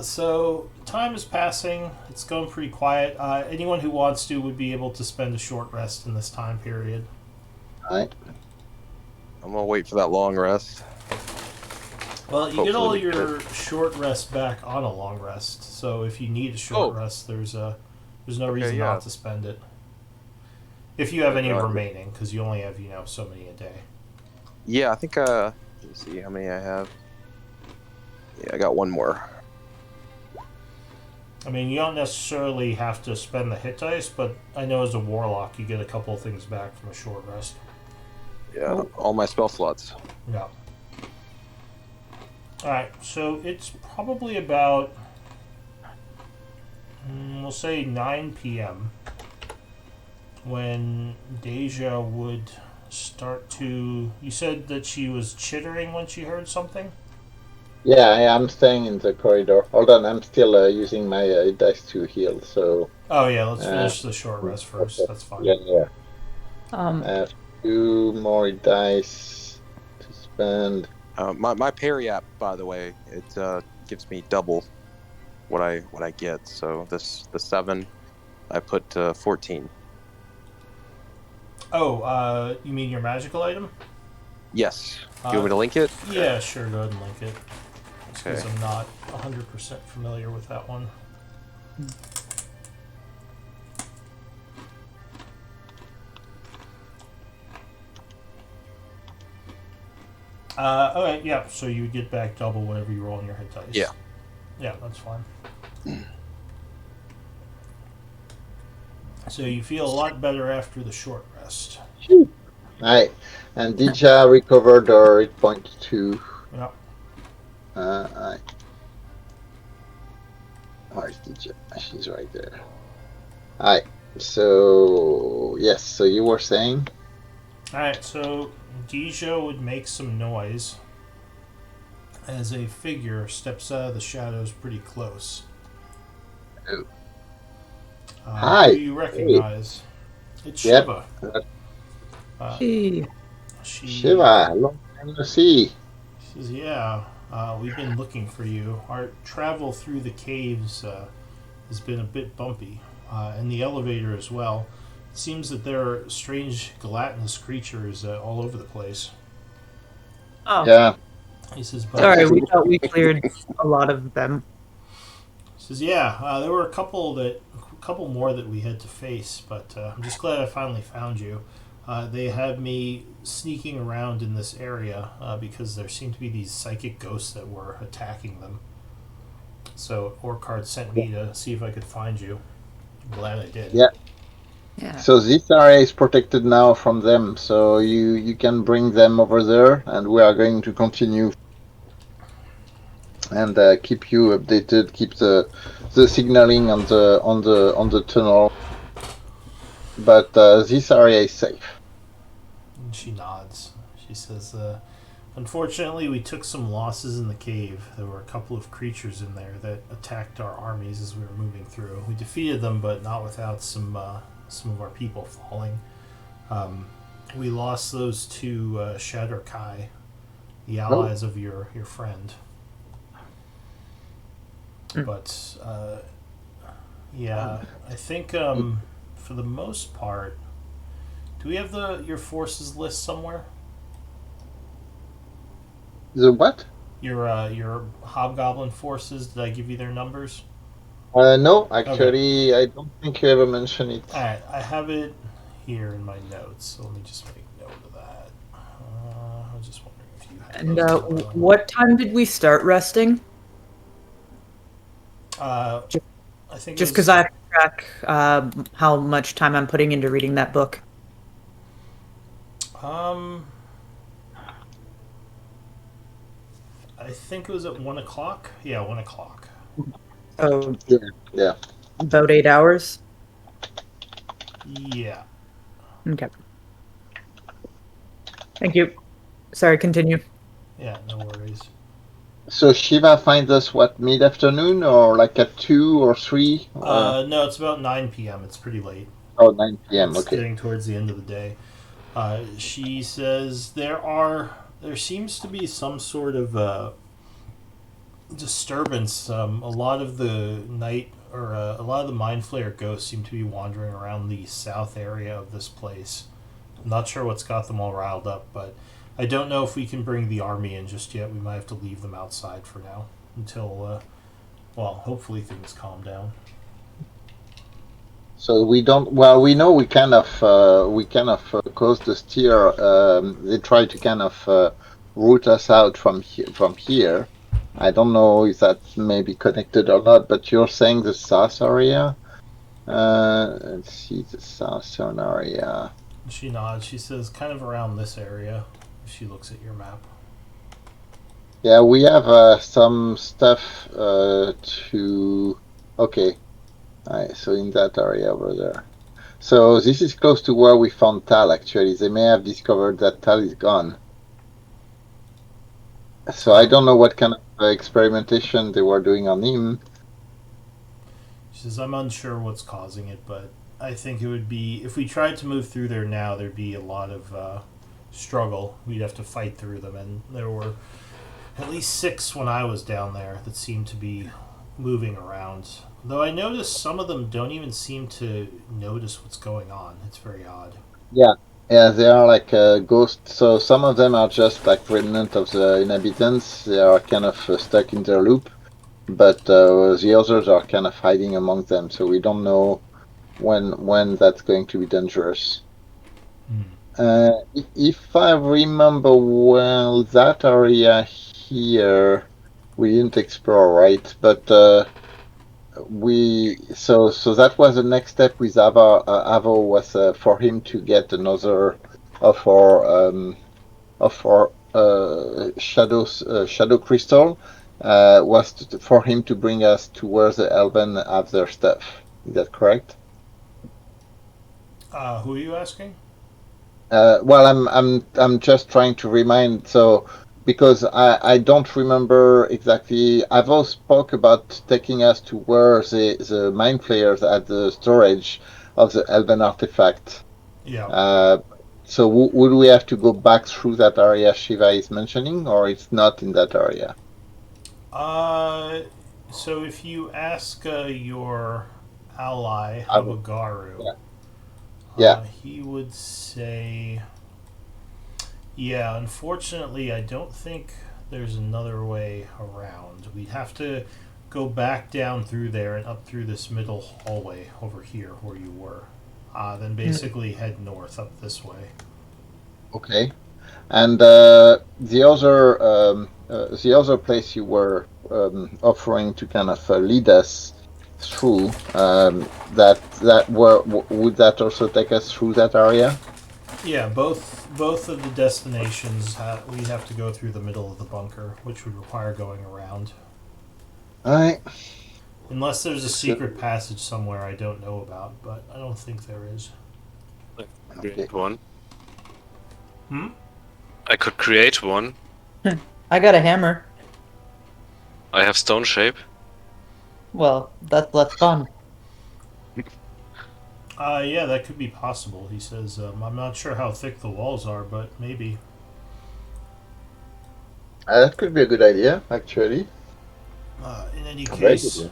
A: So time is passing. It's going pretty quiet. Anyone who wants to would be able to spend a short rest in this time period.
B: All right.
C: I'm gonna wait for that long rest.
A: Well, you get all your short rest back on a long rest. So if you need a short rest, there's no reason not to spend it. If you have any remaining, because you only have so many a day.
C: Yeah, I think. Let me see how many I have. Yeah, I got one more.
A: I mean, you don't necessarily have to spend the hit dice, but I know as a warlock, you get a couple of things back from a short rest.
C: Yeah, all my spell slots.
A: Yeah. Alright, so it's probably about, we'll say 9 p.m. when Deja would start to... You said that she was chittering when she heard something?
B: Yeah, I am staying in the corridor. Hold on, I'm still using my dice to heal, so...
A: Oh yeah, let's finish the short rest first. That's fine.
B: Yeah. I have 2 more dice to spend.
C: My parry app, by the way, it gives me double what I get. So the 7, I put 14.
A: Oh, you mean your magical item?
C: Yes. Do you want me to link it?
A: Yeah, sure. Go ahead and link it.
C: Okay.
A: Because I'm not 100% familiar with that one. Okay, yeah, so you would get back double whatever you roll on your hit dice.
C: Yeah.
A: Yeah, that's fine. So you feel a lot better after the short rest.
B: Alright, and Dija recovered her hit point too.
A: Yeah.
B: Alright. Where's Dija? She's right there. Alright, so... Yes, so you were saying?
A: Alright, so Deja would make some noise as a figure steps out of the shadows pretty close.
B: Oh. Hi.
A: Who you recognize? It's
B: Yep.
A: Shiva.
D: Hey.
B: Shiva, long time no see.
A: She says, "Yeah, we've been looking for you. Our travel through the caves has been a bit bumpy, and the elevator as well. It seems that there are strange gelatinous creatures all over the place."
D: Oh,
B: Yeah.
A: He says, "But
D: sorry. We thought we cleared a lot of them.
A: he says, yeah, there were a couple more that we had to face, but I'm just glad I finally found you. They had me sneaking around in this area because there seemed to be these psychic ghosts that were attacking them. So Orcard sent me to see if I could find you. I'm glad I did."
B: Yeah.
D: Yeah.
B: So this area is protected now from them, so you can bring them over there, and we are going to continue and keep you updated, keep the signaling on the tunnel. But this area is safe.
A: And she nods. She says, "Unfortunately, we took some losses in the cave. There were a couple of creatures in there that attacked our armies as we were moving through. We defeated them, but not without some of our people falling. We lost those two Shadowstalkers, the allies of your friend. But yeah, I think for the most part, do we have your forces list somewhere?
B: The what?
A: Your hobgoblin forces. Did I give you their numbers?
B: No, actually, I don't think you ever mentioned it.
A: All right, I have it here in my notes. So let me just make note of that. I was just wondering if you had
D: And
A: those.
D: what time did we start resting?
A: I think
D: Just because I have to track how much time I'm putting into reading that book.
A: I think it was at 1 o'clock. Yeah, 1 o'clock.
D: Oh,
B: Yeah.
D: about 8 hours.
A: Yeah.
D: Okay. Thank you. Sorry, continue.
A: Yeah, no worries.
B: So Shiva finds us what, mid-afternoon or like at 2 or 3?
A: No, it's about 9 p.m. It's pretty late.
B: 9 p.m.
A: It's
B: Okay.
A: getting towards the end of the day. She says there seems to be some sort of disturbance. A lot of the a lot of the mind flayer ghosts seem to be wandering around the south area of this place. I'm not sure what's got them all riled up, but I don't know if we can bring the army in just yet. We might have to leave them outside for now until, hopefully things calm down.
B: So we don't. Well, we know we kind of caused the steer. They try to kind of root us out from here. I don't know if that's maybe connected or not. But you're saying the south area. Let's see the southern area.
A: She nods. She says, kind of around this area. She looks at your map.
B: Yeah, we have some stuff to. Okay. Alright, so in that area over there. So this is close to where we found Tal, actually. They may have discovered that Tal is gone. So I don't know what kind of experimentation they were doing on him.
A: She says, I'm unsure what's causing it, but I think it would be, if we tried to move through there now, there'd be a lot of struggle. We'd have to fight through them, and there were at least 6 when I was down there that seemed to be moving around. Though I noticed some of them don't even seem to notice what's going on. It's very odd.
B: Yeah, they are like ghosts. So some of them are just like remnant of the inhabitants. They are kind of stuck in their loop. But the others are kind of hiding among them. So we don't know when that's going to be dangerous. If I remember well, that area here we didn't explore, right? But so that was the next step with Avo. Avo was for him to get another of our shadow crystal. Was for him to bring us to where the Elven have their stuff. Is that correct?
A: Who are you asking?
B: Well, I'm just trying to remind. So because I don't remember exactly. Avo spoke about taking us to where the mind flayers had the storage of the Elven artifact.
A: Yeah.
B: So would we have to go back through that area Shiva is mentioning, or it's not in that area?
A: So if you ask your ally
B: I would,
A: Habagaru,
B: yeah. Yeah.
A: he would say, "Yeah, unfortunately, I don't think there's another way around. We'd have to go back down through there and up through this middle hallway over here where you were. Then basically head north up this way."
B: Okay. And the other place you were offering to kind of lead us through, would that also take us through that area?
A: Yeah, both of the destinations we have to go through the middle of the bunker, which would require going around.
B: All right.
A: Unless there's a
B: So,
A: secret passage somewhere I don't know about, but I don't think there is.
B: okay.
E: Create one.
A: Hmm?
E: I could create one.
D: I got a hammer.
E: I have stone shape.
D: Well, that's less fun.
A: Yeah, that could be possible. He says, I'm not sure how thick the walls are, but maybe.
B: That could be a good idea, actually.
A: In any
B: A very good
A: case,
B: idea.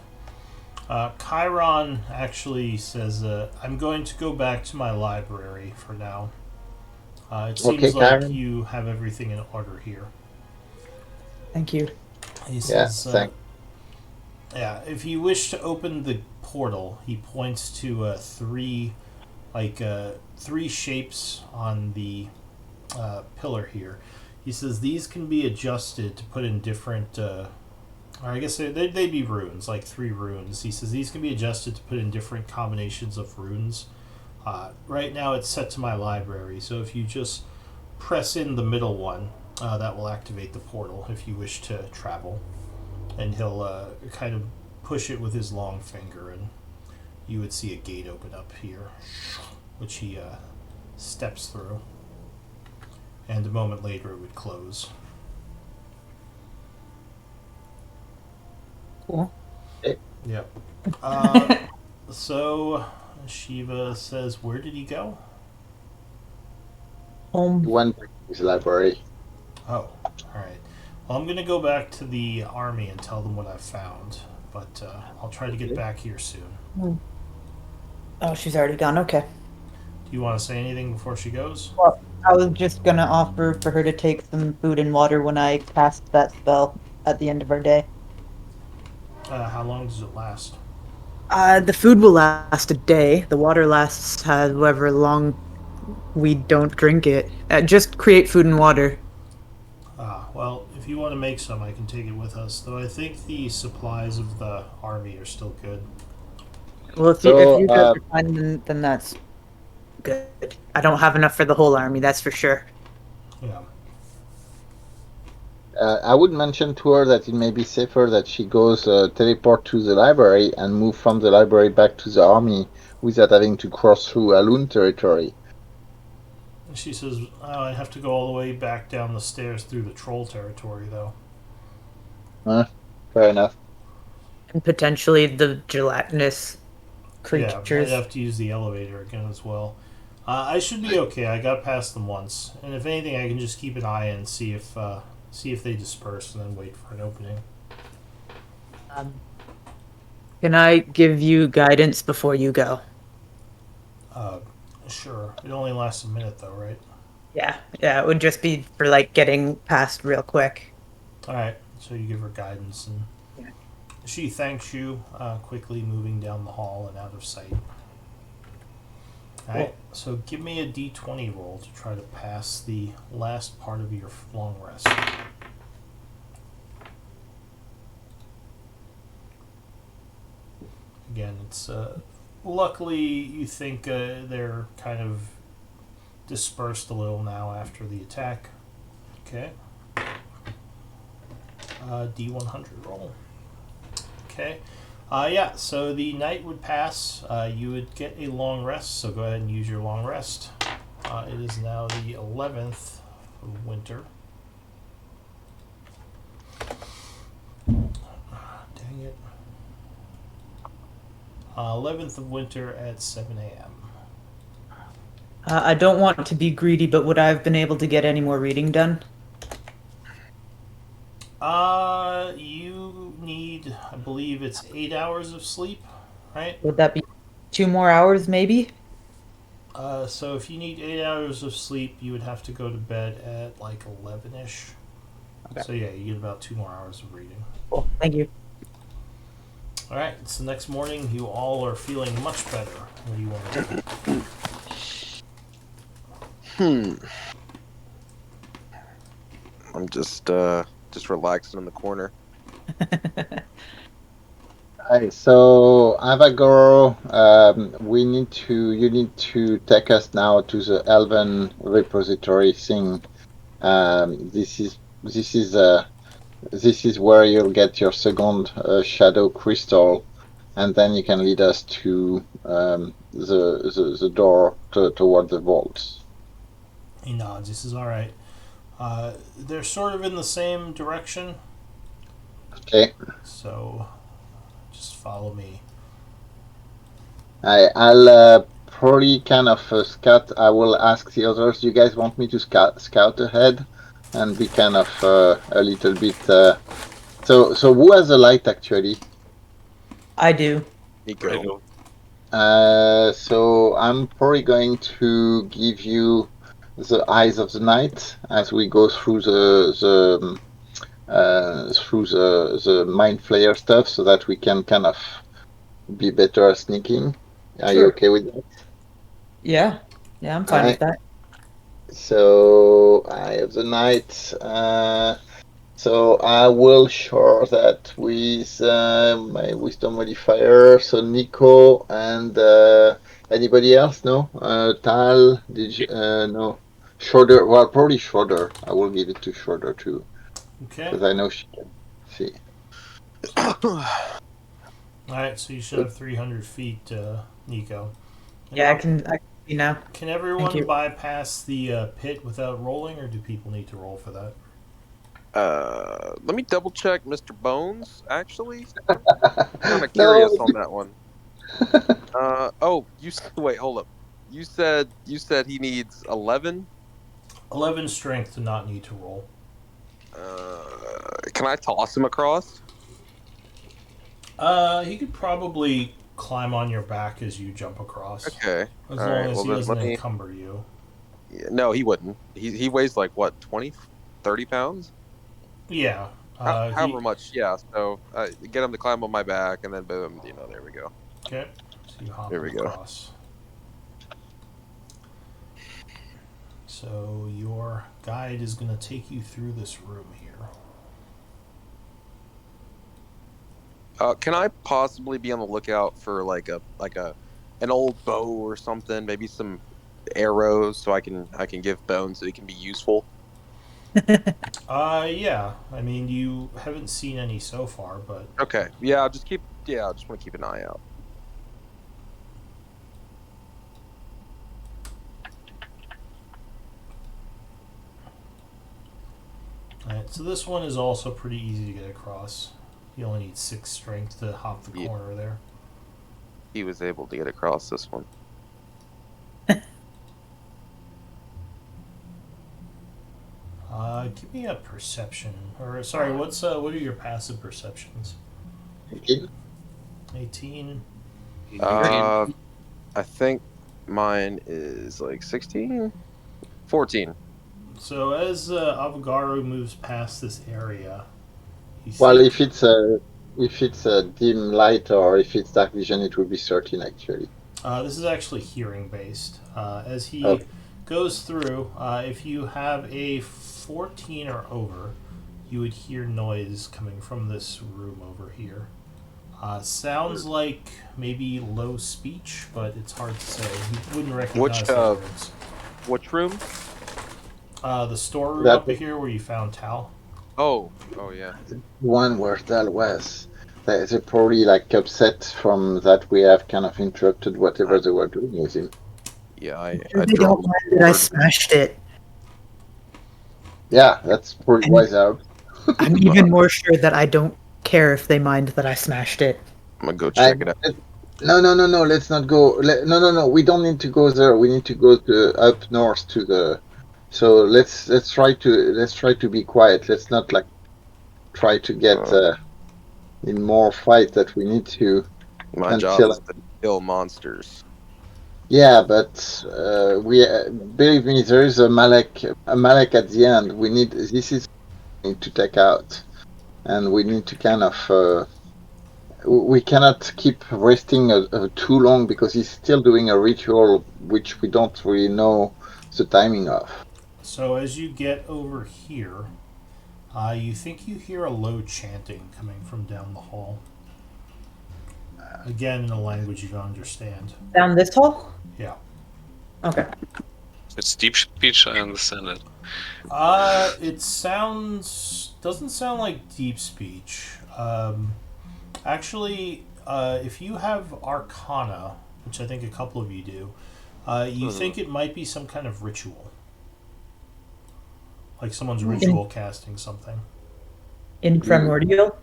A: Chiron actually says, I'm going to go back to my library for now. It
B: Okay,
A: seems like
B: Karen.
A: you have everything in order here.
D: Thank you.
A: He
B: Yeah,
A: says,
B: thanks.
A: yeah, if you wish to open the portal, he points to three shapes on the pillar here. He says these can be adjusted to put in different, or I guess they'd be runes, like 3 runes. He says these can be adjusted to put in different combinations of runes. Right now it's set to my library, so if you just press in the middle one, that will activate the portal if you wish to travel. And he'll kind of push it with his long finger, and you would see a gate open up here, which he steps through. And a moment later it would close.
D: Cool.
A: Yep. So Shiva says, where did he go?
B: He
D: Home.
B: went back to his library.
A: Oh, alright. Well, I'm going to go back to the army and tell them what I've found. But I'll try to get back here soon.
D: Oh, she's already gone. Okay.
A: Do you want to say anything before she goes?
D: Well, I was just gonna offer for her to take some food and water when I cast that spell at the end of our day.
A: How long does it last?
D: The food will last a day. The water lasts however long we don't drink it. Just create food and water.
A: Well, if you want to make some, I can take it with us. Though I think the supplies of the army are still good.
D: Well, if
B: So,
D: you guys are fine, then that's good. I don't have enough for the whole army, that's for sure.
A: Yeah.
B: I would mention to her that it may be safer that she goes teleport to the library and move from the library back to the army without having to cross through Alun territory.
A: She says, oh, I have to go all the way back down the stairs through the troll territory, though.
B: Fair enough.
D: And potentially the gelatinous
A: Yeah,
D: creatures.
A: I'd have to use the elevator again as well. I should be okay. I got past them once, and if anything, I can just keep an eye and see if they disperse, and then wait for an opening.
D: Can I give you guidance before you go?
A: Sure. It only lasts a minute, though, right?
D: Yeah, it would just be for like getting past real quick.
A: All right. So you give her guidance, and she thanks you, quickly moving down the hall and out of sight. All right. So give me a d20 roll to try to pass the last part of your long rest. Again, it's luckily you think they're kind of dispersed a little now after the attack. Okay. D100 roll. Okay. Yeah, so the night would pass. You would get a long rest, so go ahead and use your long rest. It is now the 11th of winter. Dang it. 11th of winter at 7 a.m.
D: I don't want to be greedy, but would I have been able to get any more reading done?
A: You need, I believe it's 8 hours of sleep, right?
D: Would that be 2 more hours, maybe?
A: So if you need 8 hours of sleep, you would have to go to bed at like 11ish.
D: Okay.
A: So yeah, you get about 2 more hours of reading.
D: Cool. Thank you.
A: All right, it's the next morning. You all are feeling much better. What do you want to do?
C: I'm just relaxing in the corner.
B: Hi, so Avagor, you need to take us now to the Elven repository thing. This is where you'll get your second shadow crystal, and then you can lead us to the door toward the vaults.
A: He nods. He says, "All right." They're sort of in the same direction,
B: Okay.
A: so just follow me.
B: I'll probably kind of scout. I will ask the others. You guys want me to scout ahead and be kind of a little bit. So who has a light actually?
D: I do.
C: Nico.
B: So I'm probably going to give you the eyes of the night as we go through the mind flayer stuff, so that we can kind of be better at sneaking. Are you
D: Sure.
B: okay with that?
D: Yeah. Yeah, I'm fine with that.
B: So eye of the night. So I will share that with my wisdom modifier. So Nico and anybody else? No. Tal. Did you? No. Shorter. Well, probably shorter. I will give it to shorter too,
A: Okay.
B: because I know she can see.
A: All right. So you should have 300 feet, Nico.
D: Yeah, I can see now.
A: Can
D: Thank
A: everyone
D: you.
A: bypass the pit without rolling, or do people need to roll for that?
C: Let me double check Mr. Bones, actually. I'm kind of curious on that one. Wait, hold up. You said he needs 11?
A: 11 strength to not need to roll.
C: Can I toss him across?
A: He could probably climb on your back as you jump across.
C: Okay.
A: As
C: All
A: long
C: right,
A: as
C: well,
A: he
C: then
A: doesn't
C: let me-
A: encumber you.
C: Yeah, no, he wouldn't. He weighs like what, 20, 30 pounds?
A: Yeah.
C: However much, yeah. So get him to climb on my back, and then boom, there we go.
A: Okay. So you hop
C: There we go.
A: across. So your guide is going to take you through this room here.
C: Can I possibly be on the lookout for like an old bow or something? Maybe some arrows, so I can give Bones so he can be useful.
A: Yeah. I mean, you haven't seen any so far, but
C: Okay. Yeah, I just want to keep an eye out.
A: alright, so this one is also pretty easy to get across. You only need 6 strength to hop the
C: Yeah.
A: corner there.
C: He was able to get across this one.
A: Give me a perception. Or sorry, what are your passive perceptions? 18.
C: I think mine is like 16, 14.
A: So as Avagaru moves past this area, he
B: Well,
A: sees-
B: if it's a dim light or if it's dark vision, it will be 13 actually.
A: this is actually hearing based. As he
B: Okay.
A: goes through, if you have a 14 or over, you would hear noise coming from this room over here. Sounds like maybe low speech, but it's hard to say. You wouldn't recognize the words.
C: Which room?
A: The storeroom
B: That-
A: up here where you found Tal.
C: Oh yeah.
B: One where Tal was. They're probably like upset from that we have kind of interrupted whatever they were doing with him.
C: Yeah, I
D: They
C: draw
D: don't mind that I smashed it.
B: Yeah, that's pretty wise out.
D: I'm even more sure that I don't care if they mind that I smashed it.
C: I'm gonna go check it out.
B: No. Let's not go. No. We don't need to go there. We need to go to up north to the. So let's try to be quiet. Let's not like try to get in more fight that we need to
C: My job
B: until.
C: is to kill monsters.
B: Yeah, but we believe me, there is a Malek at the end. We need this is we need to take out, and we need to kind of. We cannot keep resting too long because he's still doing a ritual which we don't really know the timing of.
A: So as you get over here, you think you hear a low chanting coming from down the hall. Again, in a language you don't understand.
D: Down this hall?
A: Yeah.
D: Okay.
E: It's deep speech, I understand it.
A: It doesn't sound like deep speech. Actually, if you have Arcana, which I think a couple of you do, you think it might be some kind of ritual, like someone's ritual casting something.
D: In Primordial?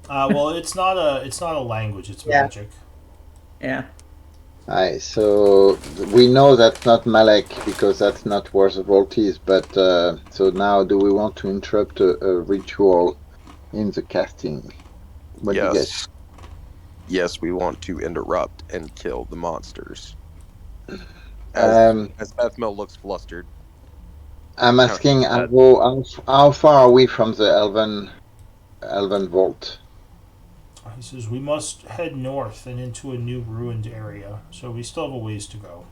A: Well, it's not a language. It's
D: Yeah.
A: magic.
D: Yeah.
B: Aye, so we know that's not Malek because that's not where the vault is. But so now, do we want to interrupt a ritual in the casting? What do you guys?
C: Yes. Yes, we want to interrupt and kill the monsters. As Bethmel looks flustered.
B: I'm asking how far are we from the Elven vault?
A: He says we must head north and into a new ruined area, so we still have a ways to go.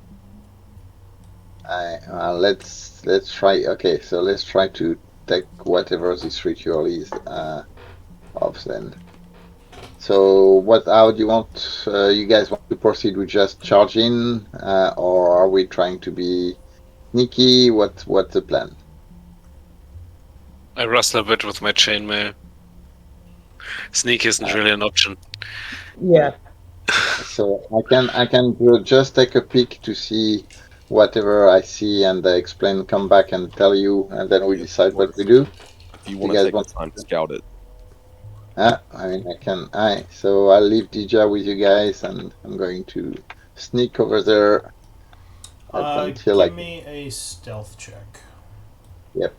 B: Let's try. Okay, so let's try to take whatever this ritual is off then. So how do you want? You guys want to proceed with just charge in, or are we trying to be sneaky? What's the plan?
E: I rustle a bit with my chainmail. Sneak isn't really an option.
D: Yeah.
B: So I can just take a peek to see whatever I see and explain, come back and tell you, and then we decide what we do.
C: If you
B: You
C: want to
B: guys
C: take
B: want
C: the time to scout it.
B: I mean, I can. So I'll leave Dija with you guys, and I'm going to sneak over there until
A: Give me a stealth check.
B: Yep.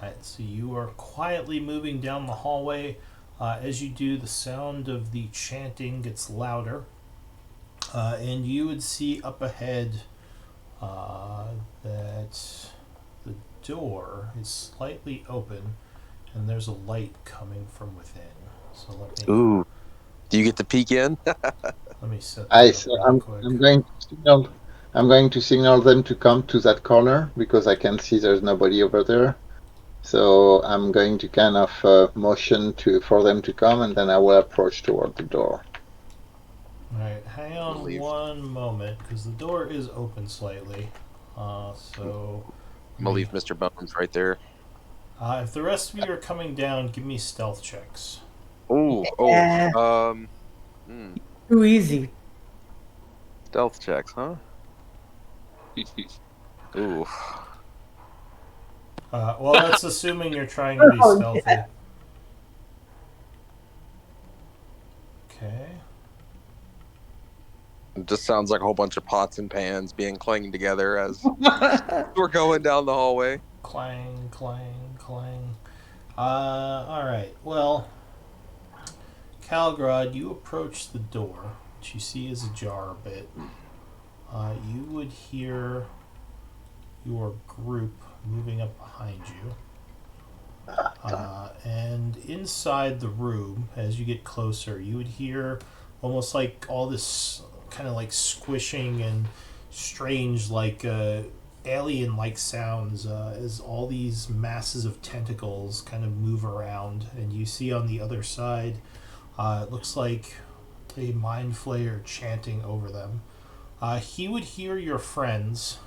A: Alright, so you are quietly moving down the hallway. As you do, the sound of the chanting gets louder. And you would see up ahead that the door is slightly open and there's a light coming from within. So let me
C: Ooh. Do you get to peek in?
A: let me set that up
B: So
A: real quick.
B: I'm going to signal. I'm going to signal them to come to that corner because I can see there's nobody over there. So I'm going to kind of motion for them to come, and then I will approach toward the door.
A: Alright, hang on
C: Leave.
A: one moment because the door is open slightly. So
C: I'm gonna leave Mr. Bones right there.
A: if the rest of you are coming down, give me stealth checks.
D: Yeah. Too easy.
C: Stealth checks, huh? Ooh.
A: Well, that's assuming you're trying to be
D: Oh,
A: stealthy.
D: yeah.
A: Okay.
C: It just sounds like a whole bunch of pots and pans being clanged together as we're going down the hallway.
A: Clang, clang, clang. Alright. Well, Calgrod, you approach the door, which you see is ajar a bit. You would hear your group moving up behind you. And inside the room, as you get closer, you would hear almost like all this kind of like squishing and strange, like alien-like sounds as all these masses of tentacles kind of move around. And you see on the other side, it looks like a mind flayer chanting over them. He would hear your friends,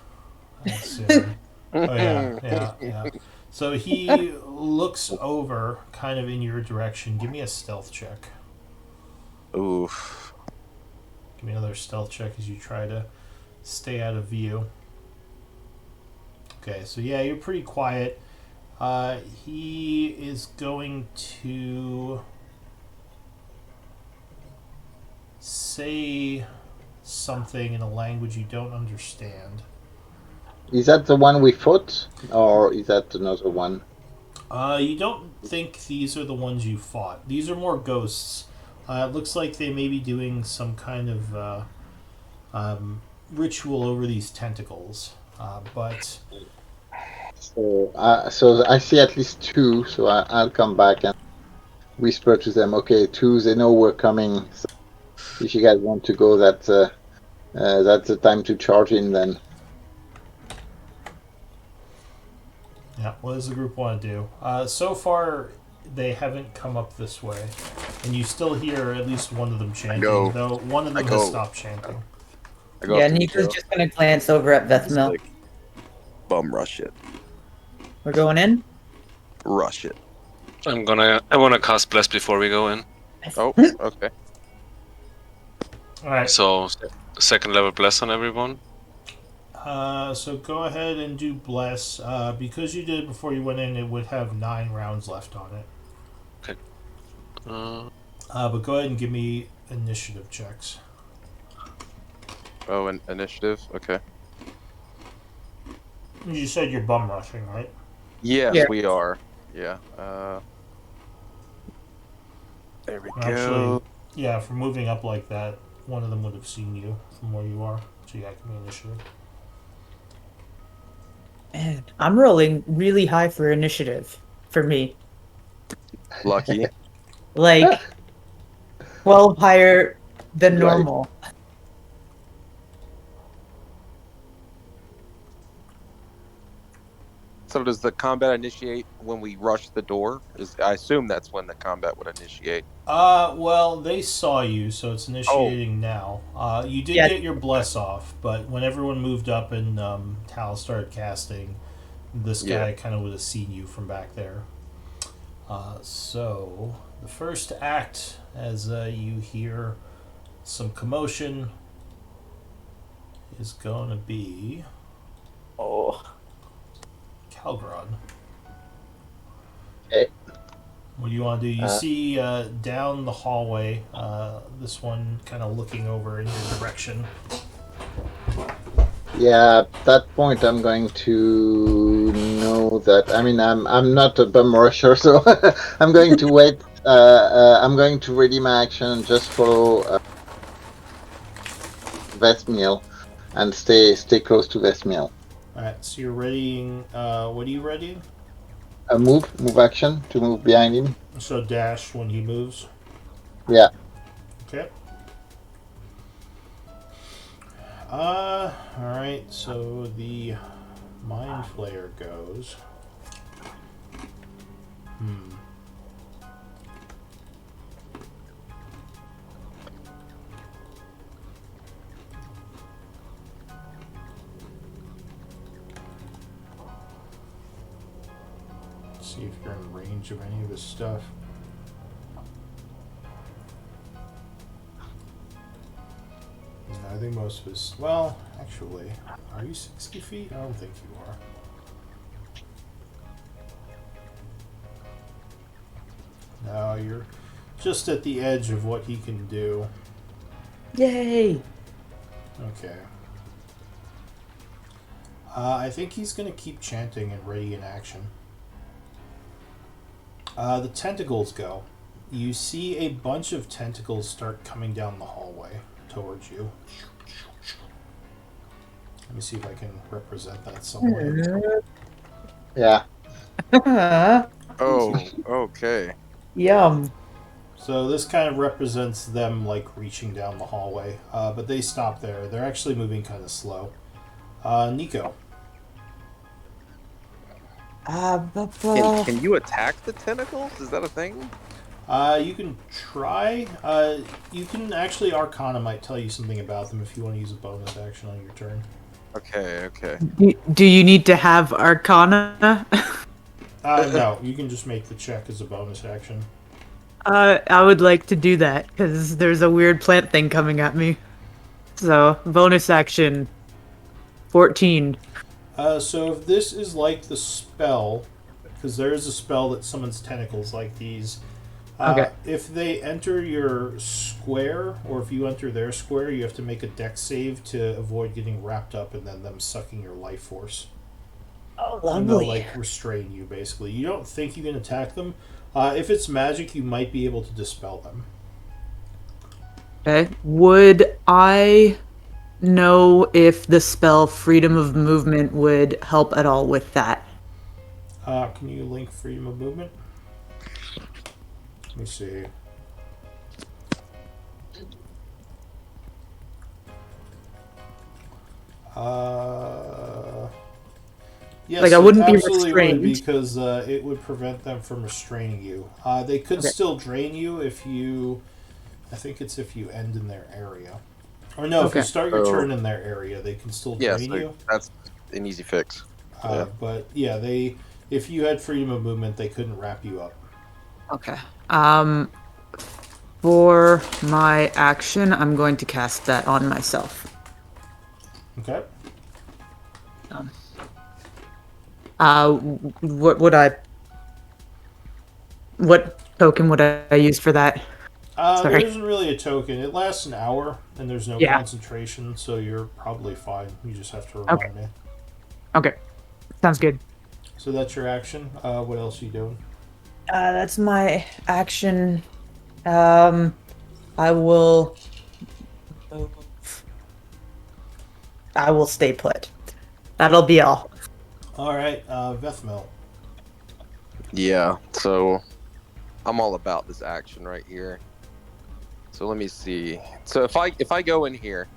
A: I assume. Oh yeah. So he looks over, kind of in your direction. Give me a stealth check.
C: Oof.
A: Give me another stealth check as you try to stay out of view. Okay, so yeah, you're pretty quiet. He is going to say something in a language you don't understand.
B: Is that the one we fought, or is that another one?
A: You don't think these are the ones you fought. These are more ghosts. It looks like they may be doing some kind of ritual over these tentacles. But
B: So I see at least two. So I'll come back and whisper to them. Okay, two. They know we're coming. So if you guys want to go, that's the time to charge in then.
A: yeah, what does the group want to do? So far, they haven't come up this way, and you still hear at least one of them chanting.
C: go.
A: Though one of them
C: I
A: has
C: go.
A: stopped chanting.
C: I go
D: Yeah,
C: up to
D: Nico's
C: Nico,
D: just gonna glance over at
C: just
D: Vethmil.
C: like, bum rush it.
D: We're going in?
C: Rush it.
E: I wanna cast Bless before we go in.
C: Oh, okay.
A: All right.
E: So second level Bless on everyone.
A: So go ahead and do bless. Because you did it before you went in, it would have 9 rounds left on it. But go ahead and give me initiative checks.
C: Oh, an initiative? Okay.
A: You said you're bum rushing, right?
C: Yes,
D: Yeah.
C: we are. Yeah. There we
A: Actually,
C: go.
A: yeah, for moving up like that, one of them would have seen you from where you are. So yeah, give me initiative.
D: Man, I'm rolling really high for initiative for me.
C: Lucky.
D: Like 12 higher than
B: Right.
D: normal.
C: So does the combat initiate when we rush the door? I assume that's when the combat would initiate.
A: Well, they saw you, so it's initiating now. You did
D: Yeah.
A: get your bless off, but when everyone moved up and Tal started casting, this guy
C: Yeah.
A: kind of would have seen you from back there. So the first act, as you hear some commotion, is going to be
D: Oh.
A: Calgron.
B: Okay.
A: What do you want to do? You
B: Uh,
A: see down the hallway, this one kind of looking over in your direction.
B: Yeah, at that point, I'm going to know that. I mean, I'm not a bum rusher, so I'm going to wait. I'm going to ready my action and just follow Vestmeal and stay close to Vestmeal.
A: Alright, so you're readying. What are you readying?
B: A move action to move behind him.
A: So dash when he moves.
B: Yeah.
A: Okay. Alright, so the Mind Flayer goes. See if you're in range of any of his stuff. No, I think most of his. Well, actually, are you 60 feet? I don't think you are. No, you're just at the edge of what he can do.
D: Yay!
A: Okay. I think he's going to keep chanting and ready in action. The tentacles go. You see a bunch of tentacles start coming down the hallway towards you. Let me see if I can represent that some way.
B: Yeah.
C: Oh, okay.
D: Yum.
A: So this kind of represents them like reaching down the hallway, but they stop there. They're actually moving kind of slow. Nico.
C: Can you attack the tentacles? Is that a thing?
A: You can try. You can actually Arcana might tell you something about them if you want to use a bonus action on your turn.
C: Okay, okay.
D: Do you need to have Arcana?
A: No, you can just make the check as a bonus action.
D: I would like to do that because there's a weird plant thing coming at me. So bonus action, 14.
A: So if this is like the spell, because there is a spell that summons tentacles like these.
D: Okay.
A: If they enter your square, or if you enter their square, you have to make a dex save to avoid getting wrapped up and then them sucking your life force.
D: Oh,
A: And they'll
D: lovely.
A: restrain you basically. You don't think you can attack them. If it's magic, you might be able to dispel them.
D: Okay. Would I know if the spell Freedom of Movement would help at all with that?
A: Can you link freedom of movement? Let me see. Yes,
D: Like, I wouldn't be
A: absolutely would,
D: restrained.
A: because it would prevent them from restraining you. They could
D: Okay.
A: still drain you if you... I think it's if you end in their area. Or no, if you
D: Okay.
A: start your turn in their area, they can still
C: Yeah,
A: drain
C: so
A: you.
C: that's an easy fix. Yeah.
A: But yeah, if you had freedom of movement, they couldn't wrap you up.
D: Okay. For my action, I'm going to cast that on myself.
A: Okay.
D: What would I? What token would I use for that?
A: There
D: Sorry.
A: isn't really a token. It lasts an hour, and there's no
D: Yeah.
A: concentration, so you're probably fine. You just have to remind me.
D: Okay. Sounds good.
A: So that's your action. What else are you doing?
D: That's my action. I will move. I will stay put. That'll be all.
A: All right, Vethmel.
C: Yeah, so I'm all about this action right here. So let me see. So if I go in here,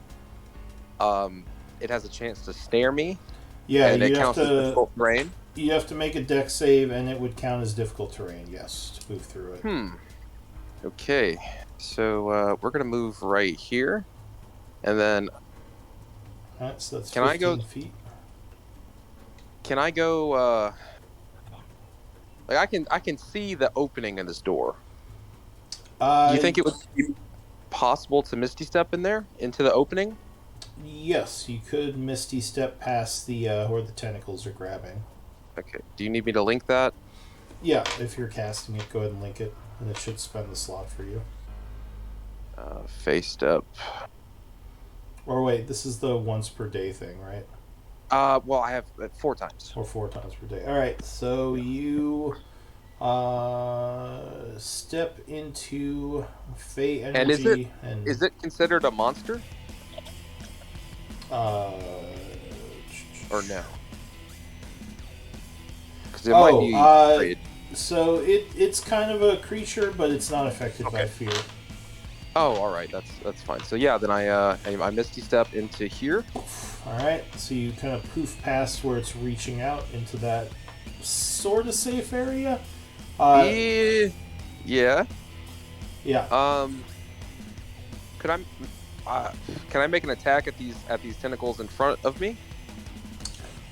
C: it has a chance to snare me,
A: Yeah,
C: and it
A: you have
C: counts as
A: to.
C: difficult terrain.
A: You have to make a dex save, and it would count as difficult terrain. Yes, to move through it.
C: Okay, so we're gonna move right here, and then
A: All right, so that's
C: Can I
A: 15
C: go-
A: feet.
C: can I go? Like I can see the opening in this door. Do you think it would be possible to Misty Step in there into the opening?
A: Yes, you could Misty Step past the where the tentacles are grabbing.
C: Okay. Do you need me to link that?
A: Yeah, if you're casting it, go ahead and link it, and it should spend the slot for you.
C: Face step.
A: Or wait, this is the once per day thing, right?
C: Well, I have 4 times.
A: Or 4 times per day. All right, so you step into Fey energy, and
C: Is it considered a monster
A: uh,
C: or no? Because it might be. afraid.
A: So it's kind of a creature, but it's not affected by fear.
C: Oh, all right. That's fine. So yeah, then I Misty Step into here.
A: All right, so you kind of poof past where it's reaching out into that sort of safe area.
C: Yeah.
A: Yeah.
C: Could can I make an attack at these tentacles in front of me?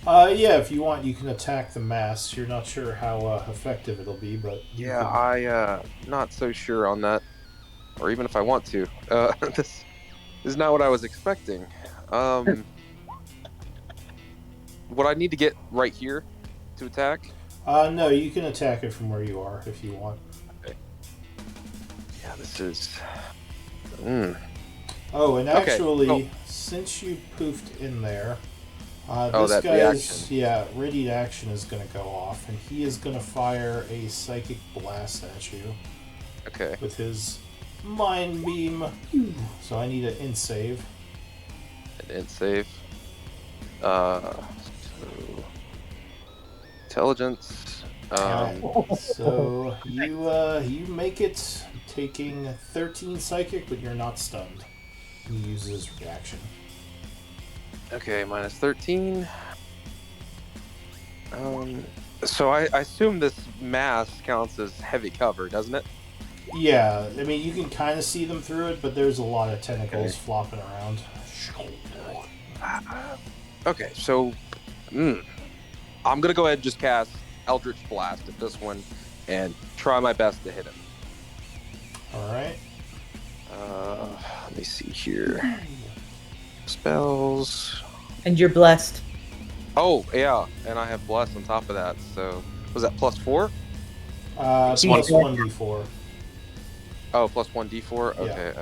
A: Yeah, if you want, you can attack the mass. You're not sure how effective it'll be, but you
C: Yeah,
A: can.
C: not so sure on that, or even if I want to. This is not what I was expecting. Would I need to get right here to attack?
A: No, you can attack it from where you are if you want.
C: Okay. Yeah, this is.
A: Oh, and
C: Okay,
A: actually, since you poofed in there,
C: Oh,
A: this
C: that
A: guy's
C: reaction.
A: ready action is going to go off, and he is going to fire a psychic blast at you
C: Okay.
A: with his mind beam. So I need an int save.
C: An int save. So intelligence.
A: Alright, so you make it, taking 13 psychic, but you're not stunned. He uses reaction.
C: Okay, minus 13. So I assume this mass counts as heavy cover, doesn't it?
A: Yeah, I mean you can kind of see them through it, but there's a lot of tentacles flopping around.
C: Okay, so I'm gonna go ahead and just cast Eldritch Blast at this one and try my best to hit him.
A: All right.
C: Let me see here. Spells.
D: And you're blessed.
C: Oh yeah, and I have Bless on top of that. So was that +4?
A: Plus
D: one.
A: 1d4.
C: Oh, plus 1d4?
A: Yeah.
C: Okay.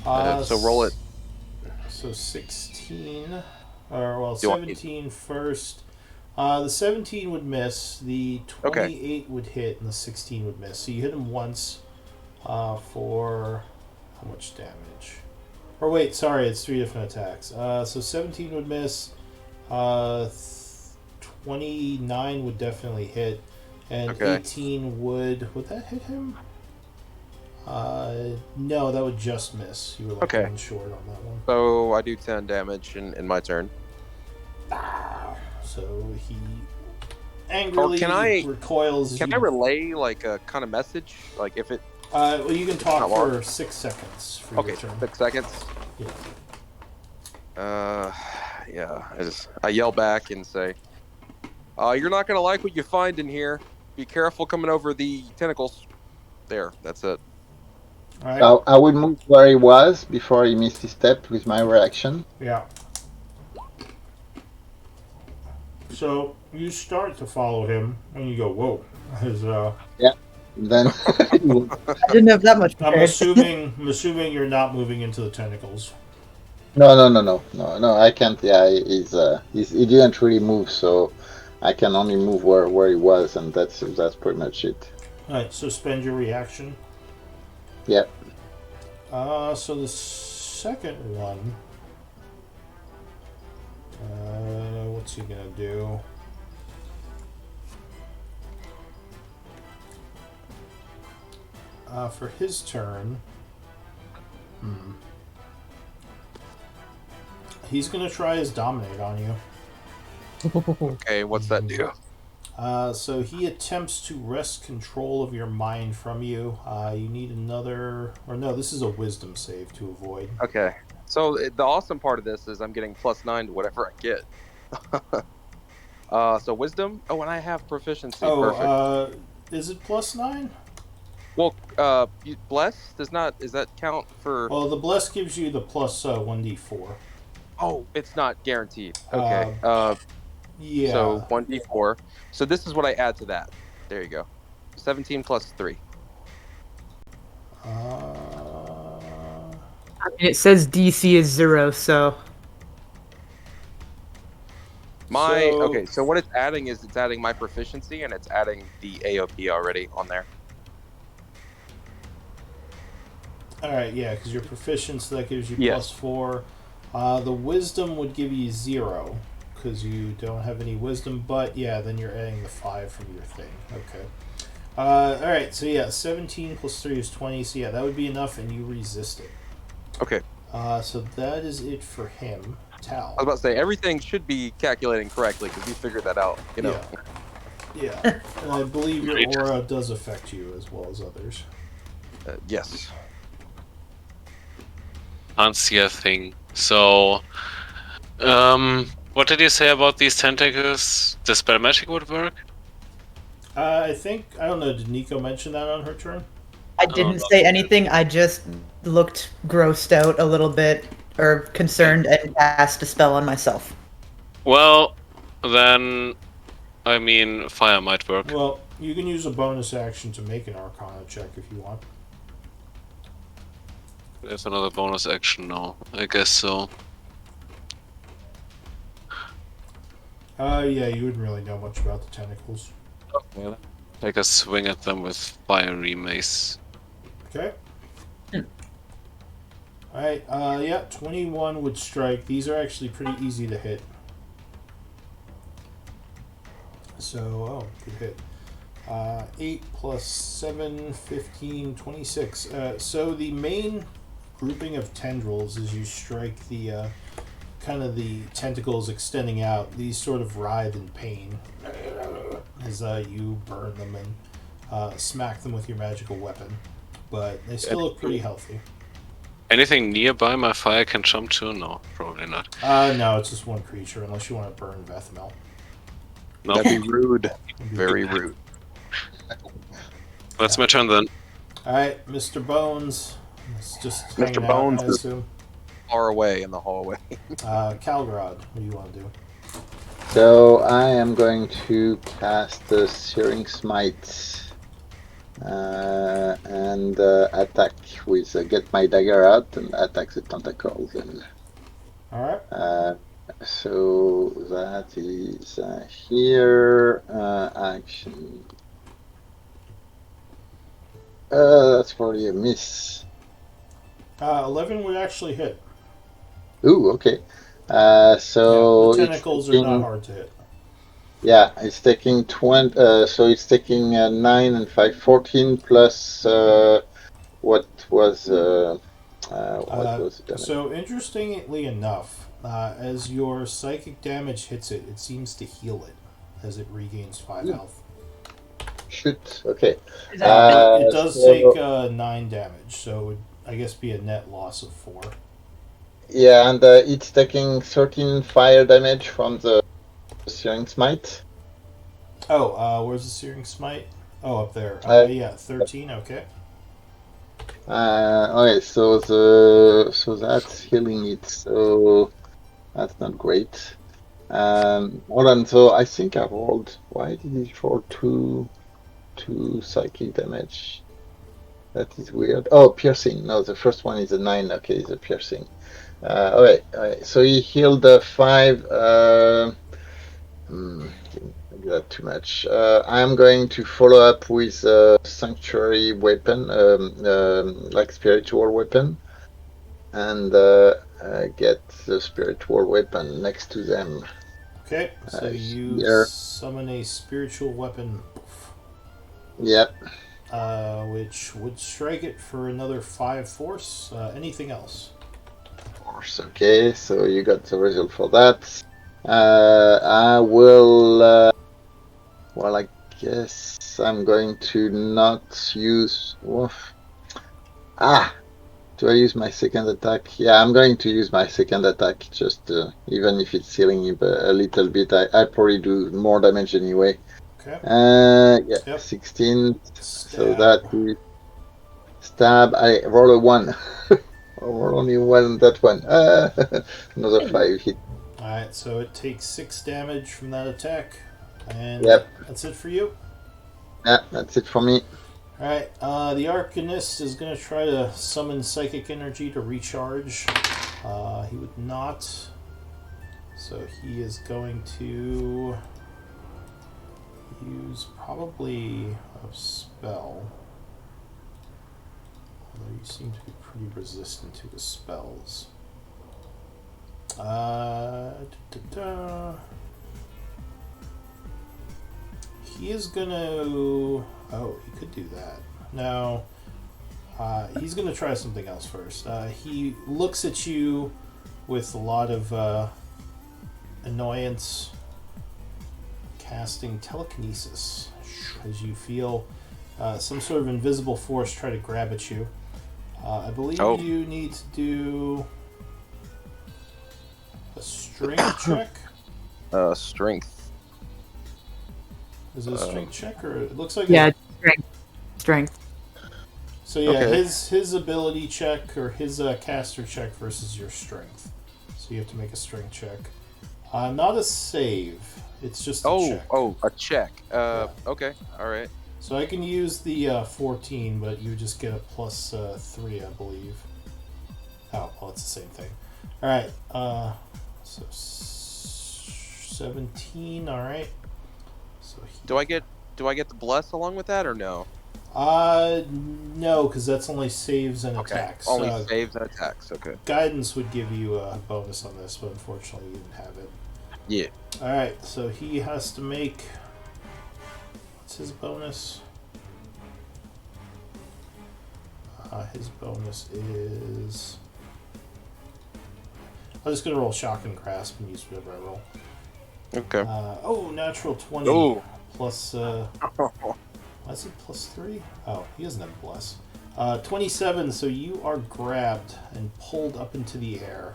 A: Uh,
C: So roll it.
A: So 16, or well,
C: You want
A: 17 first. The 17 would miss, the 28 would hit, and the 16 would miss. So you hit him once for how much damage? Or wait, sorry, it's 3 different attacks. So 17 would miss, 29 would definitely hit, and 18 would that hit him? No, that would just miss. You were like one short on that one.
C: So I do 10 damage in my turn.
A: So he angrily recoils.
C: Can I relay like a kind of message? Like if it.
A: Well, you can talk for 6 seconds. For your turn.
C: 6 seconds.
A: Yeah.
C: Yeah. I yell back and say, "You're not gonna like what you find in here. Be careful coming over the tentacles." There. That's it.
A: All right.
B: I would move where he was before he missed his step with my reaction.
A: Yeah. So you start to follow him, and you go, "Whoa!"
B: Yeah. Then
D: I didn't have that much.
A: I'm assuming you're not moving into the tentacles.
B: No. I can't. Yeah, he didn't really move, so I can only move where he was, and that's pretty much it.
A: All right. So spend your reaction.
B: Yeah.
A: So the second one. What's he gonna do? For his turn, he's gonna try his dominate on you.
C: Okay, what's that do?
A: So he attempts to wrest control of your mind from you. You need another, or no, this is a wisdom save to avoid.
C: Okay. So the awesome part of this is I'm getting +9 to whatever I get. So wisdom. Oh, and I have proficiency. Perfect.
A: Is it +9?
C: Well, bless does that count for?
A: Well, the bless gives you the plus 1d4.
C: Oh, it's not guaranteed. Okay.
A: Yeah.
C: So 1d4. So this is what I add to that. There you go. 17 plus 3.
D: I mean, it says DC is 0, so.
C: Okay, so what it's adding is it's adding my proficiency and it's adding the AOP already on there.
A: Alright, yeah, because you're proficient, so that gives you +4. The wisdom would give you 0, because you don't have any wisdom, but yeah, then you're adding the 5 from your thing. Okay. Alright, so yeah, 17 plus 3 is 20, so yeah, that would be enough, and you resist it.
C: Okay.
A: So that is it for him. Tal.
C: I was about to say, everything should be calculating correctly, because we figured that out, you know.
A: Yeah. And I believe your aura does affect you as well as others.
C: Yes.
E: Can't see a thing. So, what did you say about these tentacles? The spell magic would work?
A: I don't know, did Nico mention that on her turn?
D: I didn't say anything, I just looked grossed out a little bit, or concerned, and cast a spell on myself.
E: Well, then, I mean, fire might work.
A: Well, you can use a bonus action to make an Arcana check if you want.
E: There's another bonus action now. I guess so.
A: Yeah, you wouldn't really know much about the tentacles.
E: Okay. Take a swing at them with fiery mace.
A: Okay. Alright, yeah, 21 would strike. These are actually pretty easy to hit. So, good hit. 8 plus 7, 15, 26. So the main grouping of tendrils as you strike the kind of the tentacles extending out, these sort of writhe in pain as you burn them and smack them with your magical weapon. But they still look pretty healthy.
E: Anything nearby my fire can jump to? No, probably not.
A: No, it's just one creature unless you want to burn Vethmel.
E: No.
C: That'd be rude. Very rude.
E: That's my turn then.
A: Alright, Mr. Bones. It's just
C: Mr. Bones is far away in the hallway.
A: Calgrad, what do you want to do?
B: So I am going to cast the Searing Smite. and attack with get my dagger out and attack the tentacles. And,
A: All right.
B: so that is here. Action. That's probably a miss.
A: 11 would actually hit.
B: Ooh, okay. So
A: the
B: it's
A: tentacles are
B: taking,
A: not hard to hit.
B: yeah, it's taking 20. So it's taking 9 and 5, 14 plus what was the damage?
A: So interestingly enough, as your psychic damage hits it, it seems to heal it as it regains 5 health.
B: Shoot. Okay.
A: It does
B: so-
A: take 9 damage, so it would, I guess, be a net loss of 4.
B: Yeah, and it's taking 13 fire damage from the Searing Smite.
A: Oh, where's the Searing Smite? Oh, up there. Yeah, 13. Okay.
B: Okay, so that's healing it. So that's not great. Hold on. So I think I rolled. Why did it roll two psychic damage? That is weird. Oh, piercing. No, the first one is a 9. Okay, it's a piercing. All right. So he healed 5. Maybe not too much. I'm going to follow up with a sanctuary weapon, like spiritual weapon, and get the spiritual weapon next to them.
A: Okay, so you
B: here.
A: summon a spiritual weapon,
B: Yep.
A: which would strike it for another 5 force. Anything else?
B: Of course. Okay, so you got the result for that. I will. Well, I guess I'm going to not use. Oof. Do I use my second attack? Yeah, I'm going to use my second attack. Just even if it's healing him a little bit, I probably do more damage anyway.
A: Okay.
B: Yeah,
A: Yep.
B: 16.
A: Stab.
B: So that is stab. I roll a 1. I roll only one. That one. Another 5 hit.
A: Alright, so it takes 6 damage from that attack. And
B: Yep.
A: that's it for you.
B: Yeah, that's it for me.
A: Alright, the Arcanist is going to try to summon psychic energy to recharge. He would not. So he is going to use probably a spell. Although you seem to be pretty resistant to the spells. He is gonna. Oh, he could do that. No. He's gonna try something else first. He looks at you with a lot of annoyance, casting telekinesis as you feel some sort of invisible force try to grab at you. I believe you need to do a strength check.
C: Strength.
A: Is it a strength check, or it looks like
D: Strength.
A: So yeah,
C: Okay.
A: his ability check or his caster check versus your strength. So you have to make a strength check. Not a save. It's just a check.
C: A check. Okay, all right.
A: So I can use the 14, but you just get a plus 3, I believe. Oh, well, it's the same thing. All right. So 17. All right. So
C: Do I get the bless along with that or no?
A: No, because that's only saves and attacks.
C: Only saves and attacks. Okay.
A: Guidance would give you a bonus on this, but unfortunately you didn't have it.
C: Yeah.
A: All right, so he has to make. What's his bonus? His bonus is. I'm just gonna roll shock and grasp and use whatever I roll.
C: Okay.
A: Natural 20
C: Oh.
A: plus. Is it plus 3? Oh, he doesn't have bless. 27. So you are grabbed and pulled up into the air.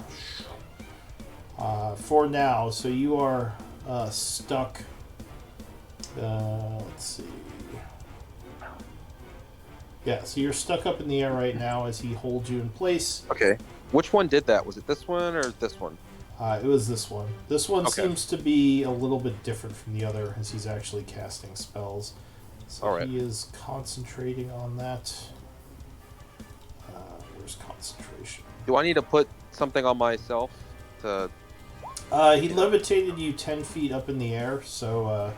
A: For now, so you are stuck. Let's see. Yeah, so you're stuck up in the air right now as he holds you in place.
C: Okay. Which one did that? Was it this one or this one?
A: It was this one. This one
C: Okay.
A: seems to be a little bit different from the other as he's actually casting spells. So
C: All right.
A: he is concentrating on that. Where's concentration?
C: Do I need to put something on myself to?
A: He levitated you 10 feet up in the air, so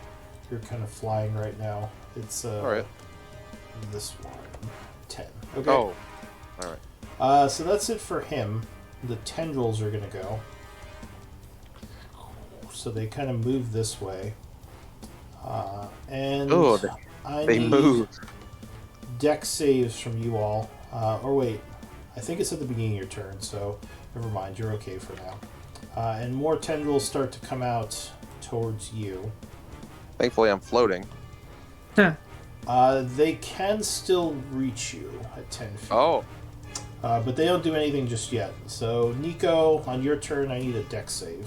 A: you're kind of flying right now. It's
C: All right.
A: this one. 10. Okay.
C: Oh, all right.
A: So that's it for him. The tendrils are gonna go. So they kind of move this way. And
C: Oh, they
A: need
C: move.
A: dex saves from you all. Or wait, I think it's at the beginning of your turn, so never mind, you're okay for now. And more tendrils start to come out towards you.
C: Thankfully, I'm floating.
A: They can still reach you at 10 feet.
C: Oh,
A: But they don't do anything just yet. So, Nico, on your turn, I need a dex save.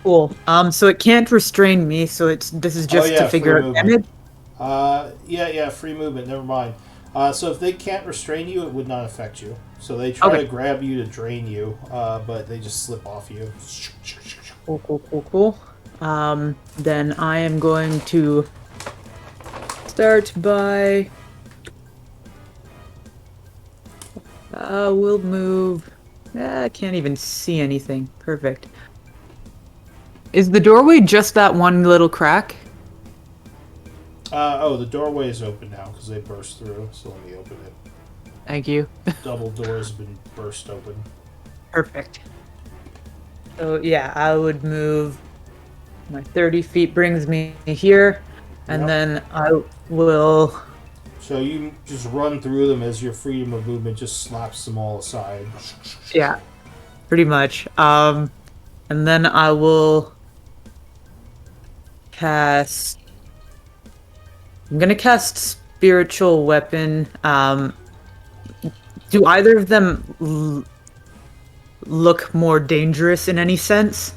D: Cool. So it can't restrain me, so this is just to figure out
A: movement.
D: damage.
A: Yeah, free movement. Never mind. So if they can't restrain you, it would not affect you. So they try to grab you to drain you, but they just slip off you.
D: Cool. Then I am going to start by. We'll move. I can't even see anything. Perfect. Is the doorway just that one little crack?
A: The doorway is open now because they burst through. So let me open it.
D: Thank you.
A: Double doors have been burst open.
D: Perfect. So yeah, I would move. My 30 feet brings me here, and then I will.
A: So you just run through them as your freedom of movement just slaps them all aside.
D: Yeah, pretty much. And then I will cast. I'm gonna cast Spiritual Weapon. Do either of them look more dangerous in any sense?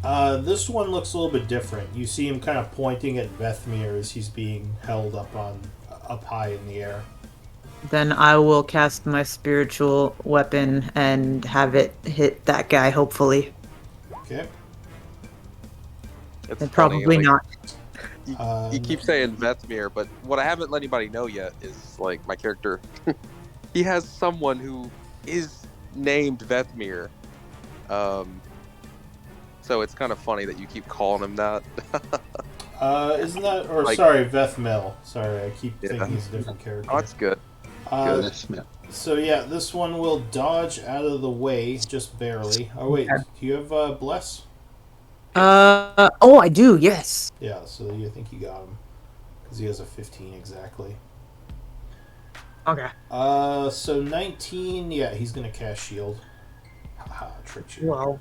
A: This one looks a little bit different. You see him kind of pointing at Vethmir as he's being held up high in the air.
D: Then I will cast my Spiritual Weapon and have it hit that guy, hopefully.
A: Okay.
C: it's
D: And
C: funny,
D: probably
C: like,
D: not.
C: You keep saying Vethmir, but what I haven't let anybody know yet is like my character. He has someone who is named Vethmir. So it's kind of funny that you keep calling him that.
A: Isn't that... Or,
C: Like-
A: sorry, Vethmil. Sorry, I keep thinking he's a different character.
C: Oh, that's good.
A: So yeah, this one will dodge out of the way, just barely. Oh wait, do you have Bless?
D: Oh, I do, yes.
A: Yeah, so you think you got him. Because he has a 15 exactly.
D: Okay.
A: So 19, yeah, he's gonna cast shield. Haha, tricked you.
D: Well,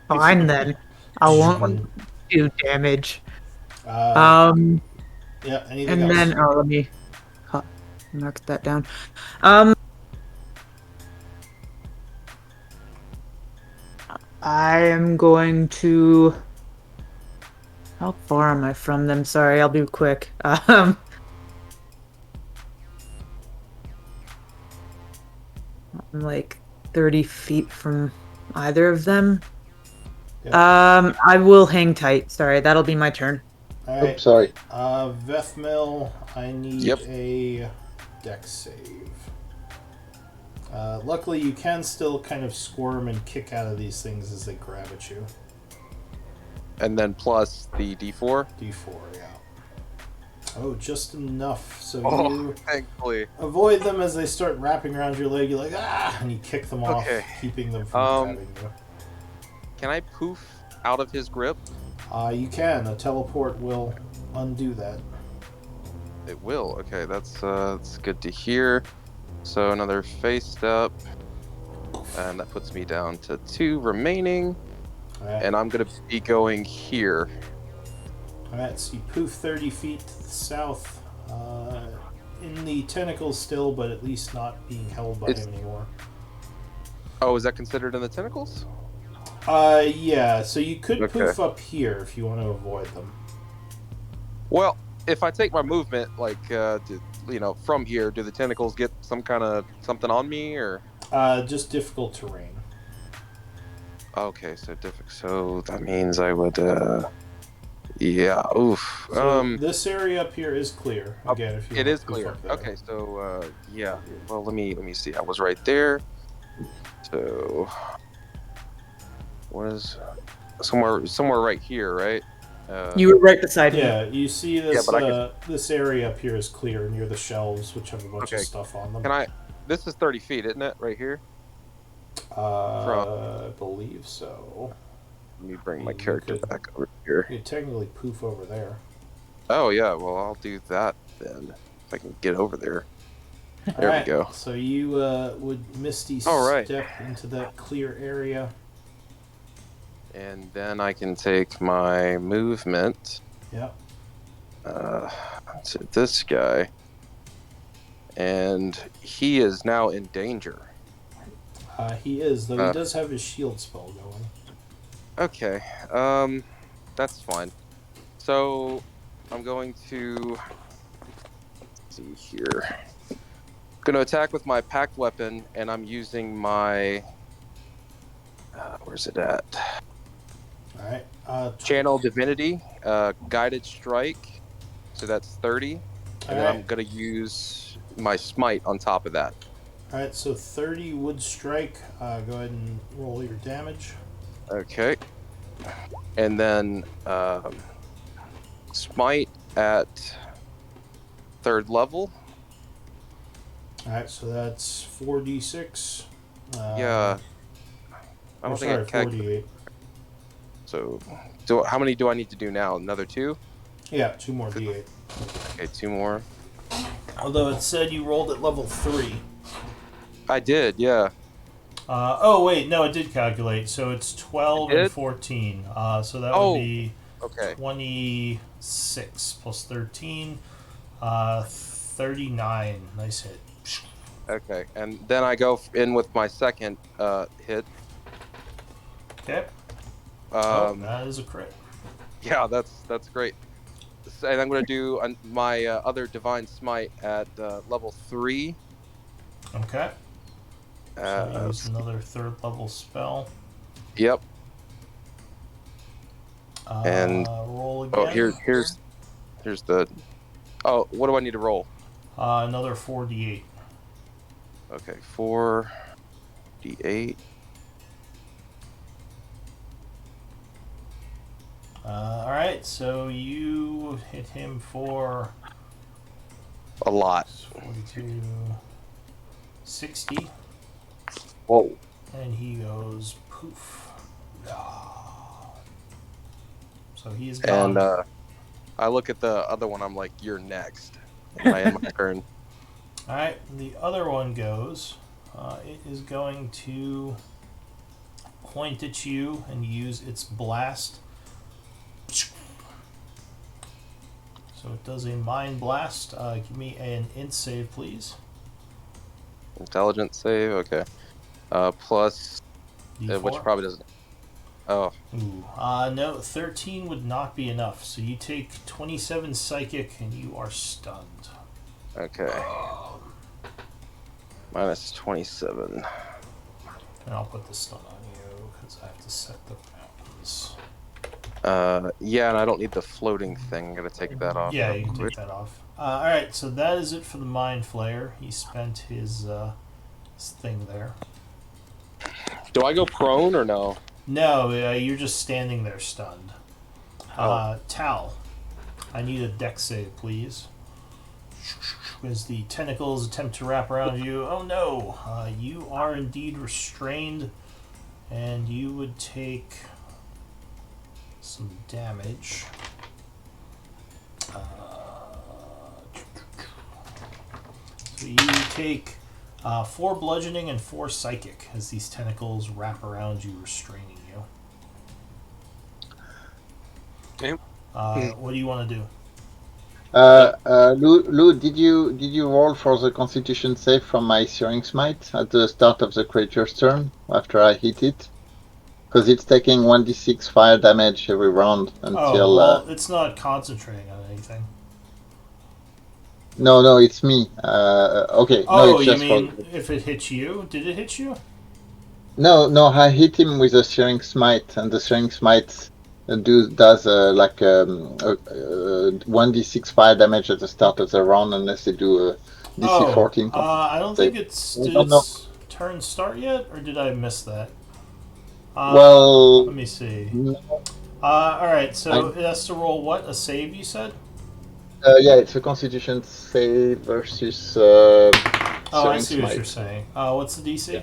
D: fine then. I won't do damage.
A: Yeah, anything
D: And
A: else?
D: then, let me knock that down. I am going to... How far am I from them? Sorry, I'll be quick. I'm like 30 feet from either of them.
A: Yep.
D: I will hang tight. Sorry, that'll be my turn.
A: Alright.
B: Oops, sorry.
A: Vethmil, I need
C: Yep.
A: a dex save. Luckily, you can still kind of squirm and kick out of these things as they grab at you.
C: And then plus the D4.
A: D4, yeah. Oh, just enough. So
C: Oh,
A: you
C: thankfully.
A: avoid them as they start wrapping around your leg. You're like, ah! And you kick them off,
C: Okay.
A: keeping them from grabbing you.
C: Can I poof out of his grip?
A: You can. A teleport will undo that.
C: It will. Okay, that's good to hear. So another face step, and that puts me down to 2 remaining.
A: Alright.
C: And I'm gonna be going here.
A: Alright, so you poof 30 feet to the south. In the tentacles still, but at least not being held by him anymore.
C: Oh, is that considered in the tentacles?
A: Yeah, so you could
C: Okay.
A: poof up here if you want to avoid them.
C: Well, if I take my movement, like, from here, do the tentacles get some kind of something on me, or?
A: Just difficult terrain.
C: Okay, so So that means I would Yeah. Oof.
A: So this area up here is clear. Again, if you
C: It
A: want
C: is
A: to poof
C: clear.
A: up there.
C: Okay, so yeah. Well, let me see. I was right there. So was somewhere right here, right?
D: You were right beside me.
A: Yeah, you see this
C: but I could-
A: this area up here is clear near the shelves, which have a bunch of
C: Okay.
A: stuff on them.
C: Can I? This is 30 feet, isn't it? Right here.
A: I believe so.
C: Let me bring my
A: You
C: character
A: could-
C: back over here.
A: You technically poof over there.
C: Oh yeah. Well, I'll do that then. If I can get over there. There
A: Alright,
C: we go.
A: So you would Misty
C: All right.
A: step into that clear area.
C: And then I can take my movement
A: Yep.
C: to this guy. And he is now in danger.
A: He is, though he does have his shield spell going.
C: Okay. That's fine. So I'm going to see here. Going to attack with my packed weapon, and I'm using my where's it at?
A: Alright.
C: Channel Divinity, guided strike. So that's 30. And then I'm going to use my smite on top of that.
A: Alright, so 30 would strike. Go ahead and roll your damage.
C: Okay. And then smite at 3rd level.
A: Alright, so that's 4d6.
C: Yeah. I don't think I calculated.
A: 48.
C: So, how many do I need to do now? Another 2?
A: Yeah, 2 more d8.
C: Okay, 2 more.
A: Although it said you rolled at level 3.
C: I did, yeah.
A: Oh, wait, no, it did calculate. So it's 12 and 14. So that would be
C: okay.
A: 26 plus 13. 39. Nice hit.
C: Okay, and then I go in with my second hit.
A: Okay. That is a crit.
C: Yeah, that's great. And I'm going to do my other Divine Smite at level 3.
A: Okay. So use another 3rd level spell.
C: Yep. And
A: roll again.
C: Oh, here's the. Oh, what do I need to roll?
A: Another 4d8.
C: Okay, 4d8.
A: Alright, so you hit him for
C: a lot.
A: 42, 60.
C: Whoa.
A: And he goes poof. So he is gone.
C: And I look at the other one, I'm like, you're next. And I end my turn.
A: Alright, the other one goes. It is going to point at you and use its blast. So it does a mind blast. Give me an int save, please.
C: Intelligence save, okay. Plus, which probably doesn't. Oh.
A: Ooh. No, 13 would not be enough. So you take 27 psychic and you are stunned.
C: Okay. Minus 27.
A: And I'll put the stun on you because I have to set the bounds.
C: Yeah, and I don't need the floating thing. I'm gonna take that off.
A: Yeah, you can take that off. Alright, so that is it for the Mind Flayer. He spent his thing there.
C: Do I go prone or no?
A: No, you're just standing there stunned. Tal, I need a dex save, please. As the tentacles attempt to wrap around you. Oh no! You are indeed restrained, and you would take some damage. So you take 4 bludgeoning and 4 psychic as these tentacles wrap around you, restraining you.
E: Okay.
A: What do you want to do?
B: Lou, did you roll for the Constitution save from my Searing Smite at the start of the creature's turn after I hit it? Because it's taking 1d6 fire damage every round until.
A: It's not concentrating on anything.
B: No, it's me. Okay.
A: Oh,
B: no, it's
A: you
B: just
A: mean
B: for...
A: if it hits you? Did it hit you?
B: No, I hit him with a Searing Smite, and the Searing Smite does like 1d6 fire damage at the start of the round unless they do a DC 14.
A: I don't think it's.
B: I
A: Did
B: don't know.
A: its turn start yet, or did I miss that?
B: Well,
A: Let me see.
B: no,
A: Alright, so it has to roll what? A save, you said?
B: yeah, it's a Constitution save versus
A: Oh, I
B: Searing
A: see what
B: Smite.
A: you're saying. What's the DC?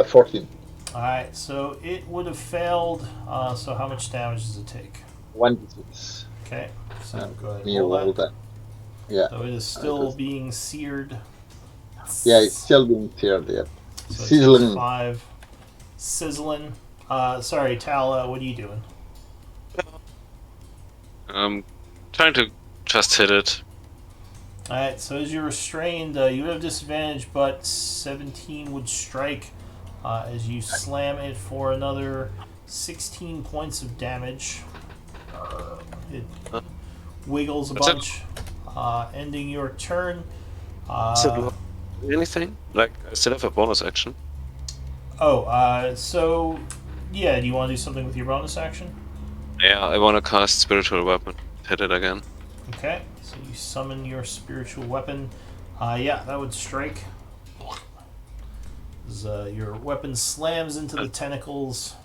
B: 14.
A: Alright, so it would have failed. So how much damage does it take?
B: 1d6.
A: Okay, so go ahead
B: Let
A: and
B: me
A: roll
B: roll
A: that.
B: that. Yeah.
A: So it is still being seared.
B: Yeah, it's still being tiered. Yep.
A: So it takes
B: Sizzling.
A: 5. Sizzling. Sorry, Tal, what are you doing?
E: Trying to just hit it.
A: Alright, so as you're restrained, you would have disadvantage, but 17 would strike as you slam it for another 16 points of damage. It wiggles a
E: That's it.
A: bunch, ending your turn.
E: Anything? Like, I still have a bonus action.
A: So yeah, do you want to do something with your bonus action?
E: Yeah, I want to cast Spiritual Weapon. Hit it again.
A: Okay, so you summon your spiritual weapon. Yeah, that would strike. As, your weapon slams into the tentacles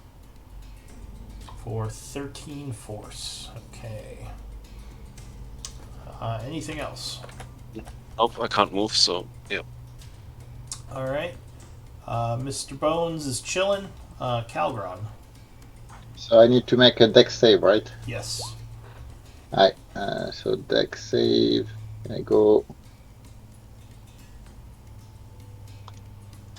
A: for 13 force. Okay. Anything else?
E: Nope, I can't move, so yeah.
A: Alright. Mr. Bones is chilling. Calgron.
B: So I need to make a dex save, right?
A: Yes.
B: Alright. So dex save. I go.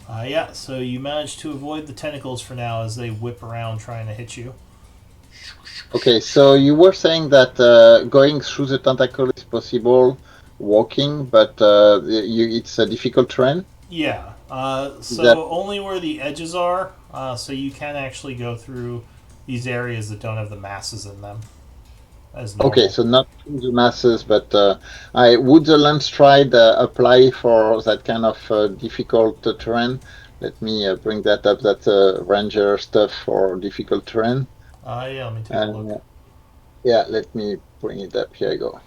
A: Yeah, so you manage to avoid the tentacles for now as they whip around trying to hit you.
B: Okay, so you were saying that going through the tentacle is possible, walking, but it's a difficult terrain.
A: Yeah. So
B: That-
A: only where the edges are, so you can actually go through these areas that don't have the masses in them. As normal.
B: Okay, so not through the masses, but would the land stride apply for that kind of difficult terrain? Let me bring that up. That's ranger stuff for difficult terrain.
A: Yeah, let me take a look.
B: Yeah, let me bring it up. Here I go.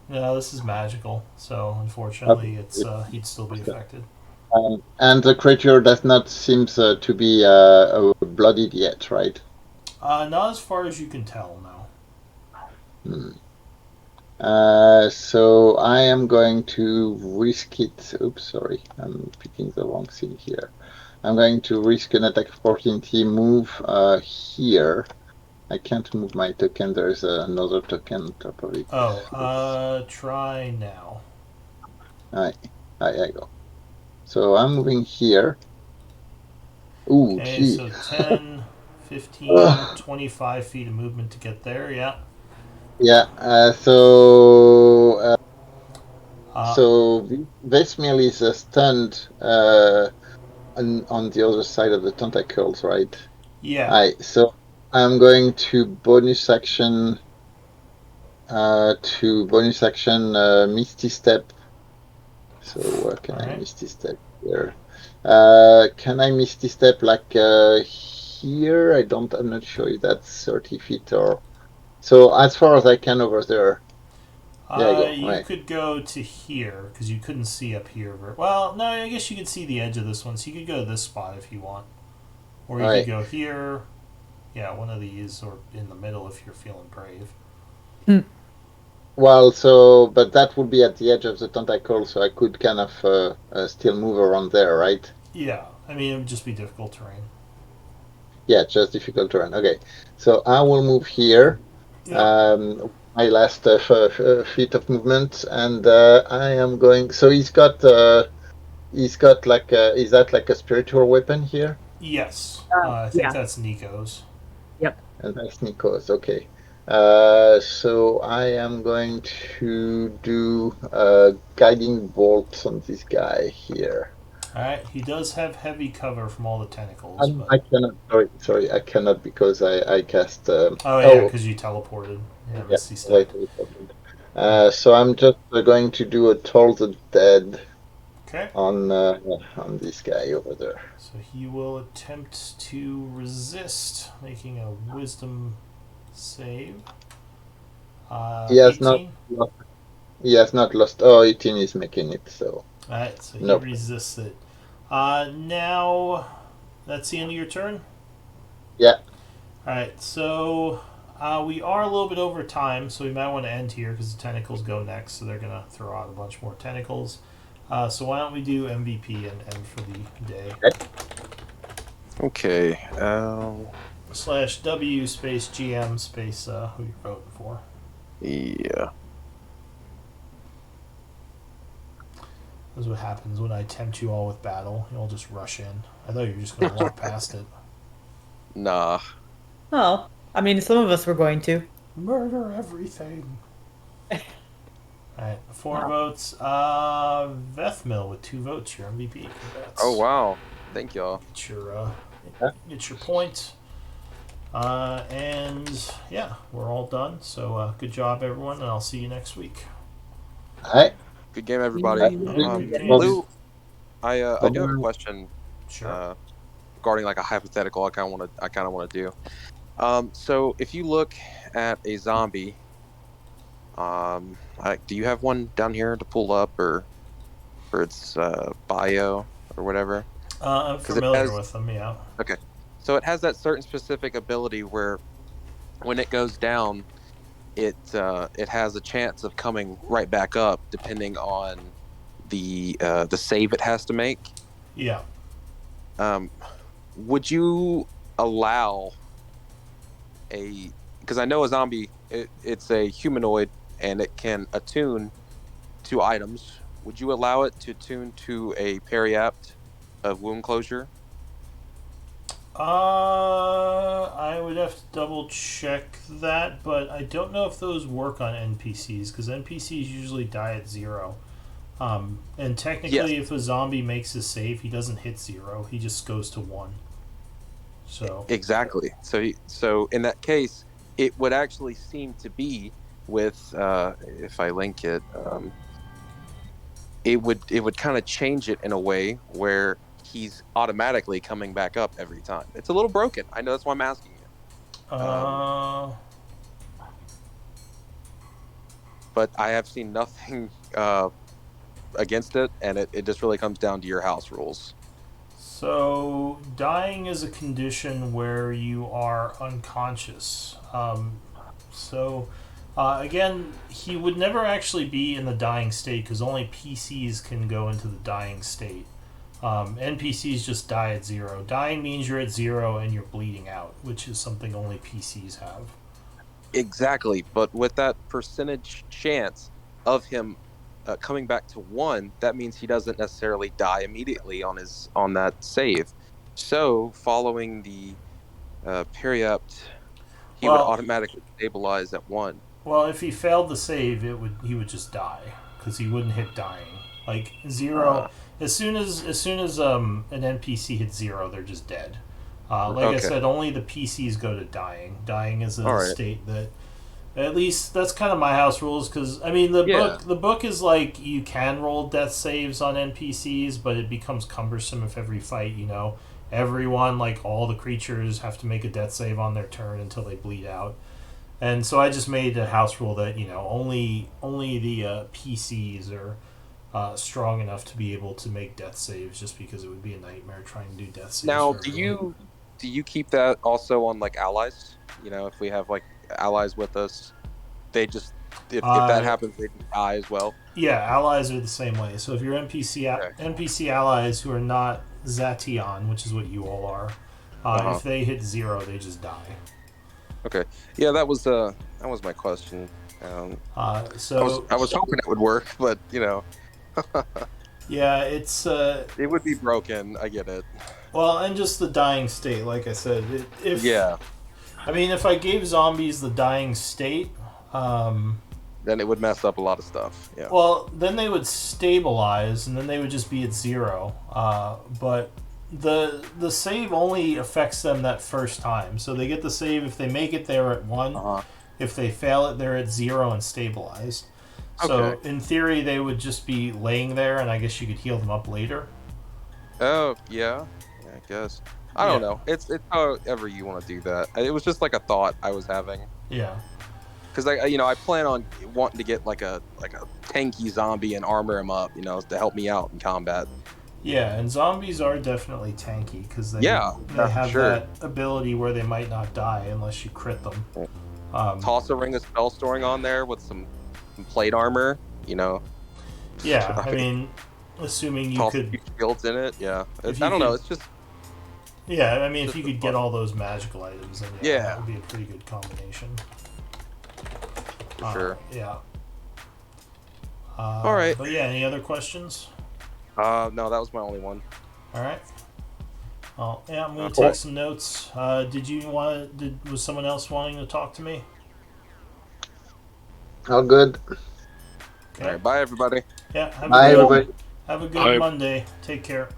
A: No, this is magical, so unfortunately, it's he'd still be affected.
B: And the creature does not seem to be bloodied yet, right?
A: Not as far as you can tell, no.
B: So I am going to risk it. Oops, sorry, I'm picking the wrong thing here. I'm going to risk an attack opportunity move here. I can't move my token. There's another token on top of it.
A: Try now.
B: Alright, I go. So I'm moving here. Ooh,
A: Okay,
B: gee.
A: so 10, 15, 25 feet of movement to get there, yeah.
B: Yeah, so Vesmil is stunned on the other side of the tentacles, right?
A: Yeah.
B: Alright, so I'm going to bonus action Misty Step. So where can I Misty Step here? Can I Misty Step like here? I'm not sure if that's 30 feet or so as far as I can over there. There I go.
A: You could go to here because you couldn't see up here. Well, no, I guess you could see the edge of this one, so you could go to this spot if you want, or you could go here. Yeah, one of these, or in the middle if you're feeling brave.
B: Well, but that would be at the edge of the tentacle, so I could kind of still move around there, right?
A: Yeah, I mean it would just be difficult terrain.
B: Yeah, just difficult terrain. Okay, so I will move here.
A: Yep.
B: My last feet of movement, and I am going. So he's got like is that like a spiritual weapon here?
A: Yes, I think that's Nico's.
F: Yep.
B: And that's Nico's. Okay. So I am going to do guiding bolt on this guy here.
A: Alright, he does have heavy cover from all the tentacles.
B: I cannot. Sorry, I cannot because I cast.
A: Because you teleported. Yeah, Misty Step.
B: So I'm just going to do a Toll the Dead.
A: Okay.
B: on this guy over there.
A: So he will attempt to resist, making a wisdom save.
B: He has
A: 18.
B: not lost. Oh, 18 is making it, so
A: Alright, so he
B: no.
A: resists it. Now, that's the end of your turn?
B: Yeah.
A: Alright, so we are a little bit over time, so we might want to end here because the tentacles go next, so they're going to throw out a bunch more tentacles. So why don't we do MVP and end for the day?
C: Okay.
A: /W space GM space who you're voting for.
C: Yeah.
A: This is what happens when I tempt you all with battle. You'll just rush in. I thought you were just going to walk past it.
C: Nah.
D: Oh, I mean, some of us were going to.
A: Murder everything. Alright, 4
D: Wow.
A: votes. Vethmil with 2 votes, your MVP. Congrats.
C: Oh wow. Thank y'all.
A: Get your point. And yeah, we're all done. So good job, everyone, and I'll see you next week.
B: All right.
C: Good game, everybody.
A: Blue,
C: I do have a question.
A: Sure.
C: Regarding like a hypothetical, I kind of want to do. So if you look at a zombie, do you have one down here to pull up or for its bio or whatever?
A: I'm familiar with them. Yeah.
C: Okay, so it has that certain specific ability where when it goes down, it has a chance of coming right back up depending on the save it has to make.
A: Yeah.
C: Would you allow because I know a zombie, it's a humanoid and it can attune to items. Would you allow it to attune to a periapt of wound closure?
A: I would have to double check that, but I don't know if those work on NPCs because NPCs usually die at 0. And technically, if a zombie makes a save, he doesn't hit 0. He just goes to 1. So
C: exactly. So in that case, it would actually seem to be with if I link it, it would kind of change it in a way where he's automatically coming back up every time. It's a little broken. I know, that's why I'm asking you. But I have seen nothing against it, and it just really comes down to your house rules.
A: So, dying is a condition where you are unconscious. Again, he would never actually be in the dying state because only PCs can go into the dying state. NPCs just die at 0. Dying means you're at 0 and you're bleeding out, which is something only PCs have.
C: Exactly, but with that percentage chance of him coming back to 1, that means he doesn't necessarily die immediately on that save. So following the periapt, he would automatically stabilize at 1.
A: Well, if he failed the save, he would just die because he wouldn't hit dying. Like 0, as soon as an NPC hits 0, they're just dead. I said, only the PCs go to dying. Dying is a state that, at least that's kind of my house rules. Because I mean, the book is like you can roll death saves on NPCs, but it becomes cumbersome if every fight, everyone, like all the creatures, have to make a death save on their turn until they bleed out. And so I just made a house rule that only the PCs are strong enough to be able to make death saves, just because it would be a nightmare trying to do death saves.
C: Now, do you keep that also on like allies? If we have like allies with us, they just if that happens, they die as well.
A: Yeah, allies are the same way. So if you're NPC allies who are not Zation, which is what you all are, if they hit 0, they just die.
C: Okay. Yeah, that was my question.
A: So
C: I was hoping it would work, but
A: yeah, it's
C: it would be broken. I get it.
A: Well, and just the dying state, like I said. I mean, if I gave zombies the dying state,
C: then it would mess up a lot of stuff. Yeah.
A: Well, then they would stabilize, and then they would just be at 0. But the save only affects them that first time. So they get the save if they make it, they're at 1. If they fail it, they're at 0 and stabilized. So
C: Okay.
A: in theory, they would just be laying there, and I guess you could heal them up later.
C: Oh, yeah. Yeah, I guess. I don't
A: Yeah,
C: know. It's however you want to do that. It was just like a thought I was having
A: yeah,
C: because I plan on wanting to get like a tanky zombie and armor him up, to help me out in combat.
A: yeah. And zombies are definitely tanky because
C: Yeah,
A: they
C: yeah, for
A: have
C: sure.
A: that ability where they might not die unless you crit them.
C: Toss a ring of spell storing on there with some plate armor.
A: Yeah, I
C: Like,
A: mean, assuming you
C: toss a
A: could,
C: few shields in it. Yeah,
A: if
C: I
A: you
C: don't know.
A: could,
C: It's just
A: yeah, I mean, if
C: just
A: you
C: a
A: could get
C: thought.
A: all those magical items, then yeah, that
C: Yeah,
A: would be a pretty good combination.
C: for sure.
A: Yeah.
C: All right.
A: But yeah, any other questions?
C: No, that was my only one.
A: All right. Oh, yeah, I'm going to take
B: Cool.
A: some notes. Was someone else wanting to talk to me?
B: All good.
C: All
A: Okay.
C: right. Bye, everybody.
A: Yeah, have a
B: Bye,
A: good
B: everybody.
A: have a good
E: Bye.
A: Monday. Take care.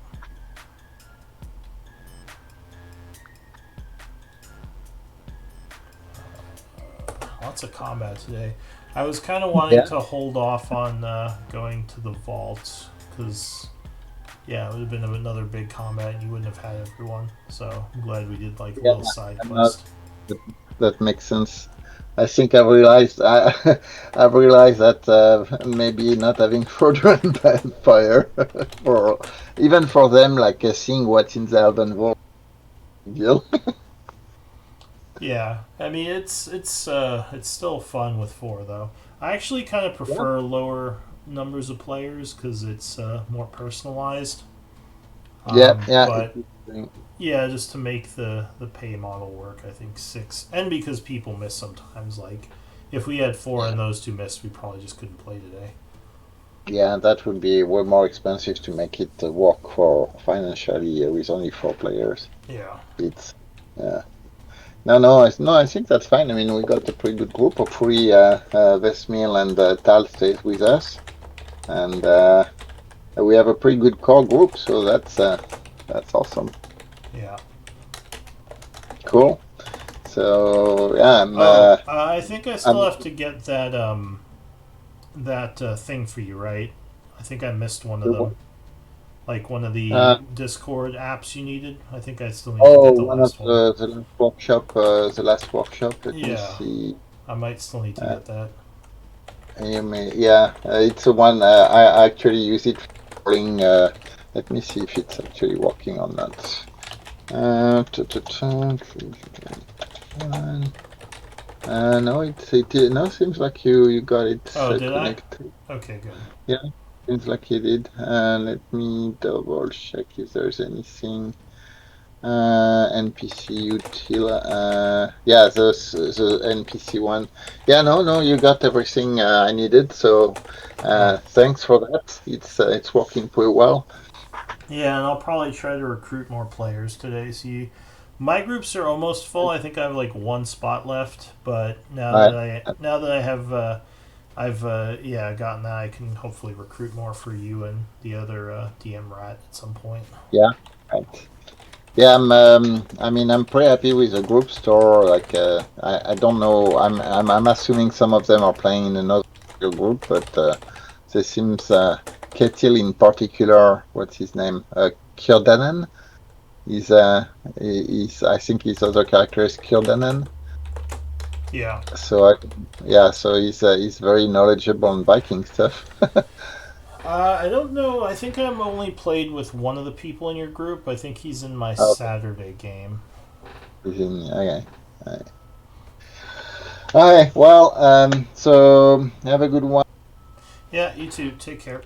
A: Lots of combat today. I was kind of wanting
B: Yeah.
A: to hold off on going to the vaults because, yeah, it would have been another big combat and you wouldn't have had everyone. So I'm glad we did like a
B: Yeah.
A: little side
B: I'm not.
A: quest.
B: That makes sense. I think I've realized that maybe not having further fire for even for them, like seeing what's in the Elven World deal.
A: Yeah, I mean it's still fun with four though. I actually kind of
B: Yeah.
A: prefer lower numbers of players because it's more personalized.
B: Yeah, yeah.
A: But yeah, just to make the pay model work, I think six, and because people miss sometimes. Like if we had four
B: Yeah,
A: and those two missed, we probably just couldn't play today.
B: yeah, that would be way more expensive to make it work for financially with only 4 players.
A: Yeah,
B: It's yeah. No, I think that's fine. I mean, we got a pretty good group. Hopefully, Vesmil and Tal stays with us, and we have a pretty good core group. So that's awesome.
A: yeah.
B: Cool. So yeah,
A: Oh, I think I still
B: I'm
A: have to get that thing for you, right? I think I missed one of them. Like one of the
B: uh,
A: Discord apps you needed. I think I still need to
B: oh,
A: get the
B: one of
A: last one.
B: the last workshop, the last workshop. Let me
A: Yeah,
B: see.
A: I might still need to
B: Uh,
A: get that.
B: yeah, it's the one I actually use it for rolling. Let me see if it's actually working on that. No, no. Seems like you got it
A: Oh, did I?
B: connected.
A: Okay, good.
B: Yeah, seems like you did. Let me double check if there's anything. NPC util. Yeah, the NPC one. Yeah, no, you got everything I needed. So,
A: Oh,
B: thanks for that. It's working pretty well.
A: yeah, and I'll probably try to recruit more players today. See, my groups are almost full. I think I have like one spot left, but
B: Right.
A: now that I have I've yeah gotten that, I can hopefully recruit more for you and the other DM rat at some point.
B: Yeah. Right. Yeah, I mean, I'm pretty happy with the group store. Like, I don't know. I'm assuming some of them are playing in another group, but there seems Ketil in particular. What's his name? Kyrdanen. He's I think his other character is Kyrdanen.
A: Yeah.
B: So yeah, so he's very knowledgeable on Viking stuff.
A: I don't know. I think I'm only played with one of the people in your group. I think he's in my
B: Okay.
A: Saturday game.
B: Okay. Okay. Well, so have a good one.
A: Yeah, you too. Take care.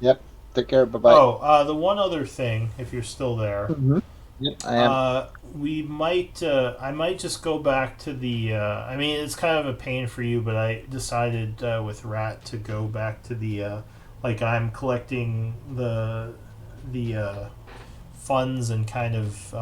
B: Yep. Take care. Bye bye.
A: Oh, the one other thing, if you're still there,
B: Mm-hmm. Yep, I am.
A: we might. I might just go back to the. I mean, it's kind of a pain for you, but I decided with Rat to go back to the. Like I'm collecting the funds and kind of